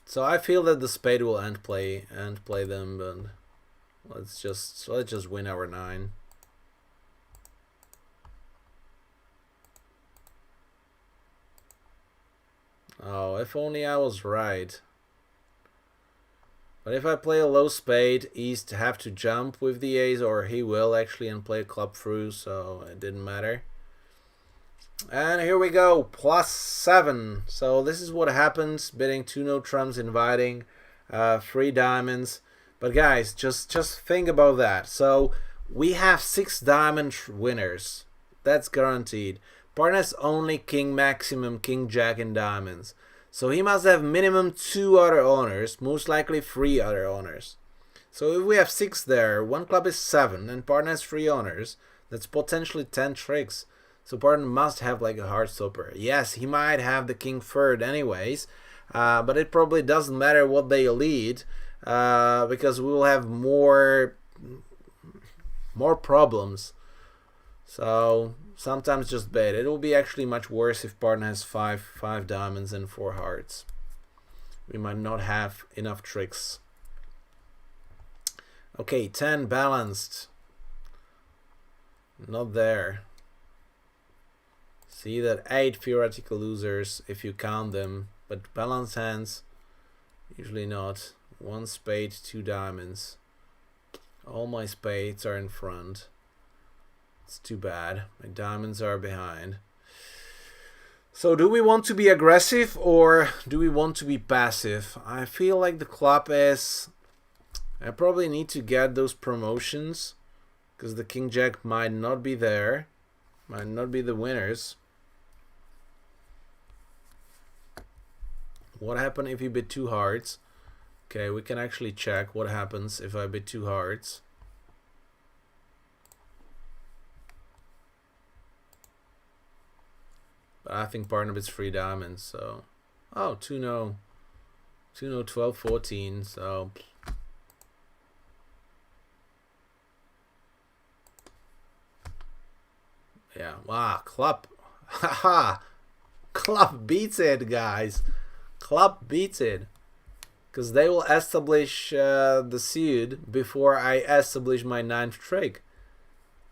So I feel that the spade will end play them, but let's just win our 9. Oh, if only I was right. But if I play a low spade, he's have to jump with the ace, or he will actually, and play a club through, so it didn't matter. And here we go, +7. So this is what happens, bidding 2 no trumps, inviting 3 diamonds. But guys, just think about that. So we have 6 diamond winners. That's guaranteed. Partner has only king maximum, king jack in diamonds. So he must have minimum 2 other owners, most likely 3 other owners. So if we have 6 there, 1 club is 7, and partner has 3 owners. That's potentially 10 tricks. So Barton must have like a hard stopper. Yes, he might have the king third anyways, but it probably doesn't matter what they lead, because we will have more problems. So sometimes just bet. It will be actually much worse if Barton has five diamonds and 4 hearts. We might not have enough tricks. Okay, 10 balanced. Not there. See that 8 theoretical losers if you count them, but balanced hands usually not. 1 spade, 2 diamonds. All my spades are in front. It's too bad. My diamonds are behind. So do we want to be aggressive or do we want to be passive? I feel like the club is... I probably need to get those promotions because the king jack might not be there. Might not be the winners. What happened if you bid 2 hearts? Okay, we can actually check what happens if I bid 2 hearts. But I think partner bids 3 diamonds, so... Oh, 2-0. 2-0, 12, 14, so... Yeah, wow, club. Haha! Club beats it, guys. Club beats it. Because they will establish the suit before I establish my 9th trick.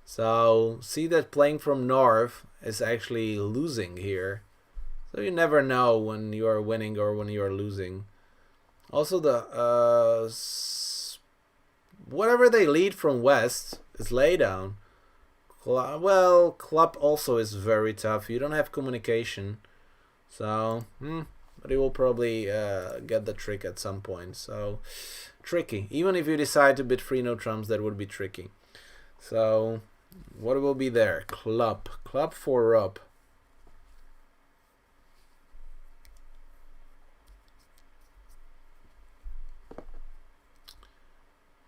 So, see that playing from north is actually losing here. So you never know when you are winning or when you are losing. Also the whatever they lead from west is laydown. Well, club also is very tough. You don't have communication. So, but he will probably get the trick at some point. So, tricky. Even if you decide to bid 3 no trumps, that would be tricky. So, what will be there? Club. Club 4 up.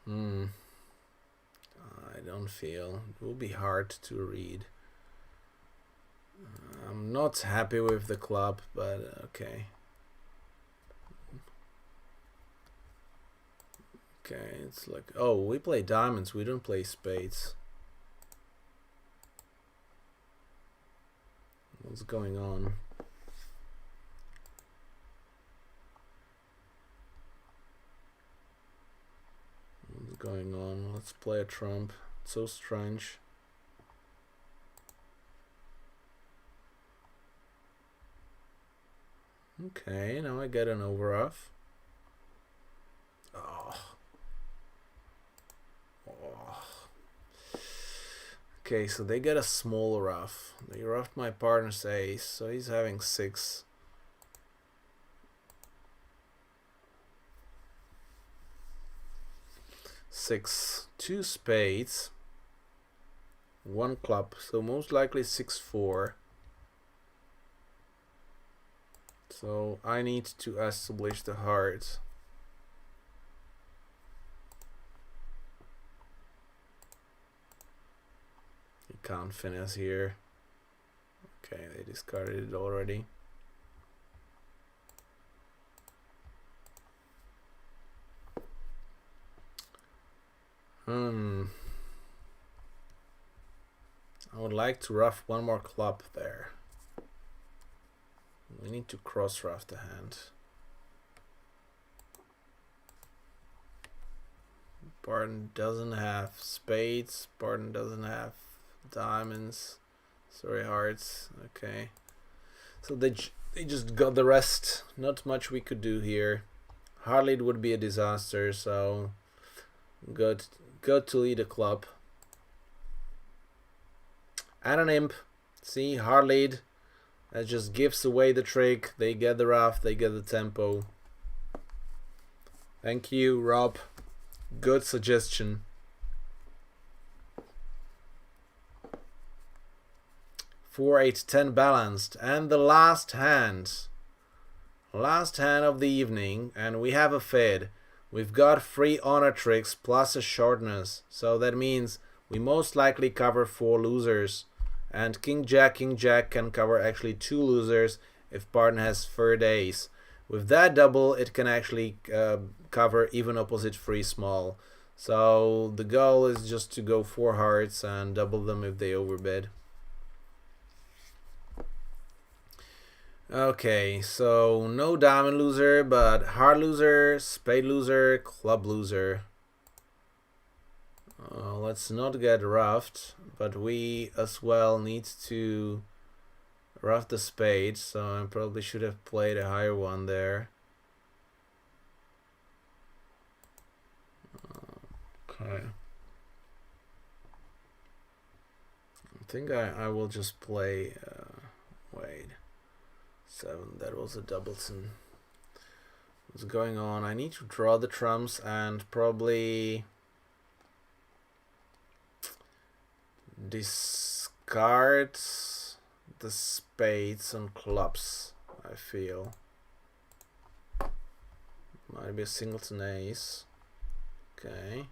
I don't feel. It will be hard to read. I'm not happy with the club, but okay. Okay, it's like, oh, we play diamonds, we don't play spades. What's going on? What's going on? Let's play a trump. It's so strange. Okay, now I get an overoff. Oh. Okay, so they get a small ruff. They ruffed my partner's ace, so he's having 6. Six, 2 spades, 1 club, so most likely 6-4. So I need to establish the heart. You can't finish here. Okay, they discarded it already. I would like to ruff 1 more club there. We need to cross ruff the hand. Barton doesn't have spades. Barton doesn't have diamonds. Sorry, hearts. Okay. So they just got the rest. Not much we could do here. Hardly it would be a disaster, so good to lead a club. And an imp. See, hard lead. That just gives away the trick. They get the ruff, they get the tempo. Thank you, Rob. Good suggestion. 4, 8, 10 balanced. And the last hand. Last hand of the evening. And we have a fade. We've got 3 honor tricks plus a shortness. So that means we most likely cover 4 losers. And King Jack can cover actually 2 losers if partner has third ace. With that double, it can actually cover even opposite free small. So the goal is just to go 4 hearts and double them if they overbid. Okay, so no diamond loser, but heart loser, spade loser, club loser. Let's not get roughed, but we as well need to rough the spade, so I probably should have played a higher one there. Okay. I think I will just play, wait, 7, that was a doubleton. What's going on? I need to draw the trumps and probably discard the spades and clubs, I feel. Might be a singleton ace. Okay.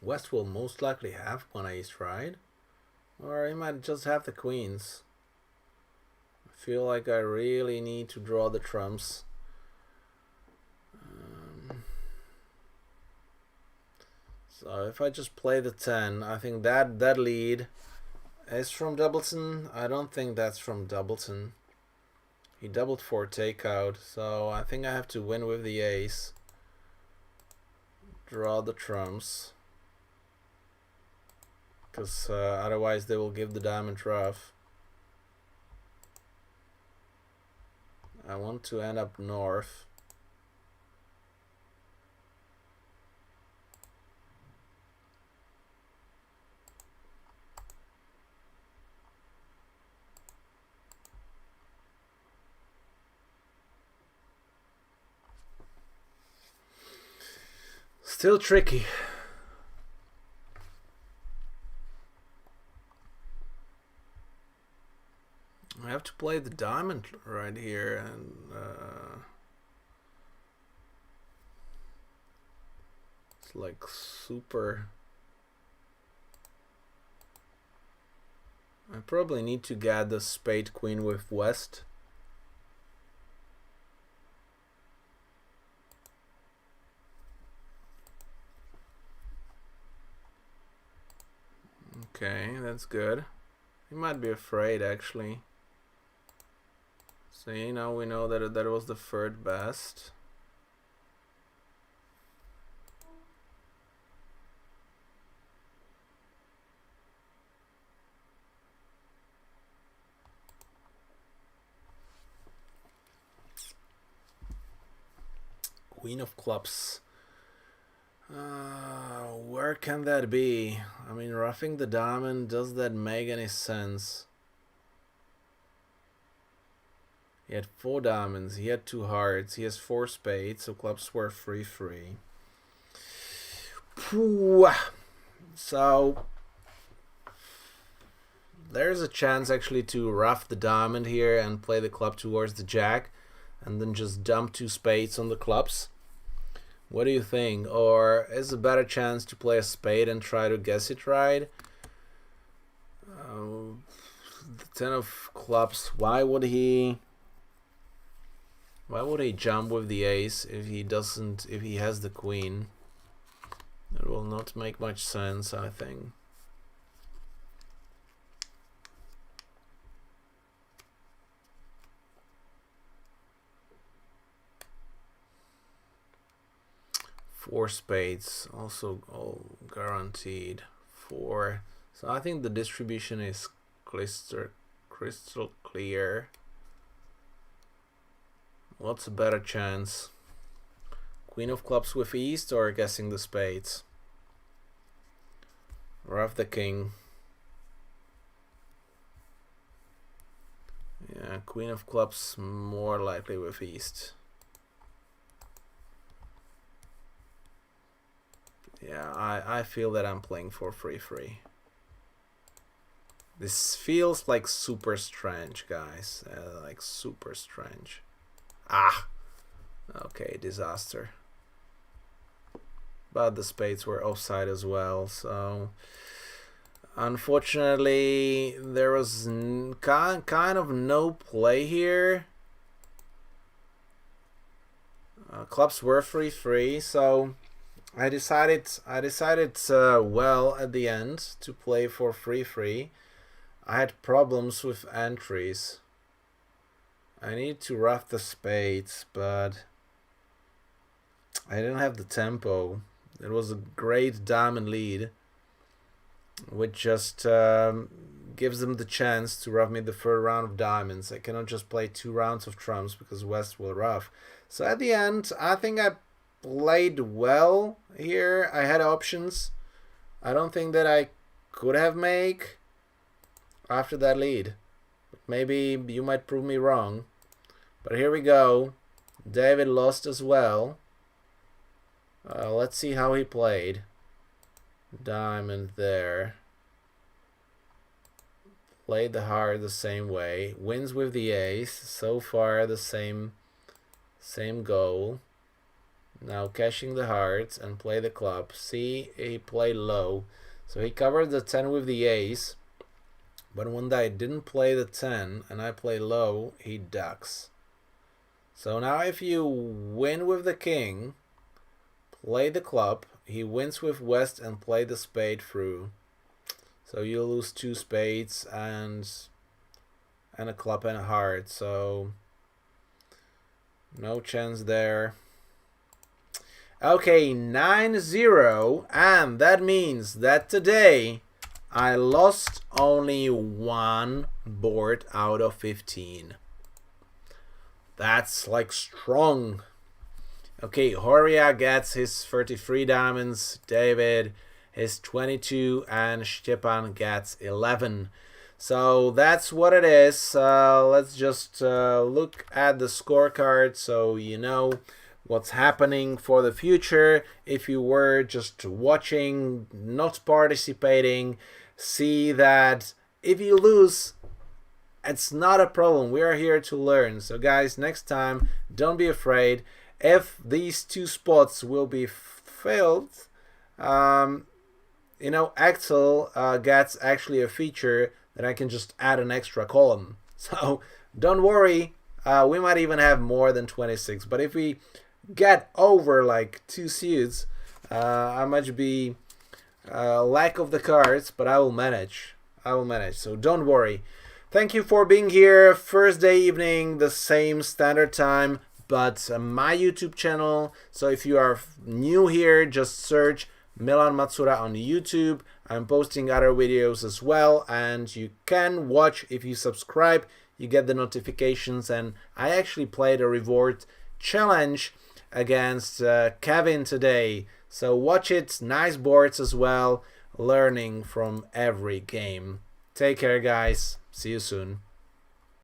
West will most likely have one ace, right? Or he might just have the queens. I feel like I really need to draw the trumps. So if I just play the 10, I think that lead is from doubleton. I don't think that's from doubleton. He doubled for takeout, so I think I have to win with the ace. Draw the trumps. Because otherwise they will give the diamond rough. I want to end up north. Still tricky. I have to play the diamond right here, and it's like super. I probably need to get the spade queen with West. Okay, that's good. He might be afraid actually. So now we know that that was the third best. Queen of clubs. Where can that be? I mean, roughing the diamond, does that make any sense? He had 4 diamonds, he had 2 hearts, he has 4 spades, so clubs were 3-3. So there's a chance actually to rough the diamond here and play the club towards the jack and then just dump 2 spades on the clubs. What do you think? Or is a better chance to play a spade and try to guess it right? The 10 of clubs, why would he jump with the ace if he has the queen? It will not make much sense, I think. Four spades, also all guaranteed. 4. So I think the distribution is crystal clear. What's a better chance? Queen of clubs with east or guessing the spades? Rough the king. Yeah, queen of clubs more likely with east. Yeah, I feel that I'm playing for free. This feels like super strange, guys. Like super strange. Ah! Okay, disaster. But the spades were offside as well, so... Unfortunately, there was kind of no play here. Clubs were free, so I decided well at the end to play for free. I had problems with entries. I need to rough the spades, but I didn't have the tempo. It was a great diamond lead, which just gives them the chance to rough me the third round of diamonds. I cannot just play 2 rounds of trumps because West will rough. So at the end, I think I played well here. I had options. I don't think that I could have make after that lead. Maybe you might prove me wrong. But here we go. David lost as well. Let's see how he played. Diamond there. Played the heart the same way. Wins with the ace. So far the same goal. Now cashing the hearts and play the club. See, he played low. So he covered the 10 with the ace. But when I didn't play the 10 and I play low, he ducks. So now if you win with the king, play the club, he wins with West and play the spade through. So you lose 2 spades and a club and a heart. So no chance there. Okay, 9-0, and that means that today I lost only 1 board out of 15. That's like strong. Okay, Horia gets his 33 diamonds, David his 22, and Stepan gets 11. So that's what it is. Let's just look at the scorecard so you know what's happening for the future. If you were just watching, not participating, see that if you lose, it's not a problem. We are here to learn. So guys, next time, don't be afraid. If these 2 spots will be filled, you know, Excel gets actually a feature that I can just add an extra column. So don't worry, we might even have more than 26. But if we get over like 2 suits, I might be lack of the cards, but I will manage. So don't worry. Thank you for being here. Thursday evening, the same standard time, but my YouTube channel. So if you are new here, just search Milan Macura on YouTube. I'm posting other videos as well, and you can watch if you subscribe. You get the notifications, and I actually played a reward challenge against Kevin today. So watch it. Nice boards as well. Learning from every game. Take care, guys. See you soon.